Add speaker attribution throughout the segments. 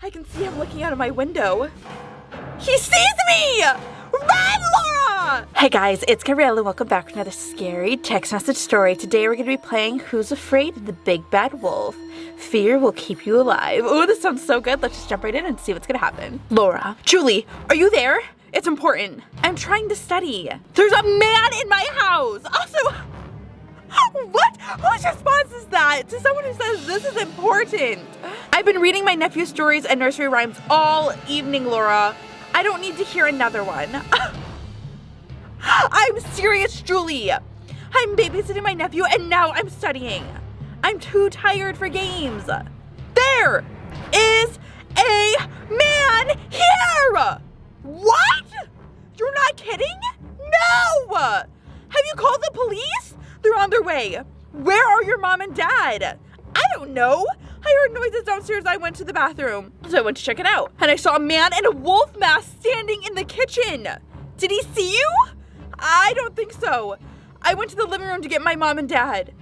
Speaker 1: I can see him looking out of my window. He sees me! Run, Laura! Hey guys, it's Gabriella and welcome back to another scary text message story. Today we're going to be playing Who's Afraid of the Big Bad Wolf? Fear will keep you alive. Ooh, this sounds so good. Let's just jump right in and see what's going to happen. Laura. Julie, are you there? It's important. I'm trying to study. There's a man in my house. Also, what? Whose response is that to someone who says this is important? I've been reading my nephew's stories and nursery rhymes all evening, Laura. I don't need to hear another one. I'm serious, Julie. I'm babysitting my nephew and now I'm studying. I'm too tired for games. There is a man here. What? You're not kidding? No. Have you called the police? They're on their way. Where are your mom and dad? I don't know. I heard noises downstairs. I went to the bathroom. So I went to check it out. And I saw a man in a wolf mask standing in the kitchen. Did he see you? I don't think so. I went to the living room to get my mom and dad.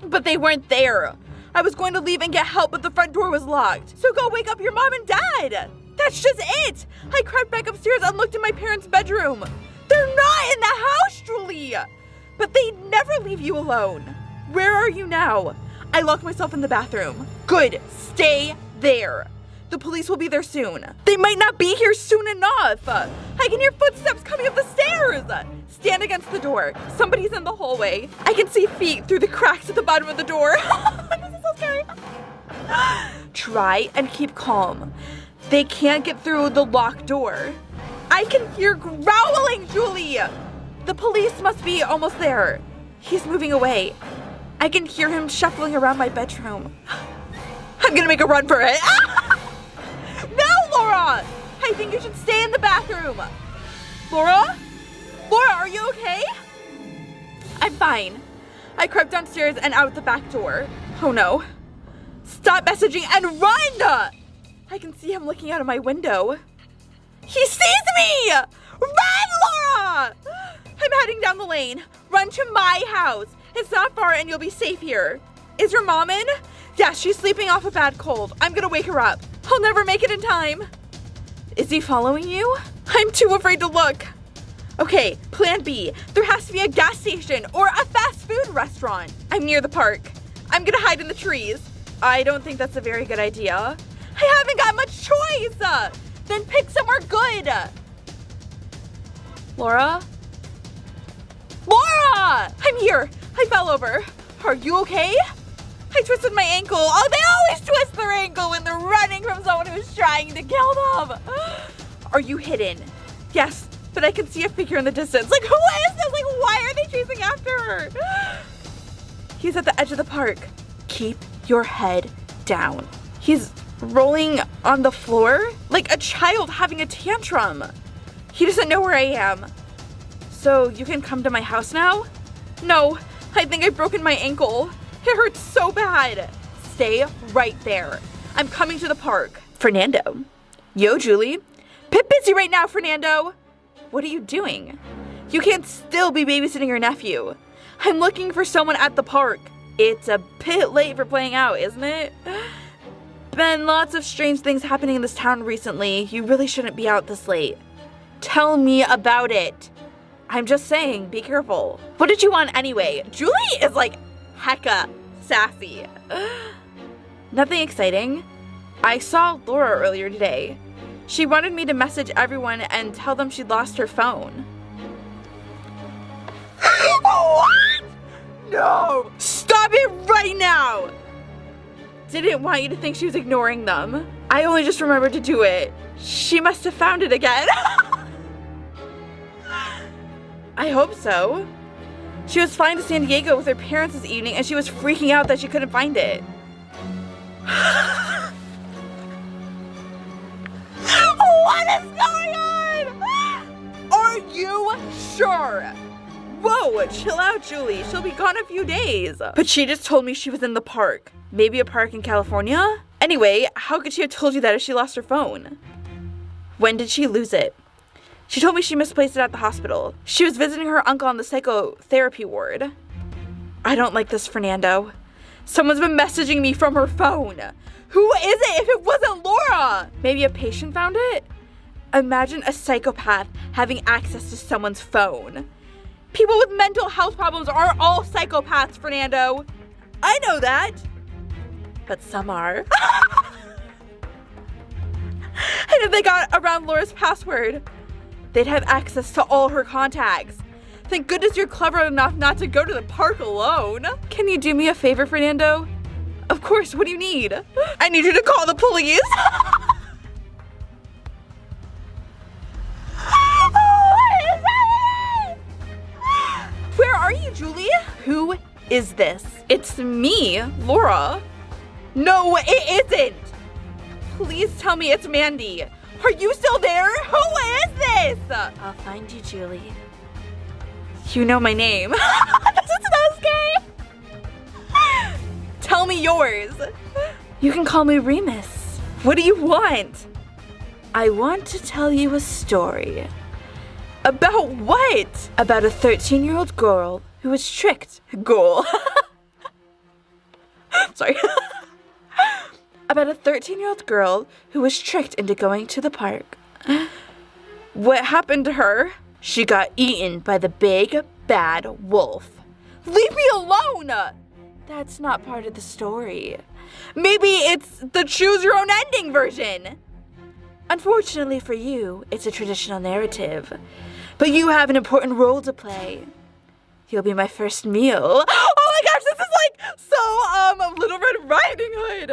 Speaker 1: But they weren't there. I was going to leave and get help, but the front door was locked. So go wake up your mom and dad. That's just it. I crept back upstairs and looked in my parents' bedroom. They're not in the house, Julie. But they never leave you alone. Where are you now? I locked myself in the bathroom. Good, stay there. The police will be there soon. They might not be here soon enough. I can hear footsteps coming up the stairs. Stand against the door. Somebody's in the hallway. I can see feet through the cracks at the bottom of the door. This is so scary. Try and keep calm. They can't get through the locked door. I can hear growling, Julie. The police must be almost there. He's moving away. I can hear him shuffling around my bedroom. I'm gonna make a run for it. No, Laura! I think you should stay in the bathroom. Laura? Laura, are you okay? I'm fine. I crept downstairs and out the back door. Oh no. Stop messaging and run! I can see him looking out of my window. He sees me! Run, Laura! I'm heading down the lane. Run to my house. It's not far and you'll be safe here. Is your mom in? Yes, she's sleeping off a bad cold. I'm gonna wake her up. I'll never make it in time. Is he following you? I'm too afraid to look. Okay, plan B. There has to be a gas station or a fast food restaurant. I'm near the park. I'm gonna hide in the trees. I don't think that's a very good idea. I haven't got much choice. Then pick somewhere good. Laura? Laura! I'm here. I fell over. Are you okay? I twisted my ankle. Oh, they always twist their ankle when they're running from someone who's trying to kill them. Are you hidden? Yes, but I can see a figure in the distance. Like, who is this? Like, why are they chasing after her? He's at the edge of the park. Keep your head down. He's rolling on the floor like a child having a tantrum. He doesn't know where I am. So you can come to my house now? No, I think I've broken my ankle. It hurts so bad. Stay right there. I'm coming to the park. Fernando. Yo, Julie. Bit busy right now, Fernando. What are you doing? You can't still be babysitting your nephew. I'm looking for someone at the park. It's a bit late for playing out, isn't it? Been lots of strange things happening in this town recently. You really shouldn't be out this late. Tell me about it. I'm just saying, be careful. What did you want anyway? Julie is like hecka sassy. Nothing exciting. I saw Laura earlier today. She wanted me to message everyone and tell them she'd lost her phone. What? No! Stop it right now! Didn't want you to think she was ignoring them. I only just remembered to do it. She must have found it again. I hope so. She was flying to San Diego with her parents this evening and she was freaking out that she couldn't find it. What is going on? Are you sure? Whoa, chill out, Julie. She'll be gone a few days. But she just told me she was in the park. Maybe a park in California? Anyway, how could she have told you that if she lost her phone? When did she lose it? She told me she misplaced it at the hospital. She was visiting her uncle on the psychotherapy ward. I don't like this, Fernando. Someone's been messaging me from her phone. Who is it if it wasn't Laura? Maybe a patient found it? Imagine a psychopath having access to someone's phone. People with mental health problems aren't all psychopaths, Fernando. I know that. But some are. And if they got around Laura's password, they'd have access to all her contacts. Thank goodness you're clever enough not to go to the park alone. Can you do me a favor, Fernando? Of course, what do you need? I need you to call the police. Where are you, Julie? Who is this? It's me, Laura. No, it isn't. Please tell me it's Mandy. Are you still there? Who is this? I'll find you, Julie. You know my name. This is so scary. Tell me yours. You can call me Remus. What do you want? I want to tell you a story. About what? About a 13-year-old girl who was tricked. Girl. Sorry. About a 13-year-old girl who was tricked into going to the park. What happened to her? She got eaten by the big, bad wolf. Leave me alone! That's not part of the story. Maybe it's the choose-your-own-ending version. Unfortunately for you, it's a traditional narrative. But you have an important role to play. You'll be my first meal. Oh my gosh, this is like so, Little Red Riding Hood.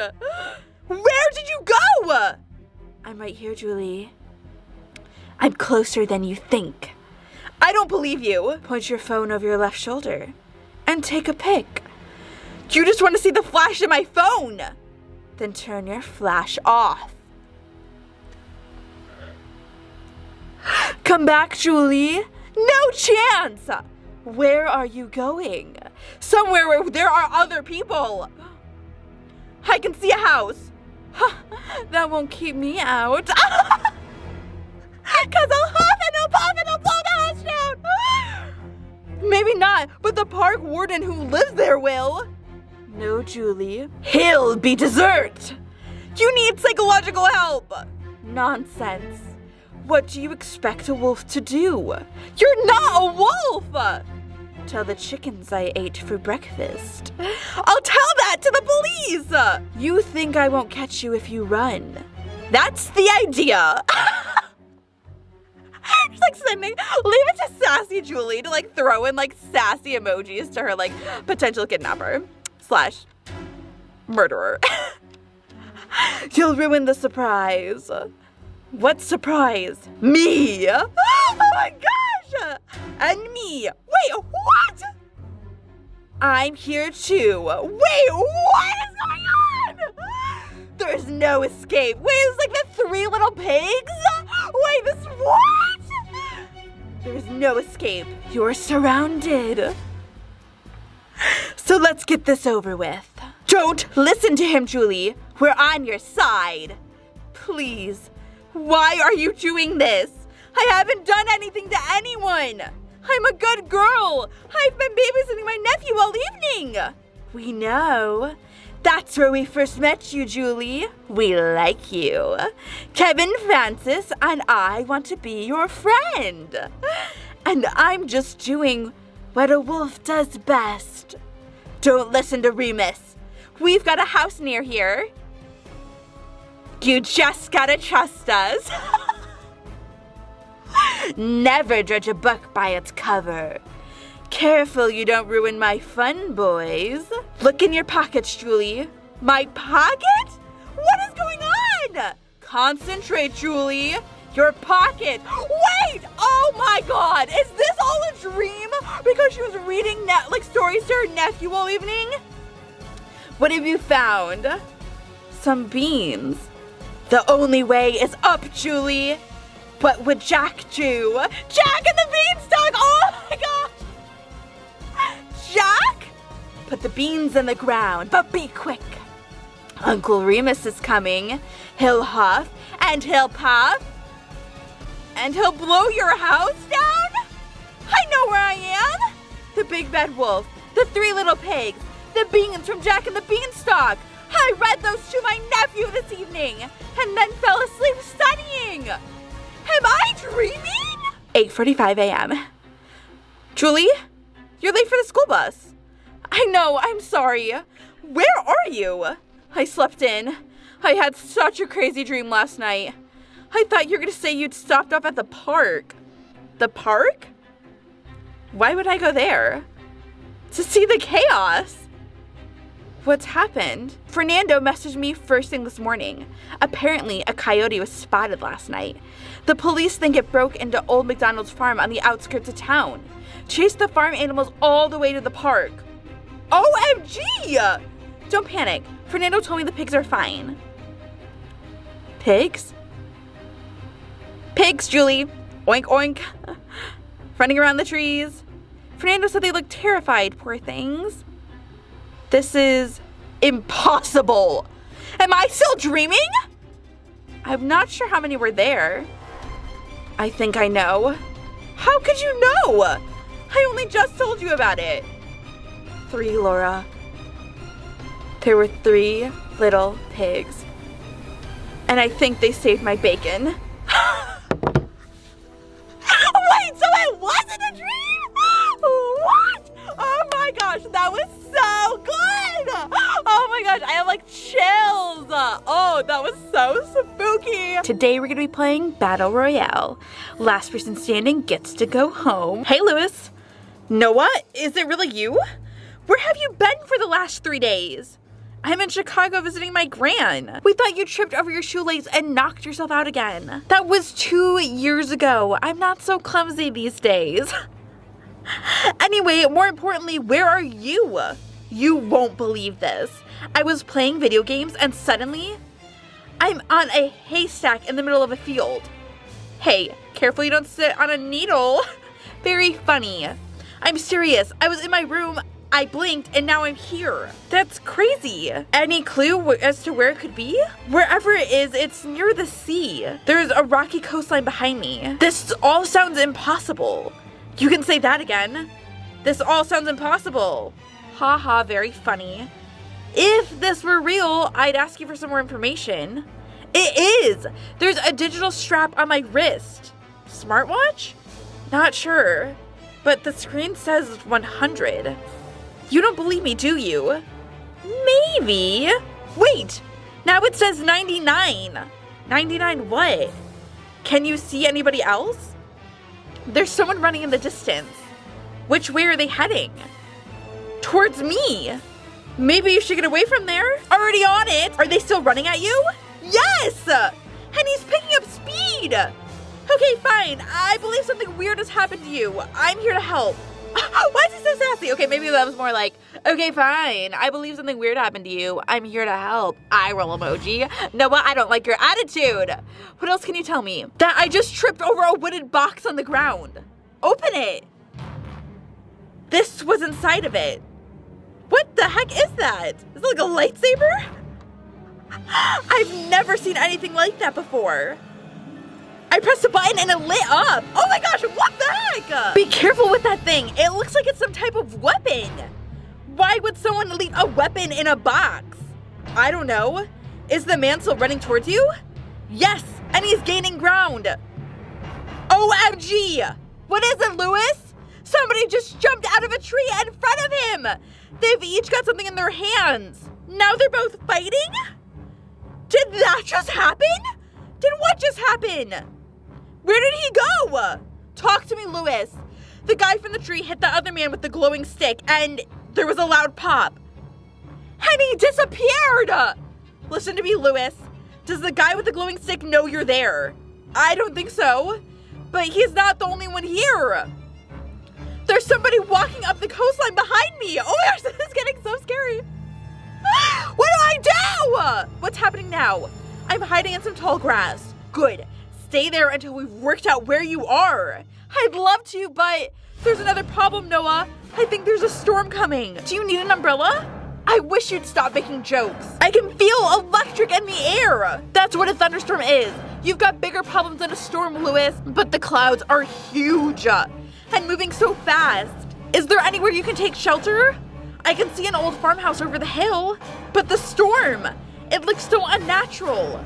Speaker 1: Where did you go? I'm right here, Julie. I'm closer than you think. I don't believe you. Point your phone over your left shoulder and take a pic. You just want to see the flash in my phone. Then turn your flash off. Come back, Julie. No chance. Where are you going? Somewhere where there are other people. I can see a house. That won't keep me out. Cause I'll huff and I'll puff and I'll blow the house down. Maybe not, but the park warden who lives there will. No, Julie. He'll be dessert. You need psychological help. Nonsense. What do you expect a wolf to do? You're not a wolf! Tell the chickens I ate for breakfast. I'll tell that to the police! You think I won't catch you if you run. That's the idea. Just like leave it to sassy Julie to like throw in like sassy emojis to her like potential kidnapper / murderer. You'll ruin the surprise. What surprise? Me! Oh my gosh! And me! Wait, what? I'm here too. Wait, what is going on? There's no escape. Wait, it's like the 3 little pigs? Wait, this what? There's no escape. You're surrounded. So let's get this over with. Don't listen to him, Julie. We're on your side. Please. Why are you doing this? I haven't done anything to anyone. I'm a good girl. I've been babysitting my nephew all evening. We know. That's where we first met you, Julie. We like you. Kevin, Francis, and I want to be your friend. And I'm just doing what a wolf does best. Don't listen to Remus. We've got a house near here. You just gotta trust us. Never judge a book by its cover. Careful you don't ruin my fun, boys. Look in your pockets, Julie. My pocket? What is going on? Concentrate, Julie. Your pocket. Wait! Oh my god! Is this all a dream? Because she was reading stories to her nephew all evening? What have you found? Some beans. The only way is up, Julie. What would Jack do? Jack and the beanstalk! Oh my gosh! Jack? Put the beans in the ground, but be quick. Uncle Remus is coming. He'll huff and he'll puff. And he'll blow your house down? I know where I am. The big bad wolf. The 3 little pigs. The beans from Jack and the Beanstalk. How I read those to my nephew this evening and then fell asleep studying. Am I dreaming? 8:45 a.m. Julie, you're late for the school bus. I know, I'm sorry. Where are you? I slept in. I had such a crazy dream last night. I thought you were going to say you'd stopped off at the park. The park? Why would I go there? To see the chaos. What's happened? Fernando messaged me first thing this morning. Apparently, a coyote was spotted last night. The police think it broke into Old McDonald's farm on the outskirts of town. Chased the farm animals all the way to the park. OMG! Don't panic. Fernando told me the pigs are fine. Pigs? Pigs, Julie. Oink, oink. Running around the trees. Fernando said they looked terrified, poor things. This is impossible. Am I still dreaming? I'm not sure how many were there. I think I know. How could you know? I only just told you about it. 3, Laura. There were 3 little pigs. And I think they saved my bacon. Wait, so it wasn't a dream? What? Oh my gosh, that was so good. Oh my gosh, I have like chills. Oh, that was so spooky. Today we're gonna be playing Battle Royale. Last person standing gets to go home. Hey, Lewis. Noah, is it really you? Where have you been for the last 3 days? I'm in Chicago visiting my gran. We thought you tripped over your shoelace and knocked yourself out again. That was 2 years ago. I'm not so clumsy these days. Anyway, more importantly, where are you? You won't believe this. I was playing video games and suddenly I'm on a haystack in the middle of a field. Hey, careful you don't sit on a needle. Very funny. I'm serious. I was in my room. I blinked and now I'm here. That's crazy. Any clue as to where it could be? Wherever it is, it's near the sea. There's a rocky coastline behind me. This all sounds impossible. You can say that again. This all sounds impossible. Haha, very funny. If this were real, I'd ask you for some more information. It is. There's a digital strap on my wrist. Smartwatch? Not sure. But the screen says 100. You don't believe me, do you? Maybe. Wait, now it says 99. 99 what? Can you see anybody else? There's someone running in the distance. Which way are they heading? Towards me. Maybe you should get away from there. Already on it. Are they still running at you? Yes! And he's picking up speed. Okay, fine. I believe something weird has happened to you. I'm here to help. Why is he so sassy? Okay, maybe that was more like, okay, fine. I believe something weird happened to you. I'm here to help. Eye roll emoji. Noah, I don't like your attitude. What else can you tell me? That I just tripped over a wooden box on the ground. Open it. This was inside of it. What the heck is that? Is it like a lightsaber? I've never seen anything like that before. I pressed a button and it lit up. Oh my gosh, what the heck? Be careful with that thing. It looks like it's some type of weapon. Why would someone leave a weapon in a box? I don't know. Is the man still running towards you? Yes, and he's gaining ground. OMG. What is it, Lewis? Somebody just jumped out of a tree in front of him. They've each got something in their hands. Now they're both fighting? Did that just happen? Did what just happen? Where did he go? Talk to me, Lewis. The guy from the tree hit the other man with the glowing stick and there was a loud pop. And he disappeared. Listen to me, Lewis. Does the guy with the glowing stick know you're there? I don't think so. But he's not the only one here. There's somebody walking up the coastline behind me. Oh my gosh, this is getting so scary. What do I do? What's happening now? I'm hiding in some tall grass. Good. Stay there until we've worked out where you are. I'd love to, but there's another problem, Noah. I think there's a storm coming. Do you need an umbrella? I wish you'd stop making jokes. I can feel electric in the air. That's what a thunderstorm is. You've got bigger problems than a storm, Lewis, but the clouds are huge and moving so fast. Is there anywhere you can take shelter? I can see an old farmhouse over the hill, but the storm, it looks so unnatural.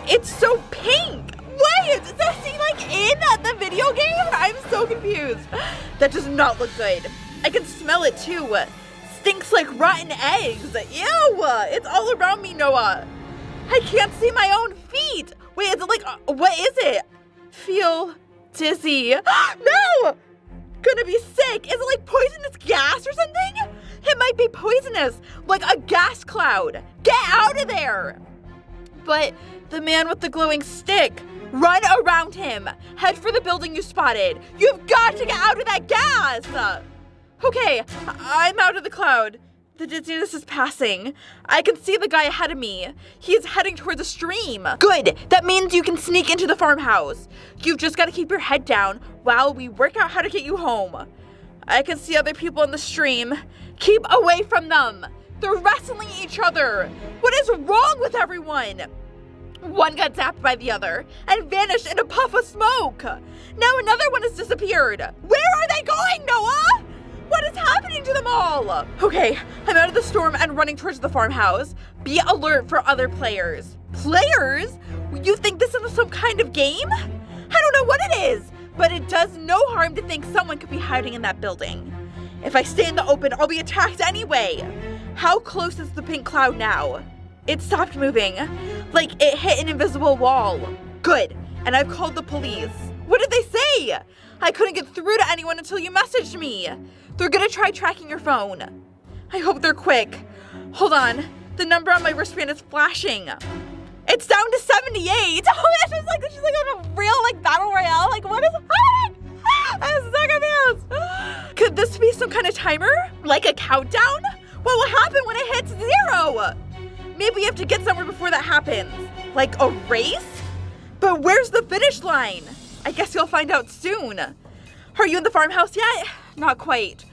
Speaker 1: It's so pink. Wait, is that scene like in the video game? I'm so confused. That does not look good. I can smell it too. Stinks like rotten eggs. Ew, it's all around me, Noah. I can't see my own feet. Wait, is it like, what is it? Feel dizzy. No! Gonna be sick. Is it like poisonous gas or something? It might be poisonous, like a gas cloud. Get out of there. But the man with the glowing stick, run around him. Head for the building you spotted. You've got to get out of that gas. Okay, I'm out of the cloud. The dizziness is passing. I can see the guy ahead of me. He's heading towards a stream. Good, that means you can sneak into the farmhouse. You've just got to keep your head down while we work out how to get you home. I can see other people in the stream. Keep away from them. They're wrestling each other. What is wrong with everyone? One got zapped by the other and vanished in a puff of smoke. Now another one has disappeared. Where are they going, Noah? What is happening to them all? Okay, I'm out of the storm and running towards the farmhouse. Be alert for other players. Players? You think this is some kind of game? I don't know what it is, but it does no harm to think someone could be hiding in that building. If I stay in the open, I'll be attacked anyway. How close is the pink cloud now? It stopped moving, like it hit an invisible wall. Good, and I've called the police. What did they say? I couldn't get through to anyone until you messaged me. They're gonna try tracking your phone. I hope they're quick. Hold on, the number on my wristband is flashing. It's down to 78. Oh, she's like on a real battle royale. Like, what is happening? I'm so confused. Could this be some kind of timer? Like a countdown? What will happen when it hits 0? Maybe you have to get somewhere before that happens. Like a race? But where's the finish line? I guess you'll find out soon. Are you in the farmhouse yet? Not quite.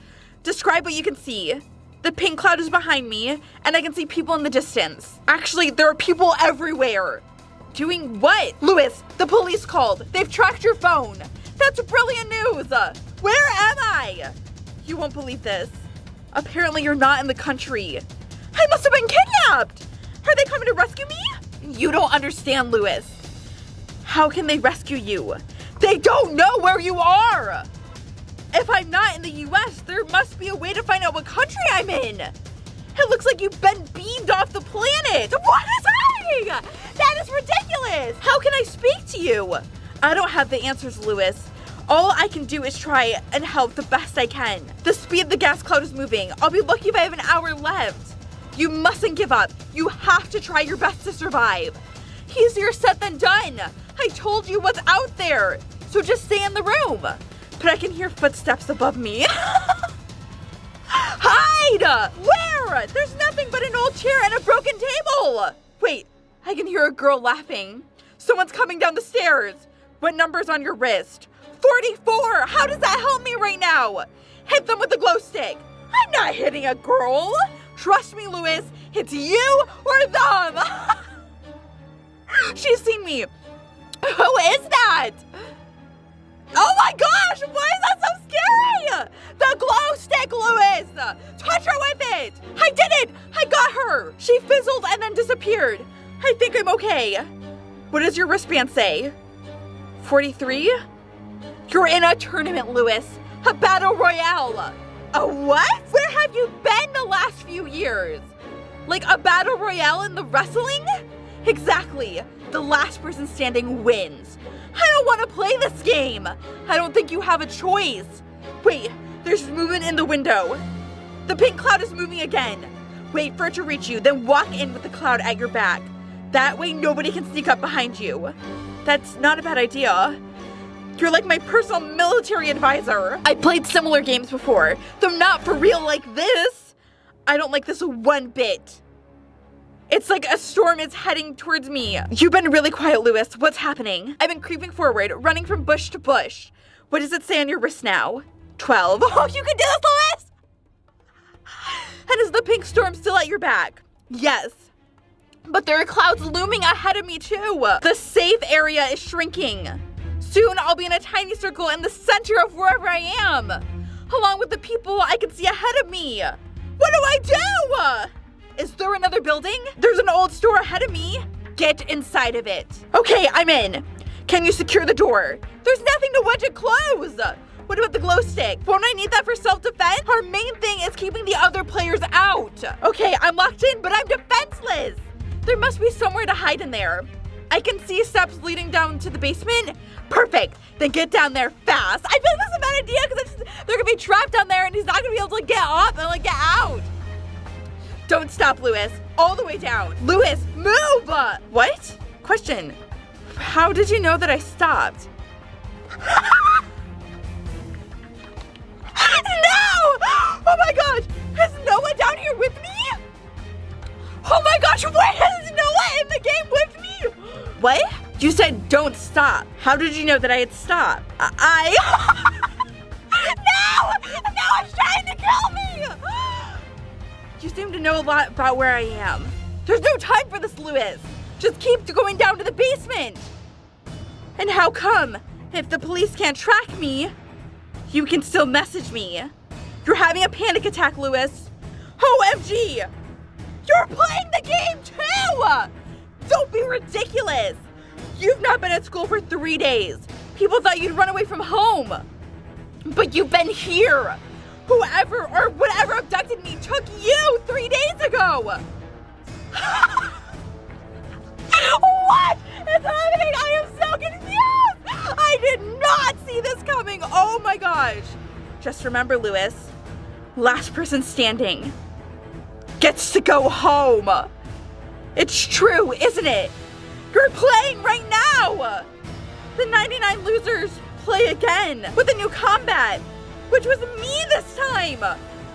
Speaker 1: Describe what you can see. The pink cloud is behind me, and I can see people in the distance. Actually, there are people everywhere. Doing what? Lewis, the police called. They've tracked your phone. That's brilliant news. Where am I? You won't believe this. Apparently you're not in the country. I must have been kidnapped. Are they coming to rescue me? You don't understand, Lewis. How can they rescue you? They don't know where you are. If I'm not in the US, there must be a way to find out what country I'm in. It looks like you've been beamed off the planet. What is happening? That is ridiculous. How can I speak to you? I don't have the answers, Lewis. All I can do is try and help the best I can. The speed the gas cloud is moving. I'll be lucky if I have an hour left. You mustn't give up. You have to try your best to survive. Easier said than done. I told you what's out there. So just stay in the room. But I can hear footsteps above me. Hide! Where? There's nothing but an old chair and a broken table. Wait, I can hear a girl laughing. Someone's coming down the stairs. What number's on your wrist? 44! How does that help me right now? Hit them with the glow stick. I'm not hitting a girl. Trust me, Lewis. It's you or them. She's seen me. Who is that? Oh my gosh, why is that so scary? The glow stick, Lewis. Touch her with it. I did it. I got her. She fizzled and then disappeared. I think I'm okay. What does your wristband say? 43? You're in a tournament, Lewis. A battle royale. A what? Where have you been the last few years? Like a battle royale in the wrestling? Exactly. The last person standing wins. I don't want to play this game. I don't think you have a choice. Wait, there's movement in the window. The pink cloud is moving again. Wait for it to reach you, then walk in with the cloud at your back. That way nobody can sneak up behind you. That's not a bad idea. You're like my personal military advisor. I played similar games before, though not for real like this. I don't like this one bit. It's like a storm is heading towards me. You've been really quiet, Lewis. What's happening? I've been creeping forward, running from bush to bush. What does it say on your wrist now? 12. Oh, you can do this, Lewis! And is the pink storm still at your back? Yes. But there are clouds looming ahead of me too. The safe area is shrinking. Soon I'll be in a tiny circle in the center of wherever I am, along with the people I can see ahead of me. What do I do? Is there another building? There's an old store ahead of me. Get inside of it. Okay, I'm in. Can you secure the door? There's nothing to wedge it close. What about the glow stick? Won't I need that for self-defense? Our main thing is keeping the other players out. Okay, I'm locked in, but I'm defenseless. There must be somewhere to hide in there. I can see steps leading down to the basement. Perfect. Then get down there fast. I feel like this is a bad idea because they're gonna be trapped down there and he's not gonna be able to get up and like get out. Don't stop, Lewis. All the way down. Lewis, move! What? Question. How did you know that I stopped? No! Oh my gosh! Is Noah down here with me? Oh my gosh, where is Noah in the game with me? What? You said don't stop. How did you know that I had stopped? No! Noah's trying to kill me! You seem to know a lot about where I am. There's no time for this, Lewis. Just keep going down to the basement. And how come? If the police can't track me, you can still message me. You're having a panic attack, Lewis. OMG! You're playing the game too! Don't be ridiculous. You've not been at school for 3 days. People thought you'd run away from home. But you've been here. Whoever or whatever abducted me took you 3 days ago. What is happening? I am so confused. I did not see this coming. Oh my gosh. Just remember, Lewis, last person standing gets to go home. It's true, isn't it? You're playing right now. The 99 losers play again with a new combat, which was me this time.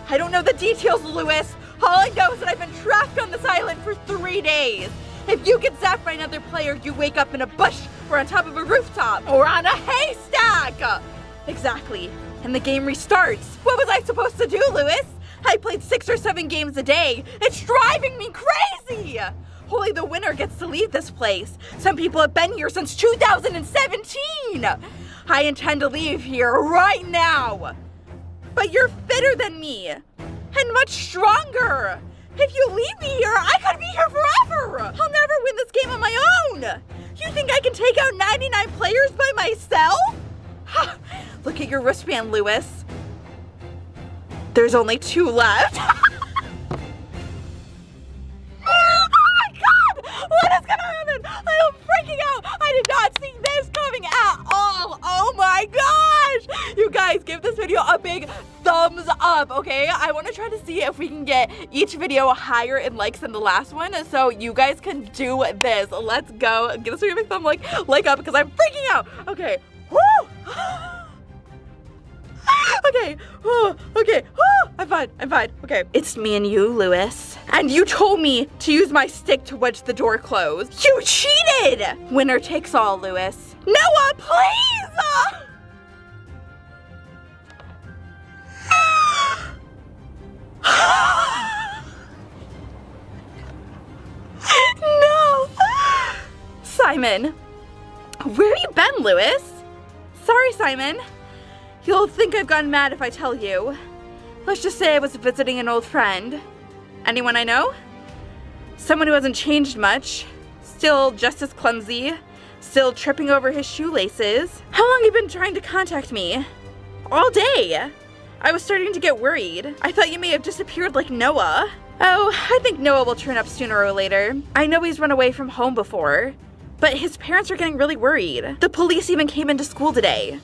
Speaker 1: I don't know the details, Lewis. All I know is that I've been trapped on this island for 3 days. If you get zapped by another player, you wake up in a bush or on top of a rooftop or on a haystack. Exactly. And the game restarts. What was I supposed to do, Lewis? I played 6 or 7 games a day. It's driving me crazy. Only the winner gets to leave this place. Some people have been here since 2017. I intend to leave here right now. But you're fitter than me and much stronger. If you leave me here, I could be here forever. I'll never win this game on my own. You think I can take out 99 players by myself? Look at your wristband, Lewis. There's only 2 left. What is gonna happen? I am freaking out. I did not see this coming at all. Oh my gosh. You guys, give this video a big thumbs up, okay? I want to try to see if we can get each video higher in likes than the last one. So you guys can do this. Let's go. Give this video a big thumb like up because I'm freaking out. Okay. Woo! Okay, okay, I'm fine, okay. It's me and you, Lewis. And you told me to use my stick to wedge the door closed. You cheated! Winner takes all, Lewis. Noah, please! No! Simon, where have you been, Lewis? Sorry, Simon. You'll think I've gone mad if I tell you. Let's just say I was visiting an old friend. Anyone I know? Someone who hasn't changed much. Still just as clumsy. Still tripping over his shoelaces. How long have you been trying to contact me? All day. I was starting to get worried. I thought you may have disappeared like Noah. Oh, I think Noah will turn up sooner or later. I know he's run away from home before, but his parents are getting really worried. The police even came into school today.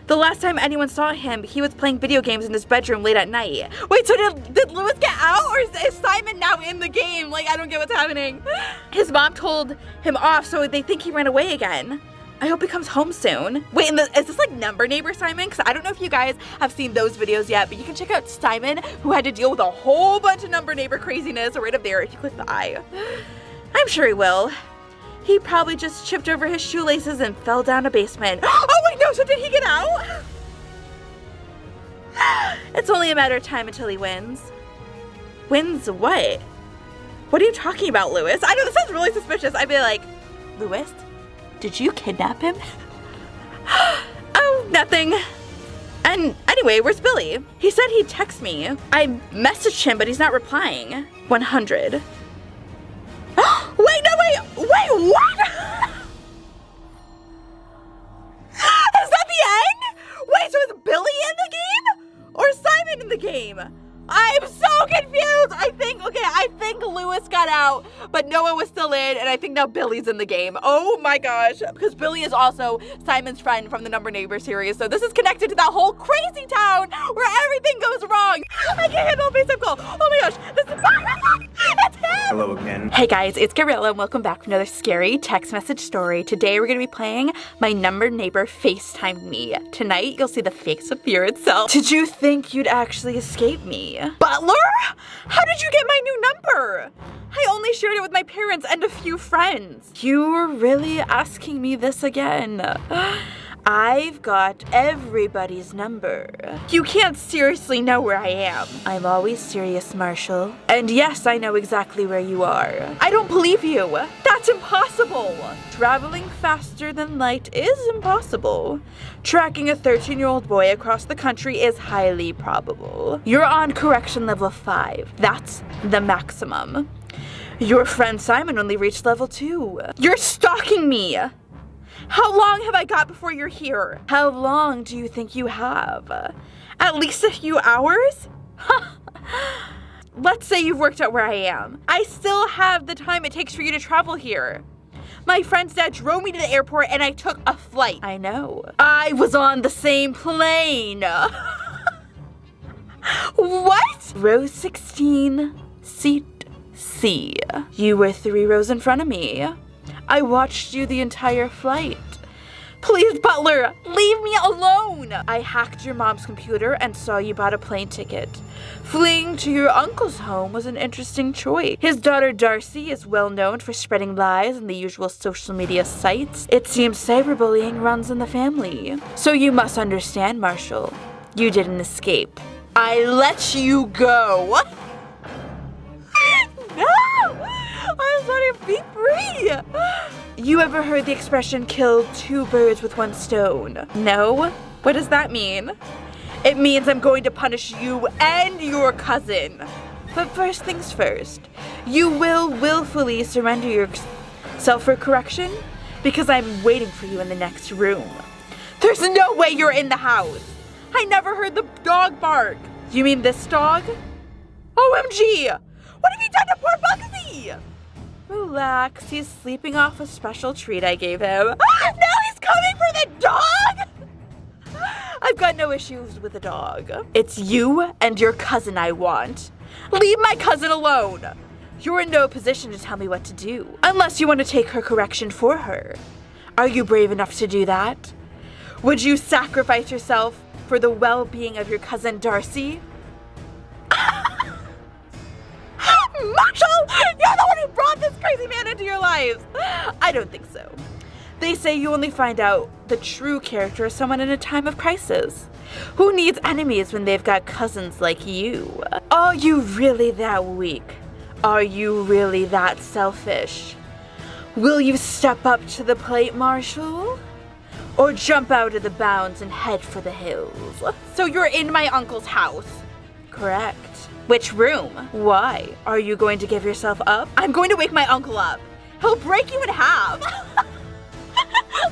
Speaker 1: The last time anyone saw him, he was playing video games in his bedroom late at night. Wait, so did Lewis get out, or is Simon now in the game? Like, I don't get what's happening. His mom told him off, so they think he ran away again. I hope he comes home soon. Wait, is this like Number Neighbor Simon? Because I don't know if you guys have seen those videos yet, but you can check out Simon, who had to deal with a whole bunch of Number Neighbor craziness right up there if you click the eye. I'm sure he will. He probably just tripped over his shoelaces and fell down a basement. Oh wait, no, so did he get out? It's only a matter of time until he wins. Wins what? What are you talking about, Lewis? I know this sounds really suspicious. I'd be like, Lewis, did you kidnap him? Oh, nothing. And anyway, where's Billy? He said he'd text me. I messaged him, but he's not replying. 100. Wait, no, wait, what? Is that the end? Wait, so is Billy in the game? Or Simon in the game? I'm so confused. I think Lewis got out, but Noah was still in, and I think now Billy's in the game. Oh my gosh, because Billy is also Simon's friend from the Number Neighbor series, so this is connected to that whole crazy town where everything goes wrong. I can't handle a FaceTime call. Oh my gosh, this is it's him.
Speaker 2: Hello again.
Speaker 1: Hey guys, it's Gabriella, and welcome back to another scary text message story. Today we're gonna be playing My Number Neighbor FaceTimed Me. Tonight you'll see the face of fear itself. Did you think you'd actually escape me? Butler? How did you get my new number? I only shared it with my parents and a few friends. You're really asking me this again. I've got everybody's number. You can't seriously know where I am. I'm always serious, Marshall. And yes, I know exactly where you are. I don't believe you. That's impossible. Traveling faster than light is impossible. Tracking a 13-year-old boy across the country is highly probable. You're on correction level 5. That's the maximum. Your friend Simon only reached level 2. You're stalking me. How long have I got before you're here? How long do you think you have? At least a few hours? Let's say you've worked out where I am. I still have the time it takes for you to travel here. My friend's dad drove me to the airport and I took a flight. I know. I was on the same plane. What? Row 16, seat C. You were 3 rows in front of me. I watched you the entire flight. Please, Butler, leave me alone. I hacked your mom's computer and saw you bought a plane ticket. Fleeing to your uncle's home was an interesting choice. His daughter Darcy is well known for spreading lies on the usual social media sites. It seems cyberbullying runs in the family. So you must understand, Marshall, you didn't escape. I let you go. No! I want to be free! You ever heard the expression, kill 2 birds with 1 stone? No? What does that mean? It means I'm going to punish you and your cousin. But first things first, you will willfully surrender yourself for correction because I'm waiting for you in the next room. There's no way you're in the house. I never heard the dog bark. You mean this dog? OMG! What have you done to poor Bugsy? Relax, he's sleeping off a special treat I gave him. Now he's coming for the dog! I've got no issues with the dog. It's you and your cousin I want. Leave my cousin alone. You're in no position to tell me what to do, unless you want to take her correction for her. Are you brave enough to do that? Would you sacrifice yourself for the well-being of your cousin Darcy? Marshall, you're the one who brought this crazy man into your lives. I don't think so. They say you only find out the true character of someone in a time of crisis. Who needs enemies when they've got cousins like you? Are you really that weak? Are you really that selfish? Will you step up to the plate, Marshall? Or jump out of the bounds and head for the hills? So you're in my uncle's house? Correct. Which room? Why? Are you going to give yourself up? I'm going to wake my uncle up. He'll break you in half.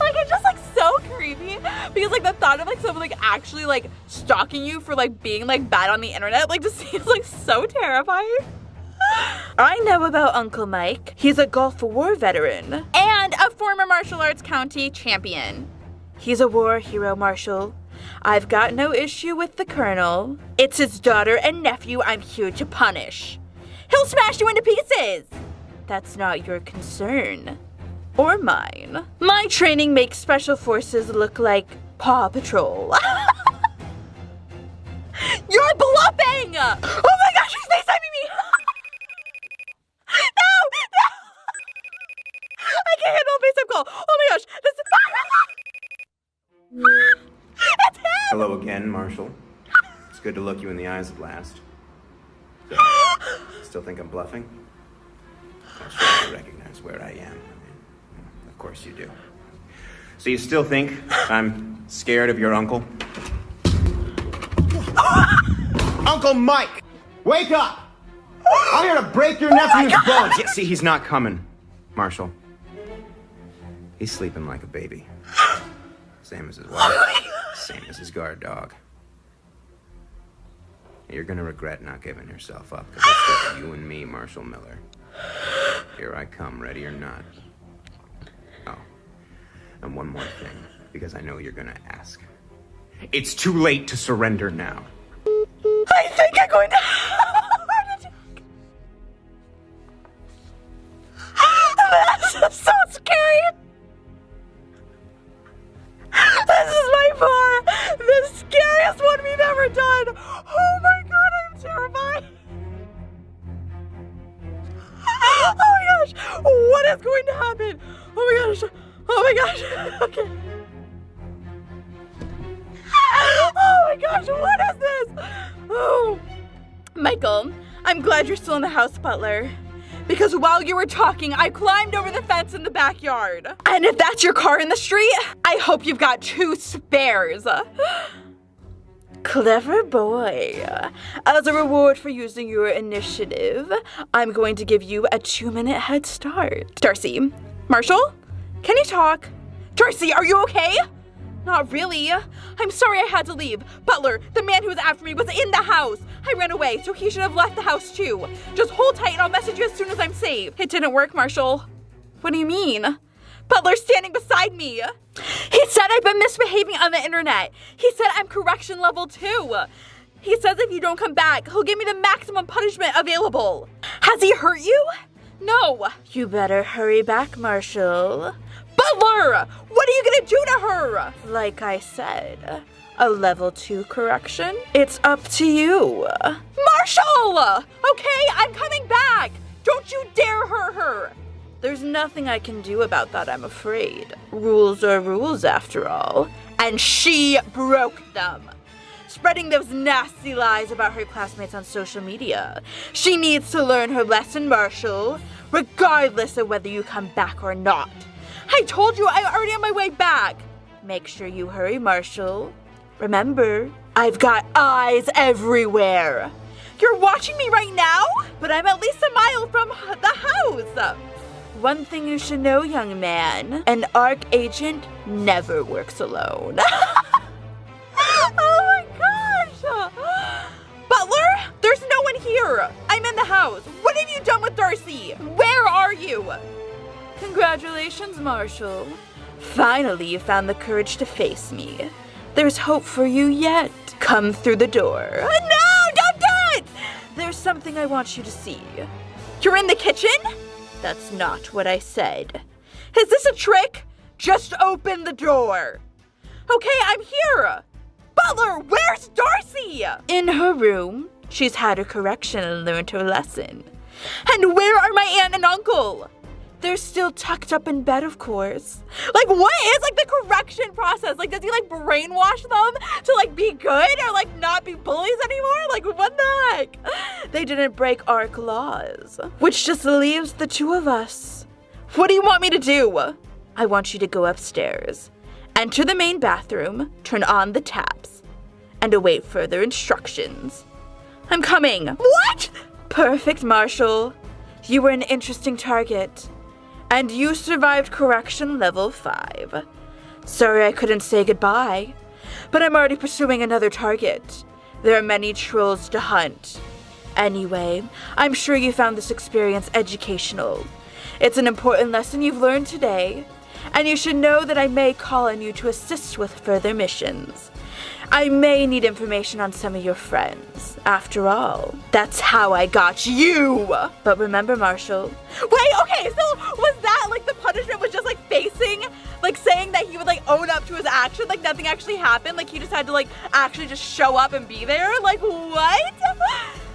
Speaker 1: Like, it's just like so creepy because like the thought of like someone like actually like stalking you for like being like bad on the internet like just seems like so terrifying. I know about Uncle Mike. He's a Gulf War veteran and a former martial arts county champion. He's a war hero, Marshall. I've got no issue with the Colonel. It's his daughter and nephew I'm here to punish. He'll smash you into pieces. That's not your concern. Or mine. My training makes special forces look like Paw Patrol. You're bluffing! Oh my gosh, he's FaceTiming me! No! No! I can't handle a FaceTime call. Oh my gosh, this is... It's him!
Speaker 2: Hello again, Marshall. It's good to look you in the eyes at last. So, still think I'm bluffing? I'm sure you recognize where I am. I mean, of course you do. So you still think I'm scared of your uncle? Uncle Mike! Wake up! I'm here to break your nephew's bones! Yeah, see, he's not coming, Marshall. He's sleeping like a baby. Same as his wife. Same as his guard dog. You're gonna regret not giving yourself up, because it's just you and me, Marshall Miller. Here I come, ready or not. Oh, and one more thing, because I know you're gonna ask. It's too late to surrender now.
Speaker 1: I think I'm going to have a heart attack. This is so scary. This is by far the scariest one we've ever done. Oh my god, I'm terrified. Oh my gosh, what is going to happen? Oh my gosh, oh my gosh, okay. Oh my gosh, what is this? Oh, Michael, I'm glad you're still in the house, Butler. Because while you were talking, I climbed over the fence in the backyard. And if that's your car in the street, I hope you've got 2 spares. Clever boy. As a reward for using your initiative, I'm going to give you a 2-minute head start. Darcy, Marshall, can you talk? Darcy, are you okay? Not really. I'm sorry I had to leave. Butler, the man who was after me, was in the house. I ran away, so he should have left the house too. Just hold tight and I'll message you as soon as I'm safe. It didn't work, Marshall. What do you mean? Butler's standing beside me. He said I've been misbehaving on the internet. He said I'm correction level 2. He says if you don't come back, he'll give me the maximum punishment available. Has he hurt you? No. You better hurry back, Marshall. Butler! What are you gonna do to her? Like I said, a level 2 correction? It's up to you. Marshall! Okay, I'm coming back. Don't you dare hurt her. There's nothing I can do about that, I'm afraid. Rules are rules, after all. And she broke them. Spreading those nasty lies about her classmates on social media. She needs to learn her lesson, Marshall, regardless of whether you come back or not. I told you I'm already on my way back. Make sure you hurry, Marshall. Remember, I've got eyes everywhere. You're watching me right now? But I'm at least a mile from the house. One thing you should know, young man, an ARC agent never works alone. Oh my gosh! Butler, there's no one here. I'm in the house. What have you done with Darcy? Where are you? Congratulations, Marshall. Finally, you found the courage to face me. There's hope for you yet. Come through the door. No, don't do it! There's something I want you to see. You're in the kitchen? That's not what I said. Is this a trick? Just open the door. Okay, I'm here. Butler, where's Darcy? In her room. She's had her correction and learned her lesson. And where are my aunt and uncle? They're still tucked up in bed, of course. Like, what is, like, the correction process? Like, does he, like, brainwash them to, like, be good or, like, not be bullies anymore? Like, what the heck? They didn't break ARC laws, which just leaves the 2 of us. What do you want me to do? I want you to go upstairs, enter the main bathroom, turn on the taps, and await further instructions. I'm coming. What? Perfect, Marshall. You were an interesting target. And you survived correction level 5. Sorry I couldn't say goodbye, but I'm already pursuing another target. There are many trolls to hunt. Anyway, I'm sure you found this experience educational. It's an important lesson you've learned today, and you should know that I may call on you to assist with further missions. I may need information on some of your friends. After all, that's how I got you. But remember, Marshall. Wait, okay, so was that like the punishment was just like facing, like saying that he would like own up to his action, like nothing actually happened, like he just had to like actually just show up and be there? Like what?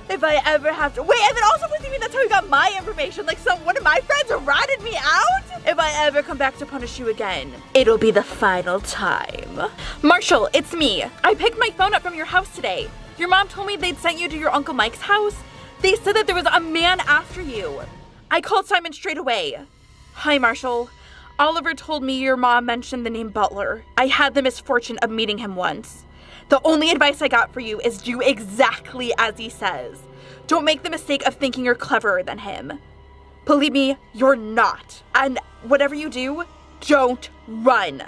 Speaker 1: If I ever have to, wait, and then also what do you mean that's how you got my information? Like one of my friends ratted me out? If I ever come back to punish you again, it'll be the final time. Marshall, it's me. I picked my phone up from your house today. Your mom told me they'd sent you to your Uncle Mike's house. They said that there was a man after you. I called Simon straight away. Hi, Marshall. Oliver told me your mom mentioned the name Butler. I had the misfortune of meeting him once. The only advice I got for you is do exactly as he says. Don't make the mistake of thinking you're cleverer than him. Believe me, you're not. And whatever you do, don't run.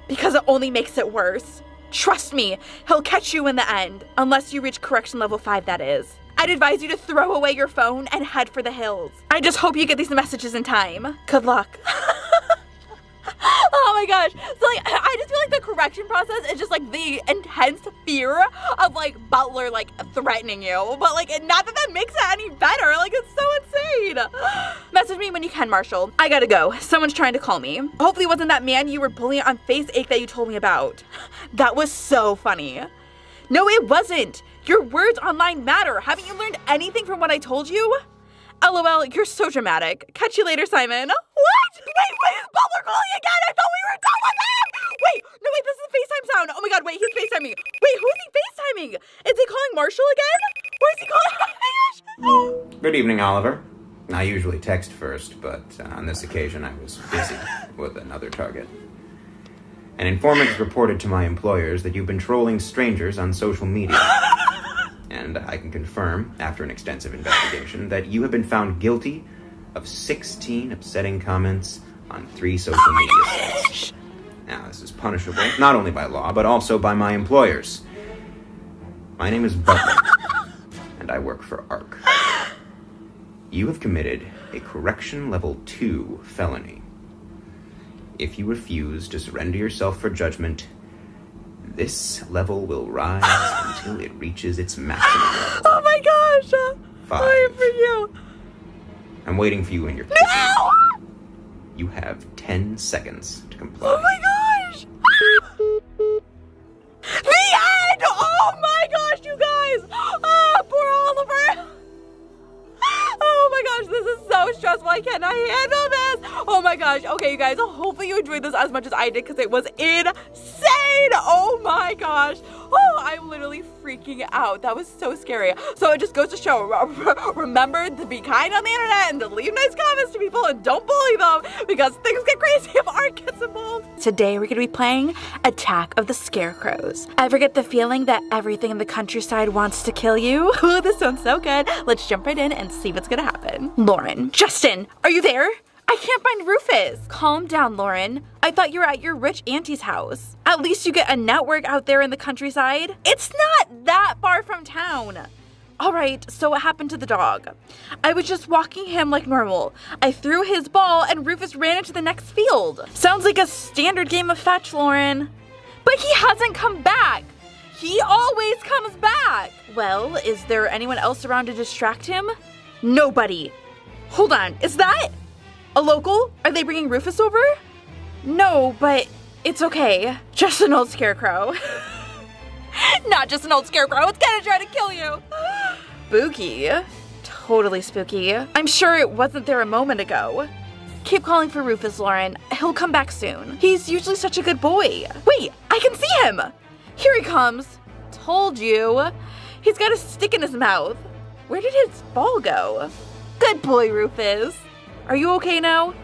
Speaker 1: Because it only makes it worse. Trust me, he'll catch you in the end. Unless you reach correction level 5, that is. I'd advise you to throw away your phone and head for the hills. I just hope you get these messages in time. Good luck. Oh my gosh. So like, I just feel like the correction process is just like the intense fear of like Butler like threatening you. But like, not that makes it any better. Like, it's so insane. Message me when you can, Marshall. I gotta go. Someone's trying to call me. Hopefully it wasn't that man you were bullying on Face Ache that you told me about. That was so funny. No, it wasn't. Your words online matter. Haven't you learned anything from what I told you? LOL, you're so dramatic. Catch you later, Simon. What? Wait, is Butler calling again? I thought we were done with him! Wait, no, wait, this is the FaceTime sound. Oh my god, wait, he's FaceTiming. Wait, who is he FaceTiming? Is he calling Marshall again? Or is he calling... Oh my gosh.
Speaker 2: Good evening, Oliver. I usually text first, but on this occasion I was busy with another target. An informant reported to my employers that you've been trolling strangers on social media. And I can confirm, after an extensive investigation, that you have been found guilty of 16 upsetting comments on 3 social media sites. Now, this is punishable, not only by law, but also by my employers. My name is Butler, and I work for ARC. You have committed a Correction Level 2 felony. If you refuse to surrender yourself for judgment, this level will rise until it reaches its maximum level.
Speaker 1: Oh my gosh.
Speaker 2: 5.
Speaker 1: Wait for you.
Speaker 2: I'm waiting for you in your kitchen.
Speaker 1: No!
Speaker 2: You have 10 seconds to comply.
Speaker 1: Oh my gosh. The end! Oh my gosh, you guys. Oh, poor Oliver. Oh my gosh, this is so stressful. I cannot handle this. Oh my gosh. Okay, you guys, hopefully you enjoyed this as much as I did because it was insane. Oh my gosh. Oh, I'm literally freaking out. That was so scary. So it just goes to show, remember to be kind on the internet and to leave nice comments to people and don't bully them because things get crazy if art gets involved. Today we're going to be playing Attack of the Scarecrows. Ever get the feeling that everything in the countryside wants to kill you? Oh, this sounds so good. Let's jump right in and see what's going to happen. Lauren. Justin, are you there? I can't find Rufus. Calm down, Lauren. I thought you were at your rich auntie's house. At least you get a network out there in the countryside. It's not that far from town. All right, so what happened to the dog? I was just walking him like normal. I threw his ball and Rufus ran into the next field. Sounds like a standard game of fetch, Lauren. But he hasn't come back. He always comes back. Well, is there anyone else around to distract him? Nobody. Hold on, is that a local? Are they bringing Rufus over? No, but it's okay. Just an old scarecrow. Not just an old scarecrow, it's gonna try to kill you. Spooky. Totally spooky. I'm sure it wasn't there a moment ago. Keep calling for Rufus, Lauren. He'll come back soon. He's usually such a good boy. Wait, I can see him. Here he comes. Told you. He's got a stick in his mouth. Where did his ball go? Good boy, Rufus. Are you okay now?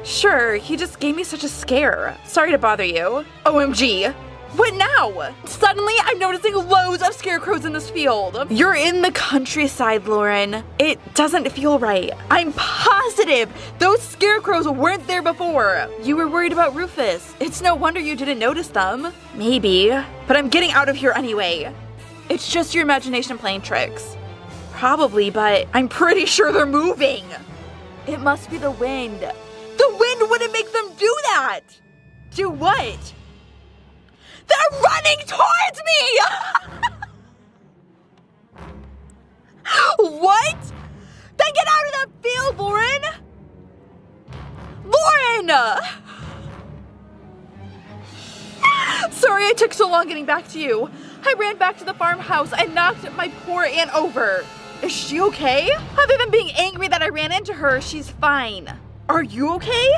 Speaker 1: Sure, he just gave me such a scare. Sorry to bother you. OMG. What now? Suddenly, I'm noticing loads of scarecrows in this field. You're in the countryside, Lauren. It doesn't feel right. I'm positive those scarecrows weren't there before. You were worried about Rufus. It's no wonder you didn't notice them. Maybe, but I'm getting out of here anyway. It's just your imagination playing tricks. Probably, but I'm pretty sure they're moving. It must be the wind. The wind wouldn't make them do that. Do what? They're running towards me! What? Then get out of that field, Lauren! Lauren! Sorry I took so long getting back to you. I ran back to the farmhouse and knocked my poor aunt over. Is she okay? Other than being angry that I ran into her, she's fine. Are you okay?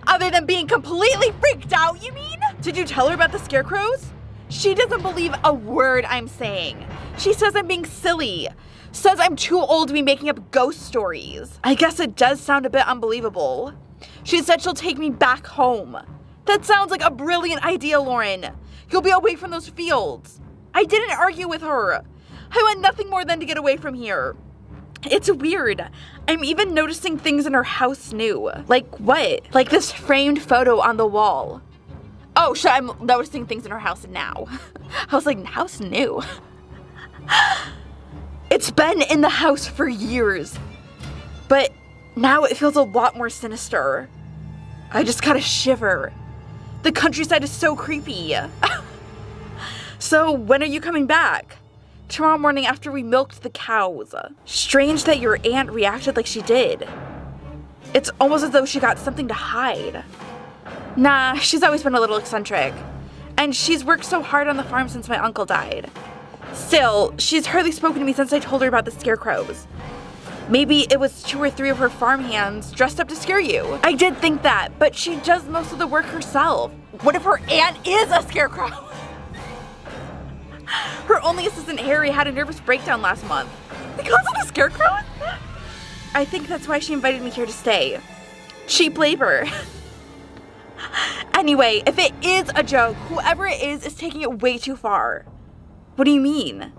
Speaker 1: Other than being completely freaked out, you mean? Did you tell her about the scarecrows? She doesn't believe a word I'm saying. She says I'm being silly. Says I'm too old to be making up ghost stories. I guess it does sound a bit unbelievable. She said she'll take me back home. That sounds like a brilliant idea, Lauren. You'll be away from those fields. I didn't argue with her. I want nothing more than to get away from here. It's weird. I'm even noticing things in her house new. Like what? Like this framed photo on the wall. Oh shit, I'm noticing things in her house now. I was like, house new? It's been in the house for years. But now it feels a lot more sinister. I just got a shiver. The countryside is so creepy. So when are you coming back? Tomorrow morning after we milked the cows. Strange that your aunt reacted like she did. It's almost as though she got something to hide. Nah, she's always been a little eccentric. And she's worked so hard on the farm since my uncle died. Still, she's hardly spoken to me since I told her about the scarecrows. Maybe it was 2 or 3 of her farmhands dressed up to scare you. I did think that, but she does most of the work herself. What if her aunt is a scarecrow? Her only assistant Harry had a nervous breakdown last month. Because of the scarecrows? I think that's why she invited me here to stay. Cheap labor. Anyway, if it is a joke, whoever it is taking it way too far. What do you mean?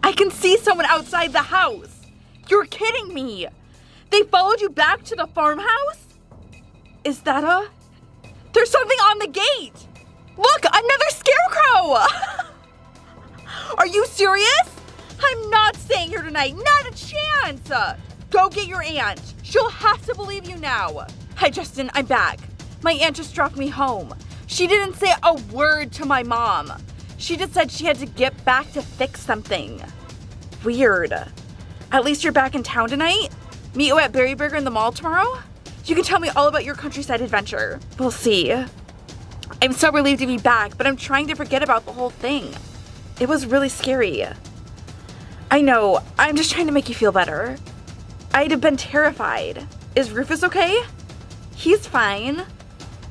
Speaker 1: I can see someone outside the house. You're kidding me. They followed you back to the farmhouse? Is that a... There's something on the gate. Look, another scarecrow. Are you serious? I'm not staying here tonight. Not a chance. Go get your aunt. She'll have to believe you now. Hi, Justin. I'm back. My aunt just dropped me home. She didn't say a word to my mom. She just said she had to get back to fix something. Weird. At least you're back in town tonight? Meet you at Berry Burger in the mall tomorrow? You can tell me all about your countryside adventure. We'll see. I'm so relieved to be back, but I'm trying to forget about the whole thing. It was really scary. I know, I'm just trying to make you feel better. I'd have been terrified. Is Rufus okay? He's fine.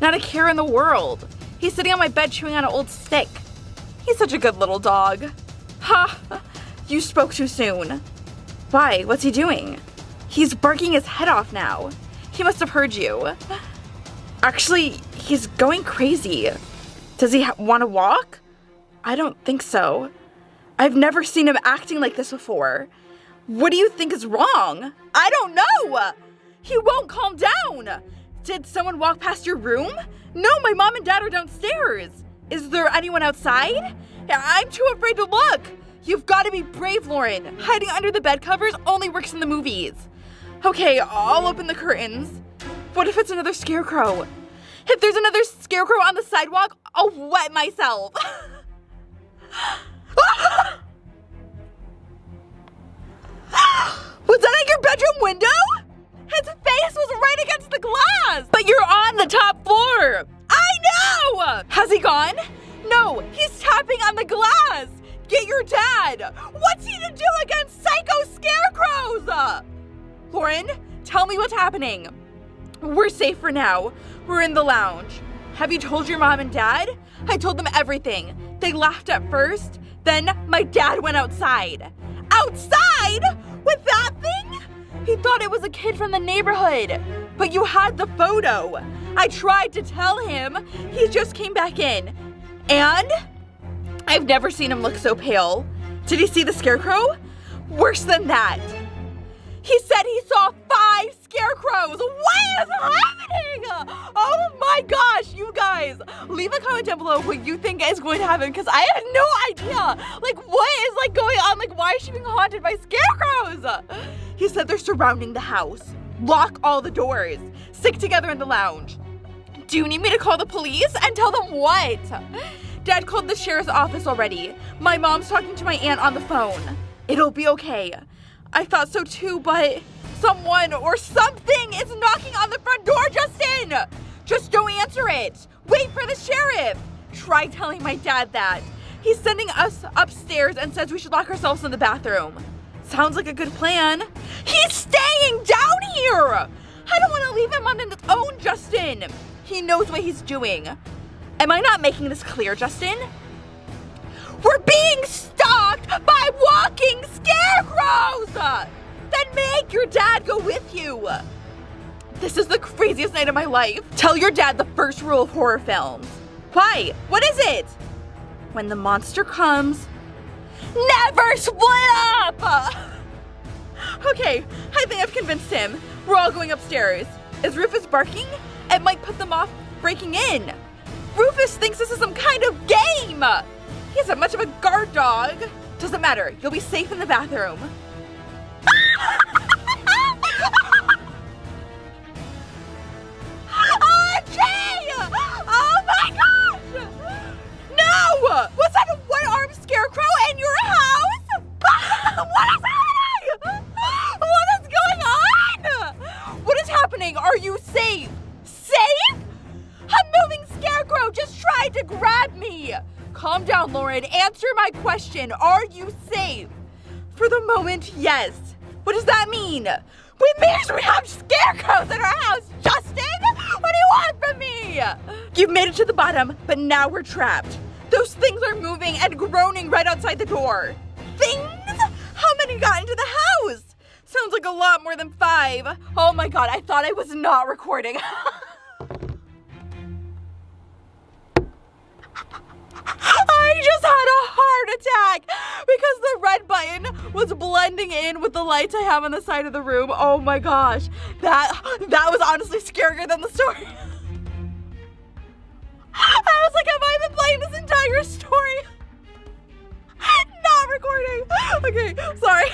Speaker 1: Not a care in the world. He's sitting on my bed chewing on an old stick. He's such a good little dog. Ha! You spoke too soon. Why? What's he doing? He's barking his head off now. He must have heard you. Actually, he's going crazy. Does he want to walk? I don't think so. I've never seen him acting like this before. What do you think is wrong? I don't know. He won't calm down. Did someone walk past your room? No, my mom and dad are downstairs. Is there anyone outside? I'm too afraid to look. You've got to be brave, Lauren. Hiding under the bed covers only works in the movies. Okay, I'll open the curtains. What if it's another scarecrow? If there's another scarecrow on the sidewalk, I'll wet myself. Was that at your bedroom window? His face was right against the glass. But you're on the top floor. I know. Has he gone? No, he's tapping on the glass. Get your dad. What's he to do against psycho scarecrows? Lauren, tell me what's happening. We're safe for now. We're in the lounge. Have you told your mom and dad? I told them everything. They laughed at first. Then my dad went outside. Outside? With that thing? He thought it was a kid from the neighborhood. But you had the photo. I tried to tell him. He just came back in. And I've never seen him look so pale. Did he see the scarecrow? Worse than that. He said he saw 5 scarecrows. What is happening? Oh my gosh, you guys. Leave a comment down below what you think is going to happen because I have no idea. Like, what is going on? Like, why is she being haunted by scarecrows? He said they're surrounding the house. Lock all the doors. Stick together in the lounge. Do you need me to call the police and tell them what? Dad called the sheriff's office already. My mom's talking to my aunt on the phone. It'll be okay. I thought so too, but someone or something is knocking on the front door, Justin! Just don't answer it. Wait for the sheriff. Try telling my dad that. He's sending us upstairs and says we should lock ourselves in the bathroom. Sounds like a good plan. He's staying down here! I don't want to leave him on his own, Justin. He knows what he's doing. Am I not making this clear, Justin? We're being stalked by walking scarecrows! Then make your dad go with you. This is the craziest night of my life. Tell your dad the first rule of horror films. Why? What is it? When the monster comes, never split up! Okay, I think I've convinced him. We're all going upstairs. Is Rufus barking? It might put them off breaking in. Rufus thinks this is some kind of game. He isn't much of a guard dog. Doesn't matter, you'll be safe in the bathroom. Oh my gosh! No! What's that, a one-armed scarecrow in your house? What is happening? What is going on? What is happening? Are you safe? Safe? A moving scarecrow just tried to grab me. Calm down, Lauren. Answer my question. Are you safe? For the moment, yes. What does that mean? It means we have scarecrows in our house, Justin! What do you want from me? You've made it to the bottom, but now we're trapped. Those things are moving and groaning right outside the door. Things? How many got into the house? Sounds like a lot more than 5. Oh my god, I thought I was not recording. I just had a heart attack because the red button was blending in with the lights I have on the side of the room. Oh my gosh, that was honestly scarier than the story. I was like, have I been playing this entire story? Not recording. Okay, sorry.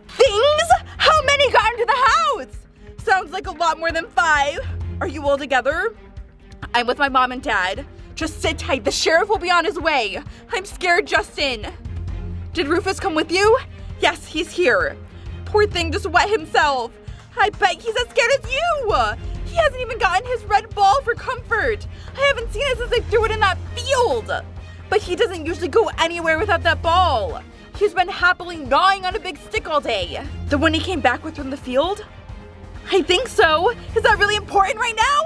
Speaker 1: Things? How many got into the house? Sounds like a lot more than 5. Are you all together? I'm with my mom and dad. Just sit tight. The sheriff will be on his way. I'm scared, Justin. Did Rufus come with you? Yes, he's here. Poor thing just wet himself. I bet he's as scared as you. He hasn't even gotten his red ball for comfort. I haven't seen it since I threw it in that field. But he doesn't usually go anywhere without that ball. He's been happily gnawing on a big stick all day. The one he came back with from the field? I think so. Is that really important right now?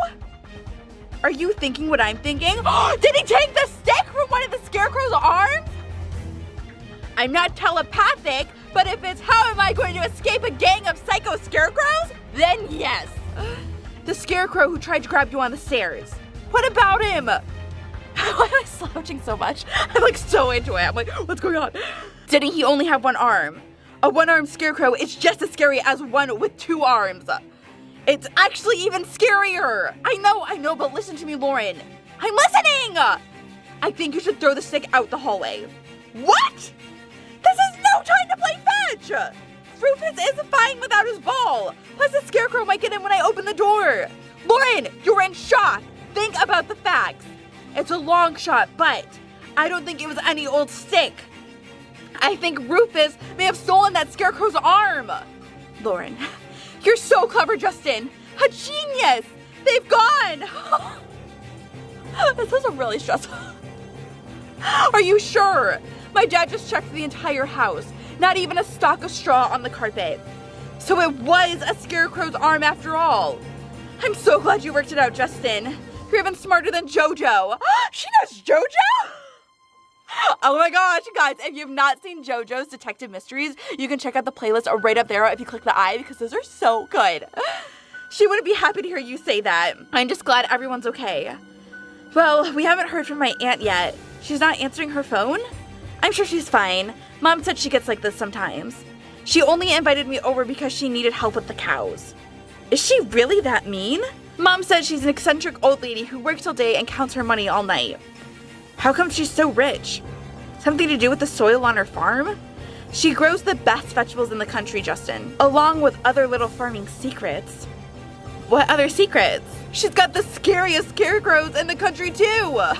Speaker 1: Are you thinking what I'm thinking? Did he take the stick from one of the scarecrow's arms? I'm not telepathic, but if it's how am I going to escape a gang of psycho scarecrows, then yes. The scarecrow who tried to grab you on the stairs. What about him? Why am I slouching so much? I'm like so into it. I'm like, what's going on? Didn't he only have one arm? A one-armed scarecrow is just as scary as one with 2 arms. It's actually even scarier. I know, but listen to me, Lauren. I'm listening. I think you should throw the stick out the hallway. What? This is no time to play fetch. Rufus is fine without his ball. Plus the scarecrow might get in when I open the door. Lauren, you're in shock. Think about the facts. It's a long shot, but I don't think it was any old stick. I think Rufus may have stolen that scarecrow's arm. Lauren, you're so clever, Justin. A genius. They've gone. This is really stressful. Are you sure? My dad just checked the entire house. Not even a stalk of straw on the carpet. So it was a scarecrow's arm after all. I'm so glad you worked it out, Justin. You're even smarter than JoJo. She knows JoJo? Oh my gosh, guys, if you've not seen JoJo's Detective Mysteries, you can check out the playlist right up there if you click the I because those are so good. She wouldn't be happy to hear you say that. I'm just glad everyone's okay. Well, we haven't heard from my aunt yet. She's not answering her phone? I'm sure she's fine. Mom said she gets like this sometimes. She only invited me over because she needed help with the cows. Is she really that mean? Mom said she's an eccentric old lady who works all day and counts her money all night. How come she's so rich? Something to do with the soil on her farm? She grows the best vegetables in the country, Justin, along with other little farming secrets. What other secrets? She's got the scariest scarecrows in the country too. Oh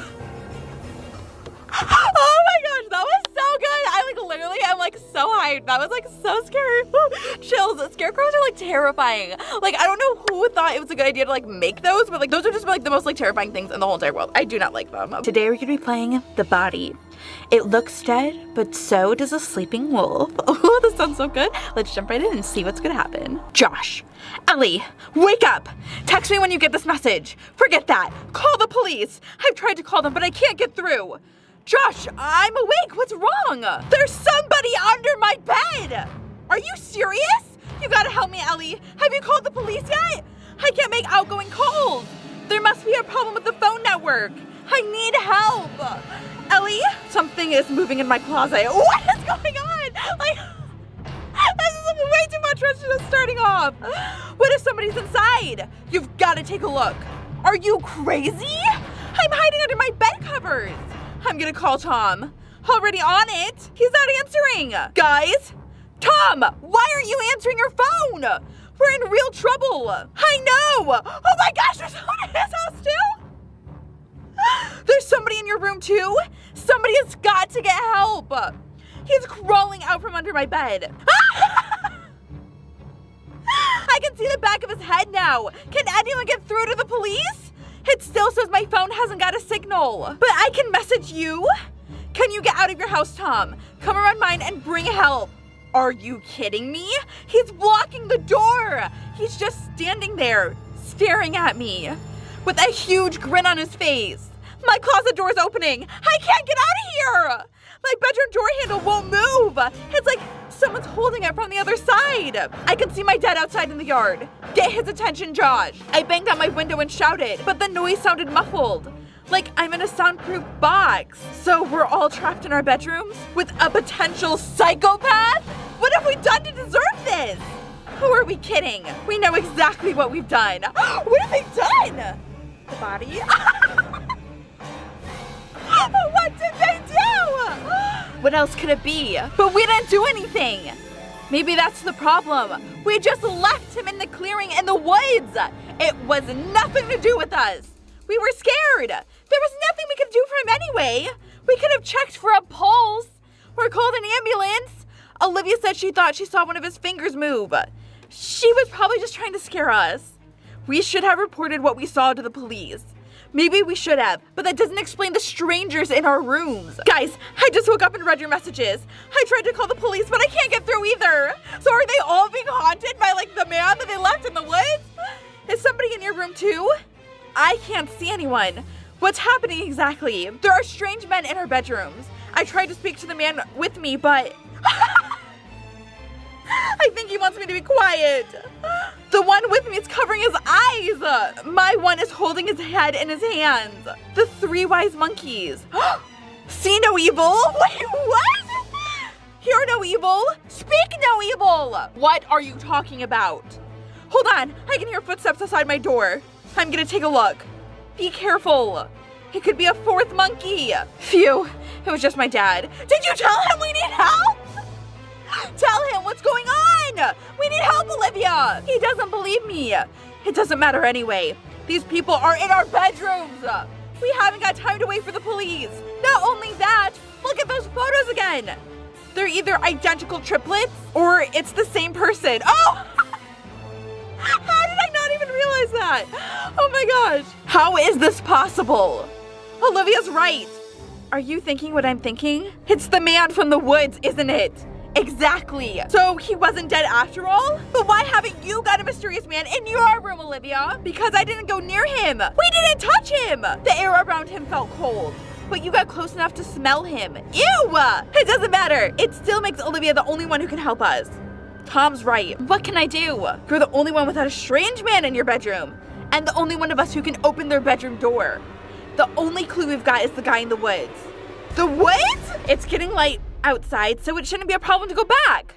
Speaker 1: my gosh, that was so good. I'm like so hyped. That was like so scary. Chills. Scarecrows are like terrifying. Like I don't know who thought it was a good idea to like make those, but like those are just like the most like terrifying things in the whole entire world. I do not like them. Today we're gonna be playing the body. It looks dead, but so does a sleeping wolf. Oh, this sounds so good. Let's jump right in and see what's gonna happen. Josh, Ellie, wake up. Text me when you get this message. Forget that. Call the police. I've tried to call them, but I can't get through. Josh, I'm awake. What's wrong? There's somebody under my bed. Are you serious? You gotta help me, Ellie. Have you called the police yet? I can't make outgoing calls. There must be a problem with the phone network. I need help. Ellie, Something is moving in my closet. What is going on? Like, this is way too much rush just starting off. What if somebody's inside? You've got to take a look. Are you crazy? I'm hiding under my bed covers. I'm gonna call Tom. Already on it. He's not answering. Guys, Tom, why aren't you answering your phone? We're in real trouble. I know. Oh my gosh, there's someone in his house too? There's somebody in your room too? Somebody has got to get help. He's crawling out from under my bed. I can see the back of his head now. Can anyone get through to the police? It still says my phone hasn't got a signal. But I can message you. Can you get out of your house, Tom? Come around mine and bring help. Are you kidding me? He's blocking the door. He's just standing there, staring at me with a huge grin on his face. My closet door is opening. I can't get out of here. My bedroom door handle won't move. It's like someone's holding it from the other side. I can see my dad outside in the yard. Get his attention, Josh. I banged on my window and shouted, but the noise sounded muffled. Like I'm in a soundproof box. So we're all trapped in our bedrooms with a potential psychopath? What have we done to deserve this? Who are we kidding? We know exactly what we've done. What have they done? The body? What did they do? What else could it be? But we didn't do anything. Maybe that's the problem. We just left him in the clearing in the woods. It was nothing to do with us. We were scared. There was nothing we could do for him anyway. We could have checked for a pulse or called an ambulance. Olivia said she thought she saw one of his fingers move. She was probably just trying to scare us. We should have reported what we saw to the police. Maybe we should have, but that doesn't explain the strangers in our rooms. Guys, I just woke up and read your messages. I tried to call the police, but I can't get through either. So are they all being haunted by like the man that they left in the woods? Is somebody in your room too? I can't see anyone. What's happening exactly? There are strange men in our bedrooms. I tried to speak to the man with me, but I think he wants me to be quiet. The one with me is covering his eyes. My one is holding his head in his hands. The three wise monkeys. See no evil? Wait, what? Hear no evil? Speak no evil. What are you talking about? Hold on, I can hear footsteps outside my door. I'm gonna take a look. Be careful. It could be a fourth monkey. Phew, it was just my dad. Did you tell him we need help? Tell him what's going on! We need help, Olivia! He doesn't believe me. It doesn't matter anyway. These people are in our bedrooms. We haven't got time to wait for the police. Not only that, look at those photos again. They're either identical triplets or it's the same person. Oh! How did I not even realize that? Oh my gosh. How is this possible? Olivia's right. Are you thinking what I'm thinking? It's the man from the woods, isn't it? Exactly. So he wasn't dead after all? But why haven't you got a mysterious man in your room, Olivia? Because I didn't go near him. We didn't touch him. The air around him felt cold. But you got close enough to smell him. Ew! It doesn't matter. It still makes Olivia the only one who can help us. Tom's right. What can I do? You're the only one without a strange man in your bedroom. And the only one of us who can open their bedroom door. The only clue we've got is the guy in the woods. The woods? It's getting light outside, so it shouldn't be a problem to go back.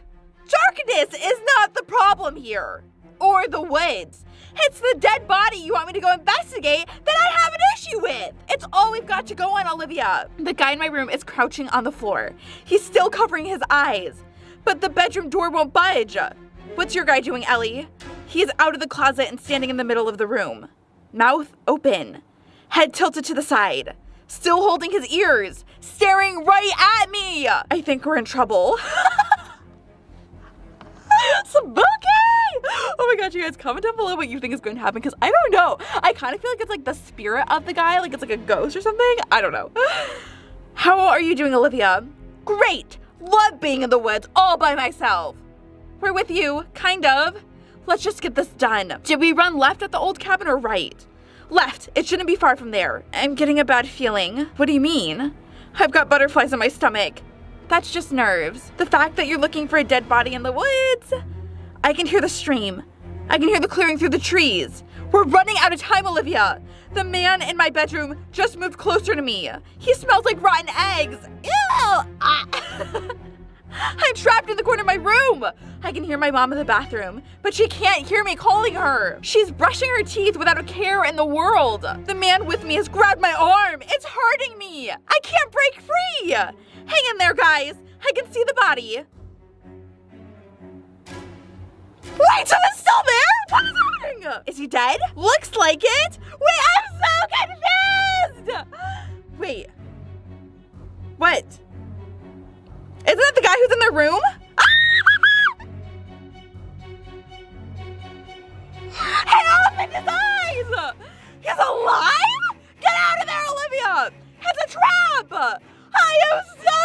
Speaker 1: Darkness is not the problem here. Or the woods. It's the dead body you want me to go investigate that I have an issue with. It's all we've got to go on, Olivia. The guy in my room is crouching on the floor. He's still covering his eyes, but the bedroom door won't budge. What's your guy doing, Ellie? He's out of the closet and standing in the middle of the room. Mouth open, head tilted to the side, still holding his ears, staring right at me. I think we're in trouble. Spooky! Oh my gosh, you guys, comment down below what you think is going to happen, because I don't know. I kind of feel like it's like the spirit of the guy, like it's like a ghost or something. I don't know. How are you doing, Olivia? Great! Love being in the woods all by myself. We're with you, kind of. Let's just get this done. Did we run left at the old cabin or right? Left. It shouldn't be far from there. I'm getting a bad feeling. What do you mean? I've got butterflies in my stomach. That's just nerves. The fact that you're looking for a dead body in the woods. I can hear the stream. I can hear the clearing through the trees. We're running out of time, Olivia. The man in my bedroom just moved closer to me. He smells like rotten eggs. Ew! I'm trapped in the corner of my room. I can hear my mom in the bathroom, but she can't hear me calling her. She's brushing her teeth without a care in the world. The man with me has grabbed my arm. It's hurting me. I can't break free. Hang in there, guys. I can see the body. Wait, someone's still there? What is happening? Is he dead? Looks like it. Wait, I'm so confused. Wait. What? Isn't that the guy who's in the room? He opened his eyes! He's alive? Get out of there, Olivia! It's a trap! I am so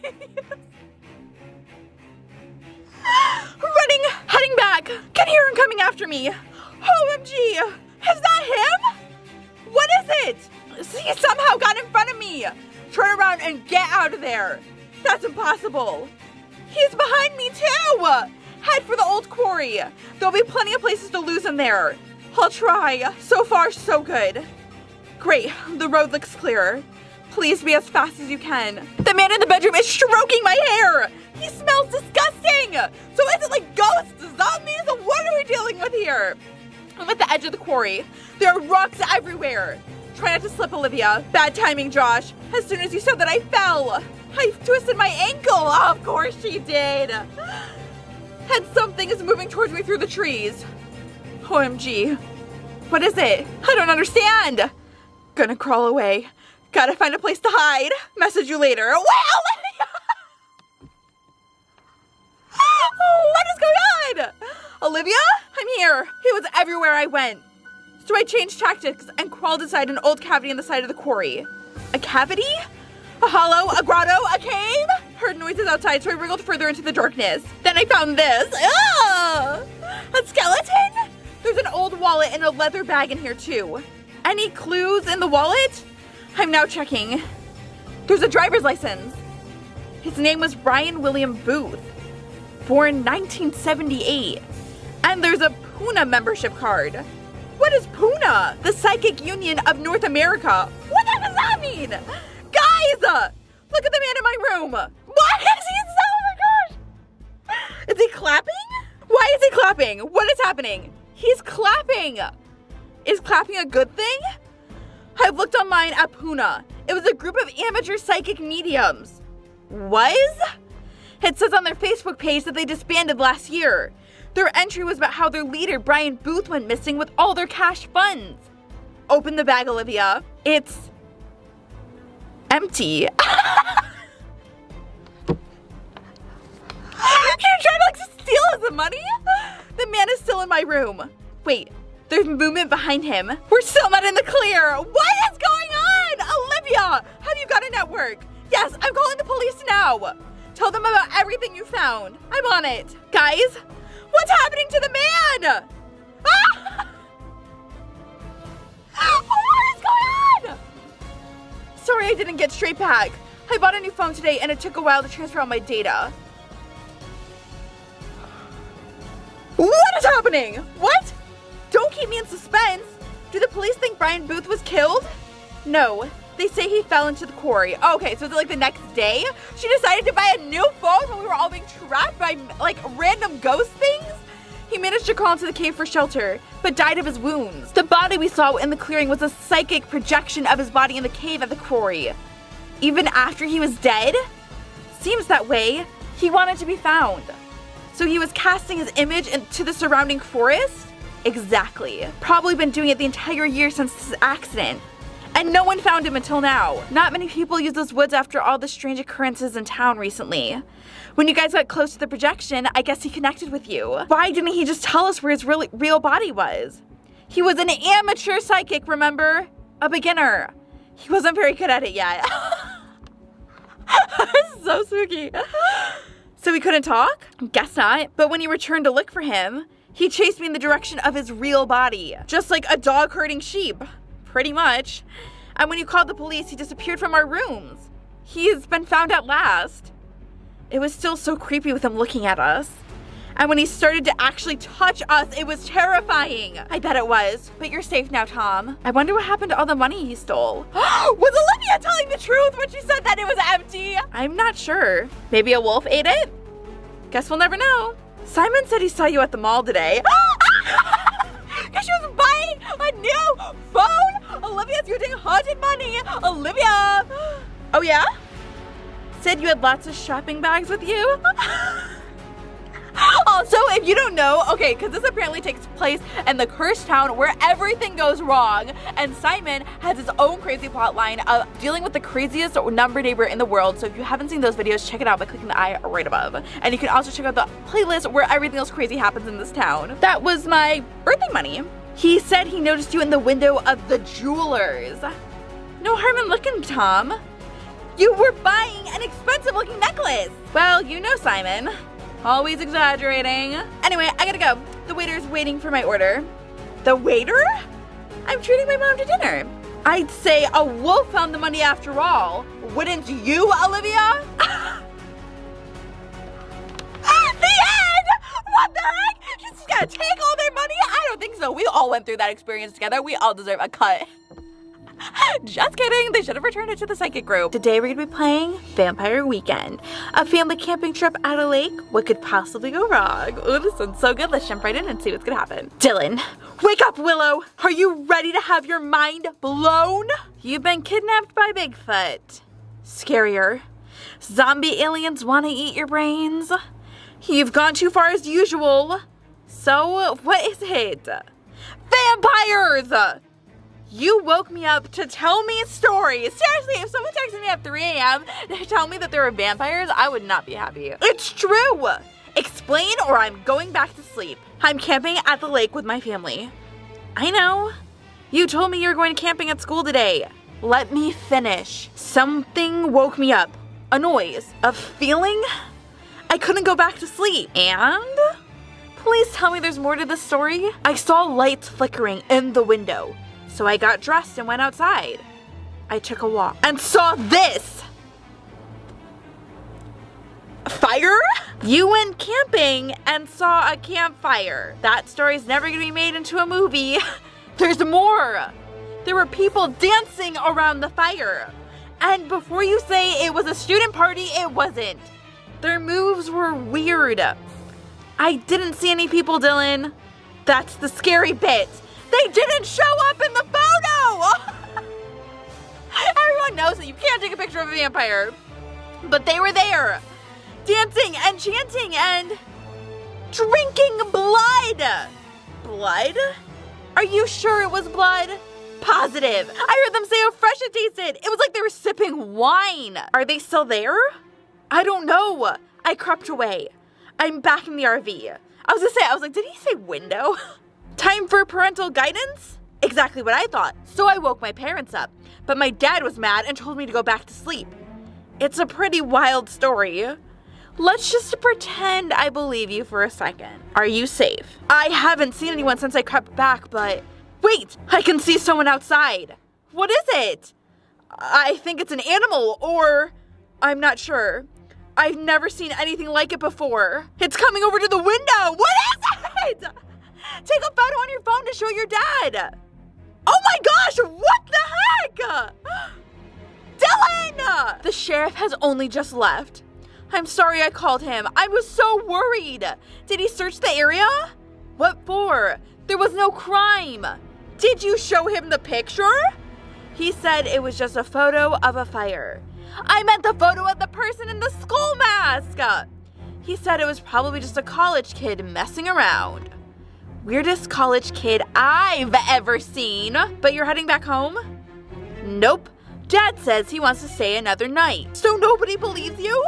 Speaker 1: confused. Running, heading back. Can hear him coming after me. OMG! Is that him? What is it? He somehow got in front of me. Turn around and get out of there. That's impossible. He's behind me too. Head for the old quarry. There'll be plenty of places to lose him there. I'll try. So far, so good. Great, the road looks clearer. Please be as fast as you can. The man in the bedroom is stroking my hair. He smells disgusting. So is it like ghosts, zombies? What are we dealing with here? I'm at the edge of the quarry. There are rocks everywhere. Try not to slip, Olivia. Bad timing, Josh. As soon as you said that, I fell. I twisted my ankle. Oh, of course she did. And something is moving towards me through the trees. OMG. What is it? I don't understand. Gonna crawl away. Gotta find a place to hide. Message you later. Well, what is going on? Olivia? I'm here. He was everywhere I went. So I changed tactics and crawled inside an old cavity in the side of the quarry. A cavity? A hollow? A grotto? A cave? Heard noises outside, so I wriggled further into the darkness. Then I found this. Ah! A skeleton? There's an old wallet and a leather bag in here too. Any clues in the wallet? I'm now checking. There's a driver's license. His name was Brian William Booth. Born 1978. And there's a Puna membership card. What is Puna? The Psychic Union of North America. What does that mean? Guys, look at the man in my room. What is he? Oh my gosh. Is he clapping? Why is he clapping? What is happening? He's clapping. Is clapping a good thing? I've looked online at Puna. It was a group of amateur psychic mediums. Was? It says on their Facebook page that they disbanded last year. Their entry was about how their leader, Brian Booth, went missing with all their cash funds. Open the bag, Olivia. It's empty. You're trying to steal his money? The man is still in my room. Wait, there's movement behind him. We're still not in the clear. What is going on? Olivia, have you got a network? Yes, I'm calling the police now. Tell them about everything you found. I'm on it. Guys, what's happening to the man? Ah! What is going on? Sorry I didn't get straight back. I bought a new phone today and it took a while to transfer all my data. What is happening? What? Don't keep me in suspense. Do the police think Brian Booth was killed? No, they say he fell into the quarry. Okay, so is it like the next day? She decided to buy a new phone when we were all being trapped by like random ghost things? He managed to crawl into the cave for shelter, but died of his wounds. The body we saw in the clearing was a psychic projection of his body in the cave at the quarry. Even after he was dead? Seems that way. He wanted to be found. So he was casting his image into the surrounding forest? Exactly. Probably been doing it the entire year since this accident. And no one found him until now. Not many people use those woods after all the strange occurrences in town recently. When you guys got close to the projection, I guess he connected with you. Why didn't he just tell us where his real body was? He was an amateur psychic, remember? A beginner. He wasn't very good at it yet. This is so spooky. So he couldn't talk? Guess not. But when he returned to look for him, he chased me in the direction of his real body. Just like a dog herding sheep. Pretty much. And when you called the police, he disappeared from our rooms. He has been found at last. It was still so creepy with him looking at us. And when he started to actually touch us, it was terrifying. I bet it was. But you're safe now, Tom. I wonder what happened to all the money he stole. Was Olivia telling the truth when she said that it was empty? I'm not sure. Maybe a wolf ate it? Guess we'll never know. Simon said he saw you at the mall today. Because she was buying a new phone. Olivia's using haunted money. Olivia. Oh yeah? Said you had lots of shopping bags with you? Also, if you don't know, okay, because this apparently takes place in the cursed town where everything goes wrong, and Simon has his own crazy plot line of dealing with the craziest number neighbor in the world. So if you haven't seen those videos, check it out by clicking the I right above. And you can also check out the playlist where everything else crazy happens in this town. That was my birthday money. He said he noticed you in the window of the jewelers. No harm in looking, Tom. You were buying an expensive looking necklace. Well, you know Simon. Always exaggerating. Anyway, I gotta go. The waiter's waiting for my order. The waiter? I'm treating my mom to dinner. I'd say a wolf found the money after all. Wouldn't you, Olivia? The end! What the heck? She's just gonna take all their money? I don't think so. We all went through that experience together. We all deserve a cut. Just kidding, they should have returned it to the psychic group. Today we're gonna be playing Vampire Weekend. A family camping trip at a lake. What could possibly go wrong? Oh, this sounds so good. Let's jump right in and see what's gonna happen. Dylan, wake up, Willow. Are you ready to have your mind blown? You've been kidnapped by Bigfoot. Scarier. Zombie aliens wanna eat your brains. You've gone too far as usual. So, what is it? Vampires! You woke me up to tell me stories. Seriously, if someone texted me at 3 a.m. to tell me that there were vampires, I would not be happy. It's true! Explain or I'm going back to sleep. I'm camping at the lake with my family. I know. You told me you were going camping at school today. Let me finish. Something woke me up. A noise. A feeling? I couldn't go back to sleep. And? Please tell me there's more to this story. I saw lights flickering in the window. So I got dressed and went outside. I took a walk and saw this. Fire? You went camping and saw a campfire. That story's never gonna be made into a movie. There's more. There were people dancing around the fire. And before you say it was a student party, it wasn't. Their moves were weird. I didn't see any people, Dylan. That's the scary bit. They didn't show up in the photo! Everyone knows that you can't take a picture of a vampire. But they were there, dancing and chanting and drinking blood. Blood? Are you sure it was blood? Positive. I heard them say how fresh it tasted. It was like they were sipping wine. Are they still there? I don't know. I crept away. I'm back in the RV. I was like, did he say window? Time for parental guidance? Exactly what I thought. So I woke my parents up, but my dad was mad and told me to go back to sleep. It's a pretty wild story. Let's just pretend I believe you for a second. Are you safe? I haven't seen anyone since I crept back, but wait, I can see someone outside. What is it? I think it's an animal, or I'm not sure. I've never seen anything like it before. It's coming over to the window. What is it? Take a photo on your phone to show your dad. Oh my gosh, what the heck? Dylan! The sheriff has only just left. I'm sorry I called him. I was so worried. Did he search the area? What for? There was no crime. Did you show him the picture? He said it was just a photo of a fire. I meant the photo of the person in the skull mask. He said it was probably just a college kid messing around. Weirdest college kid I've ever seen. But you're heading back home? Nope. Dad says he wants to stay another night. So nobody believes you?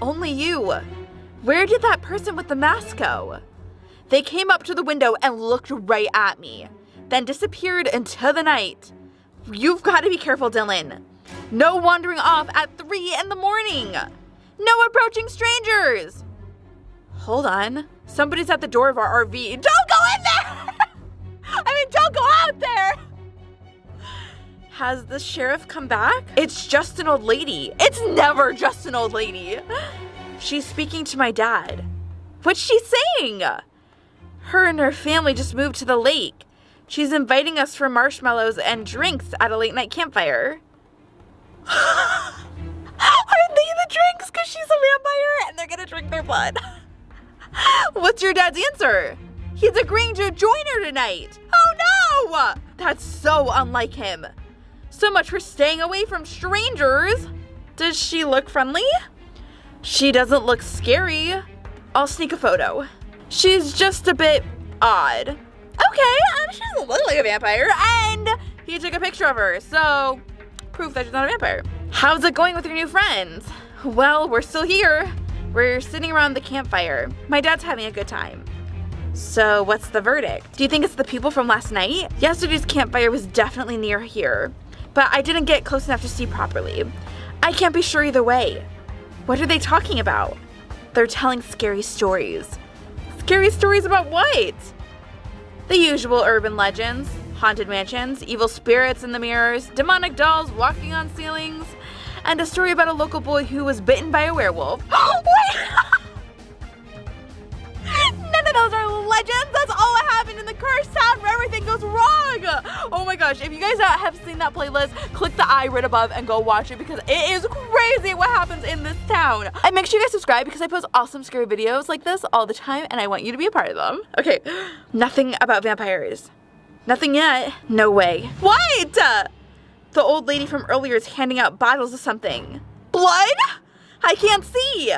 Speaker 1: Only you. Where did that person with the mask go? They came up to the window and looked right at me, then disappeared into the night. You've got to be careful, Dylan. No wandering off at 3 in the morning. No approaching strangers. Hold on. Somebody's at the door of our RV. Don't go in there! Don't go out there! Has the sheriff come back? It's just an old lady. It's never just an old lady. She's speaking to my dad. What's she saying? Her and her family just moved to the lake. She's inviting us for marshmallows and drinks at a late night campfire. Are they the drinks because she's a vampire and they're gonna drink their blood? What's your dad's answer? He's agreeing to join her tonight. Oh no! That's so unlike him. So much for staying away from strangers. Does she look friendly? She doesn't look scary. I'll sneak a photo. She's just a bit odd. Okay, she doesn't look like a vampire, and he took a picture of her, so proof that she's not a vampire. How's it going with your new friends? Well, we're still here. We're sitting around the campfire. My dad's having a good time. So what's the verdict? Do you think it's the people from last night? Yesterday's campfire was definitely near here, but I didn't get close enough to see properly. I can't be sure either way. What are they talking about? They're telling scary stories. Scary stories about what? The usual urban legends, haunted mansions, evil spirits in the mirrors, demonic dolls walking on ceilings, and a story about a local boy who was bitten by a werewolf. Wait! None of those are legends. That's all that happened in the cursed town where everything goes wrong. Oh my gosh, if you guys have seen that playlist, click the I right above and go watch it because it is crazy what happens in this town. And make sure you guys subscribe because I post awesome scary videos like this all the time and I want you to be a part of them. Okay, nothing about vampires. Nothing yet. No way. What? The old lady from earlier is handing out bottles of something. Blood? I can't see.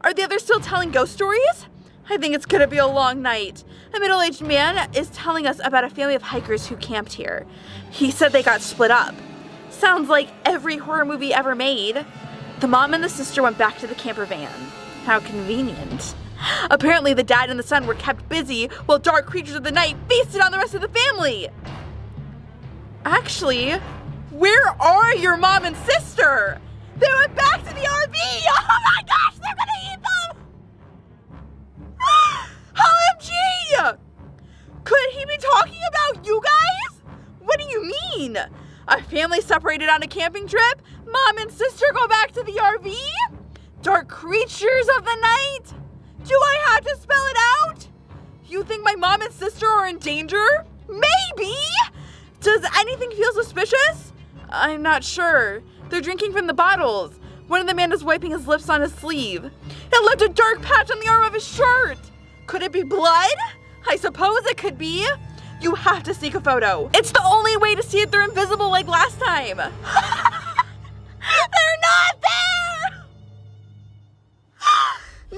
Speaker 1: Are the others still telling ghost stories? I think it's gonna be a long night. A middle-aged man is telling us about a family of hikers who camped here. He said they got split up. Sounds like every horror movie ever made. The mom and the sister went back to the camper van. How convenient. Apparently the dad and the son were kept busy while dark creatures of the night feasted on the rest of the family. Actually, where are your mom and sister? They went back to the RV! Oh my gosh, they're gonna eat them! OMG! Could he be talking about you guys? What do you mean? A family separated on a camping trip? Mom and sister go back to the RV? Dark creatures of the night? Do I have to spell it out? You think my mom and sister are in danger? Maybe! Does anything feel suspicious? I'm not sure. They're drinking from the bottles. One of the men is wiping his lips on his sleeve. It left a dark patch on the arm of his shirt. Could it be blood? I suppose it could be. You have to sneak a photo. It's the only way to see if they're invisible like last time. They're not there!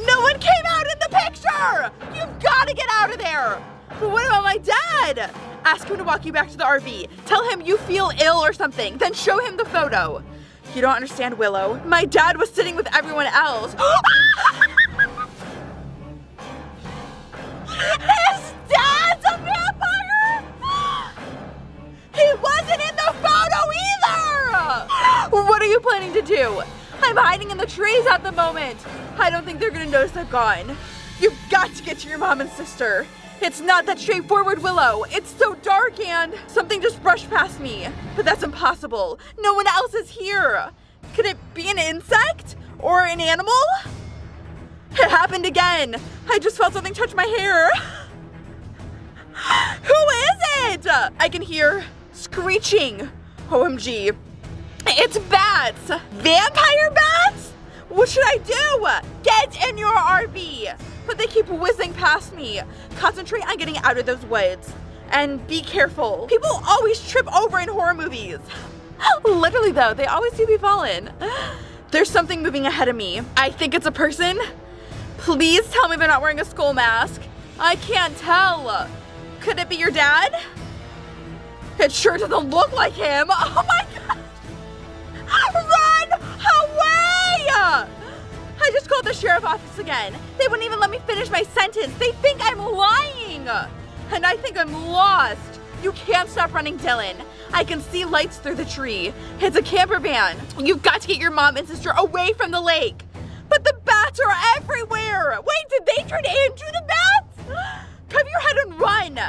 Speaker 1: No one came out in the picture! You've got to get out of there! But what about my dad? Ask him to walk you back to the RV. Tell him you feel ill or something, then show him the photo. You don't understand, Willow. My dad was sitting with everyone else. His dad's a vampire? He wasn't in the photo either! What are you planning to do? I'm hiding in the trees at the moment. I don't think they're gonna notice I've gone. You've got to get to your mom and sister. It's not that straightforward, Willow. It's so dark and something just brushed past me. But that's impossible. No one else is here. Could it be an insect? Or an animal? It happened again. I just felt something touch my hair. Who is it? I can hear screeching. OMG. It's bats. Vampire bats? What should I do? Get in your RV. But they keep whizzing past me. Concentrate on getting out of those woods. And be careful. People always trip over in horror movies. Literally though, they always do be falling. There's something moving ahead of me. I think it's a person. Please tell me they're not wearing a skull mask. I can't tell. Could it be your dad? It sure doesn't look like him. Oh my God. Run away! I just called the sheriff's office again. They wouldn't even let me finish my sentence. They think I'm lying. And I think I'm lost. You can't stop running, Dylan. I can see lights through the tree. It's a camper van. You've got to get your mom and sister away from the lake. But the bats are everywhere. Wait, did they turn into the bats? Cover your head and run.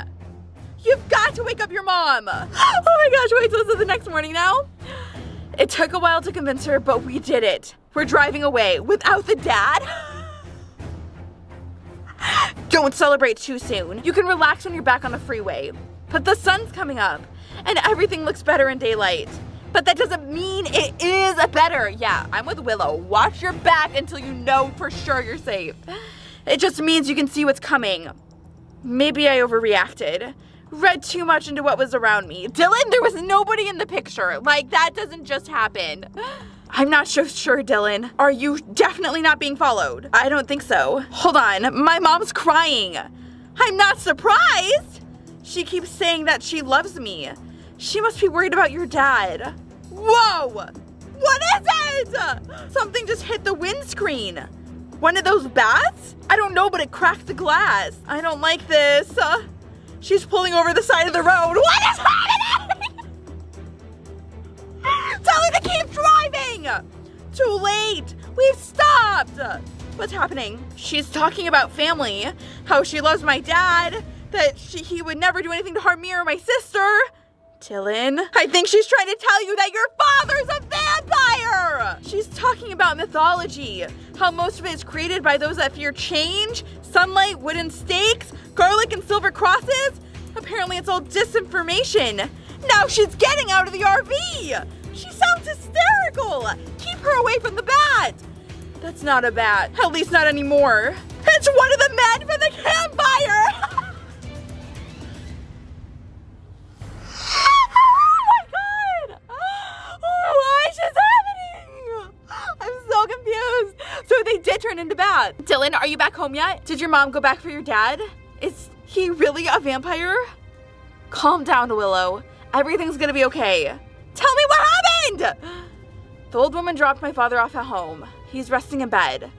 Speaker 1: You've got to wake up your mom. Oh my gosh, wait, so this is the next morning now? It took a while to convince her, but we did it. We're driving away without the dad. Don't celebrate too soon. You can relax when you're back on the freeway. But the sun's coming up, and everything looks better in daylight. But that doesn't mean it is better. Yeah, I'm with Willow. Watch your back until you know for sure you're safe. It just means you can see what's coming. Maybe I overreacted. Read too much into what was around me. Dylan, there was nobody in the picture. Like, that doesn't just happen. I'm not so sure, Dylan. Are you definitely not being followed? I don't think so. Hold on, my mom's crying. I'm not surprised. She keeps saying that she loves me. She must be worried about your dad. Whoa! What is it? Something just hit the windscreen. One of those bats? I don't know, but it cracked the glass. I don't like this. She's pulling over the side of the road. What is happening? Tell her to keep driving! Too late! We've stopped! What's happening? She's talking about family, how she loves my dad, that he would never do anything to harm me or my sister. Dylan, I think she's trying to tell you that your father's a vampire! She's talking about mythology, how most of it is created by those that fear change, sunlight, wooden stakes, garlic and silver crosses. Apparently it's all disinformation. Now she's getting out of the RV! She sounds hysterical! Keep her away from the bat! That's not a bat, at least not anymore. It's one of the men from the campfire! So they did turn into bats. Dylan, are you back home yet? Did your mom go back for your dad? Is he really a vampire? Calm down, Willow. Everything's gonna be okay. Tell me what happened! The old woman dropped my father off at home. He's resting in bed.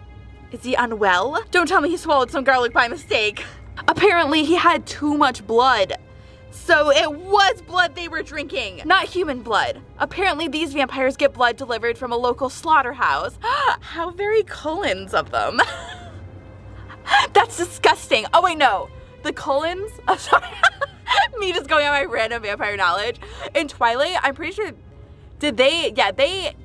Speaker 1: Is he unwell? Don't tell me he swallowed some garlic by mistake. Apparently he had too much blood. So it was blood they were drinking, not human blood. Apparently these vampires get blood delivered from a local slaughterhouse. How very Cullens of them. That's disgusting. Oh wait, no. The Cullens? Oh, sorry. Me just going on my random vampire knowledge. In Twilight, I'm pretty sure, they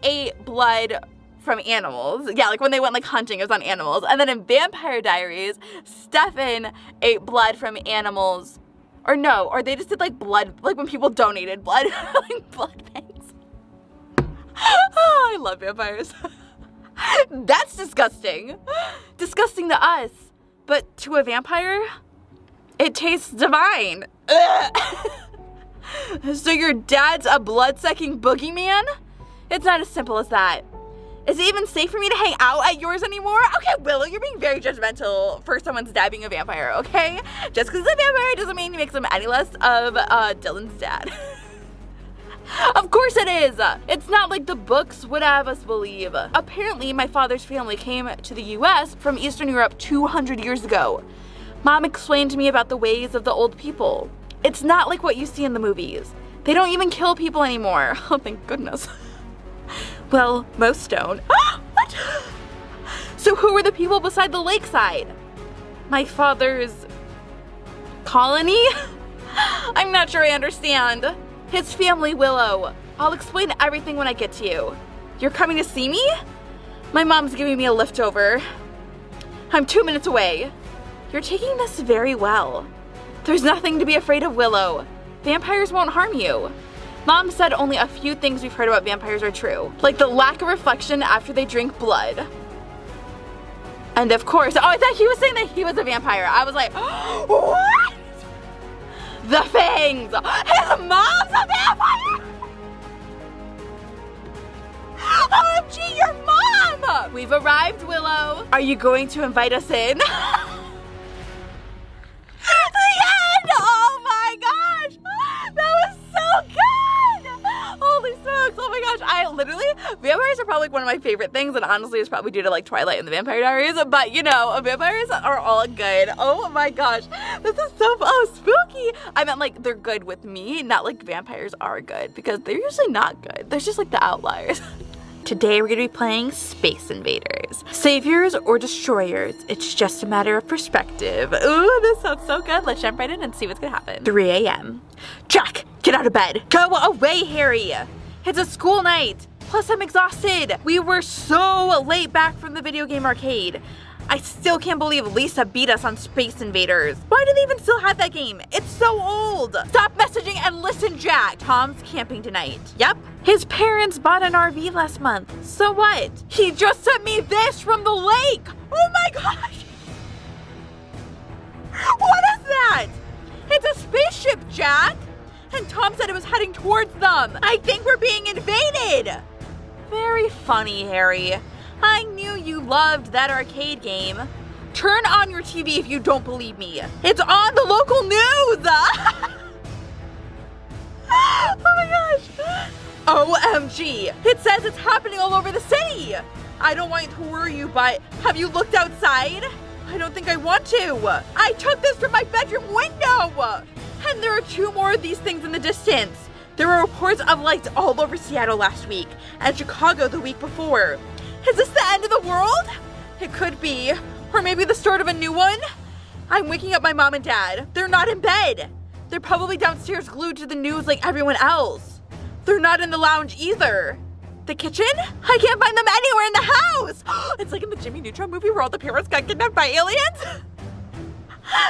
Speaker 1: ate blood from animals. Yeah, like when they went like hunting, it was on animals. And then in Vampire Diaries, Stefan ate blood from animals. Or no, or they just did like blood, like when people donated blood, like blood banks. Oh, I love vampires. That's disgusting. Disgusting to us, but to a vampire, it tastes divine. So your dad's a blood-sucking boogeyman? It's not as simple as that. Is it even safe for me to hang out at yours anymore? Okay, Willow, you're being very judgmental for someone's dad being a vampire, okay? Just because it's a vampire doesn't mean you make them any less of Dylan's dad. Of course it is. It's not like the books would have us believe. Apparently, my father's family came to the US from Eastern Europe 200 years ago. Mom explained to me about the ways of the old people. It's not like what you see in the movies. They don't even kill people anymore. Oh, thank goodness. Well, most don't. What? So who were the people beside the lakeside? My father's colony? I'm not sure I understand. His family, Willow. I'll explain everything when I get to you. You're coming to see me? My mom's giving me a lift over. I'm 2 minutes away. You're taking this very well. There's nothing to be afraid of, Willow. Vampires won't harm you. Mom said only a few things we've heard about vampires are true, like the lack of reflection after they drink blood. And of course, oh, I thought he was saying that he was a vampire. I was like, what? The fangs! His mom's a vampire! OMG, your mom! We've arrived, Willow. Are you going to invite us in? The end! Oh my gosh! That was so good! Holy smokes, oh my gosh. Vampires are probably one of my favorite things, and honestly it's probably due to like Twilight and the Vampire Diaries, but you know, vampires are all good. Oh my gosh, this is so, spooky. I meant like they're good with me, not like vampires are good, because they're usually not good. They're just like the outliers. Today we're gonna be playing Space Invaders. Saviors or destroyers, it's just a matter of perspective. Ooh, this sounds so good. Let's jump right in and see what's gonna happen. 3 a.m. Jack, get out of bed. Go away, Harry. It's a school night. Plus I'm exhausted. We were so late back from the video game arcade. I still can't believe Lisa beat us on Space Invaders. Why do they even still have that game? It's so old. Stop messaging and listen, Jack. Tom's camping tonight. Yep. His parents bought an RV last month. So what? He just sent me this from the lake. Oh my gosh. What is that? It's a spaceship, Jack. And Tom said it was heading towards them. I think we're being invaded. Very funny, Harry. I knew you loved that arcade game. Turn on your TV if you don't believe me. It's on the local news. Oh my gosh. OMG. It says it's happening all over the city. I don't want to worry you, but have you looked outside? I don't think I want to. I took this from my bedroom window. And there are 2 more of these things in the distance. There were reports of lights all over Seattle last week and Chicago the week before. Is this the end of the world? It could be. Or maybe the start of a new one? I'm waking up my mom and dad. They're not in bed. They're probably downstairs glued to the news like everyone else. They're not in the lounge either. The kitchen? I can't find them anywhere in the house. It's like in the Jimmy Neutron movie where all the parents got kidnapped by aliens.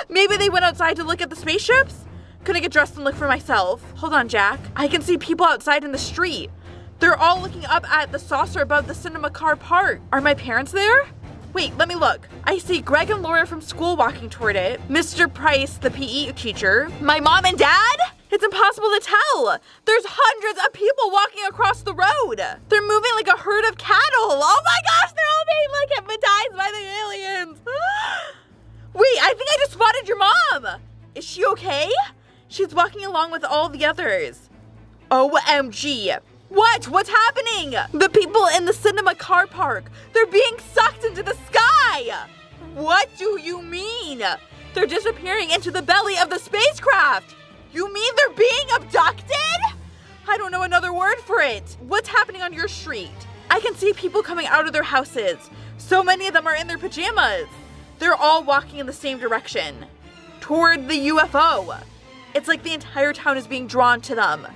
Speaker 1: Maybe they went outside to look at the spaceships? Could I get dressed and look for myself? Hold on, Jack. I can see people outside in the street. They're all looking up at the saucer above the cinema car park. Are my parents there? Wait, let me look. I see Greg and Laura from school walking toward it. Mr. Price, the PE teacher. My mom and dad? It's impossible to tell. There's hundreds of people walking across the road. They're moving like a herd of cattle. Oh my gosh, they're all being like hypnotized by the aliens. Wait, I think I just spotted your mom. Is she okay? She's walking along with all the others. OMG. What? What's happening? The people in the cinema car park. They're being sucked into the sky. What do you mean? They're disappearing into the belly of the spacecraft. You mean they're being abducted? I don't know another word for it. What's happening on your street? I can see people coming out of their houses. So many of them are in their pajamas. They're all walking in the same direction. Toward the UFO. It's like the entire town is being drawn to them.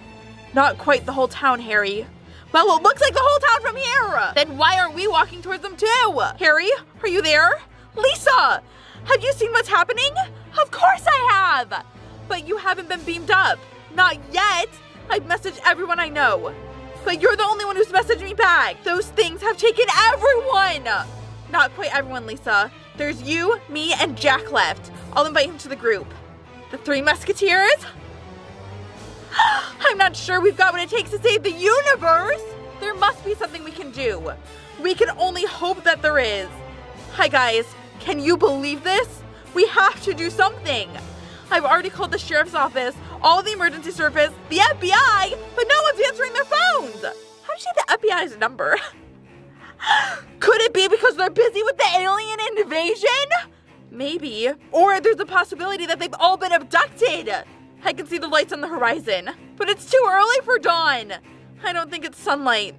Speaker 1: Not quite the whole town, Harry. Well, it looks like the whole town from here. Then why aren't we walking towards them too? Harry, are you there? Lisa, have you seen what's happening? Of course I have. But you haven't been beamed up. Not yet. I've messaged everyone I know. But you're the only one who's messaged me back. Those things have taken everyone. Not quite everyone, Lisa. There's you, me, and Jack left. I'll invite him to the group. The 3 Musketeers? I'm not sure we've got what it takes to save the universe. There must be something we can do. We can only hope that there is. Hi guys, can you believe this? We have to do something. I've already called the sheriff's office, all the emergency service, the FBI, but no one's answering their phones. How did you get the FBI's number? Could it be because they're busy with the alien invasion? Maybe. Or there's a possibility that they've all been abducted. I can see the lights on the horizon, but it's too early for dawn. I don't think it's sunlight.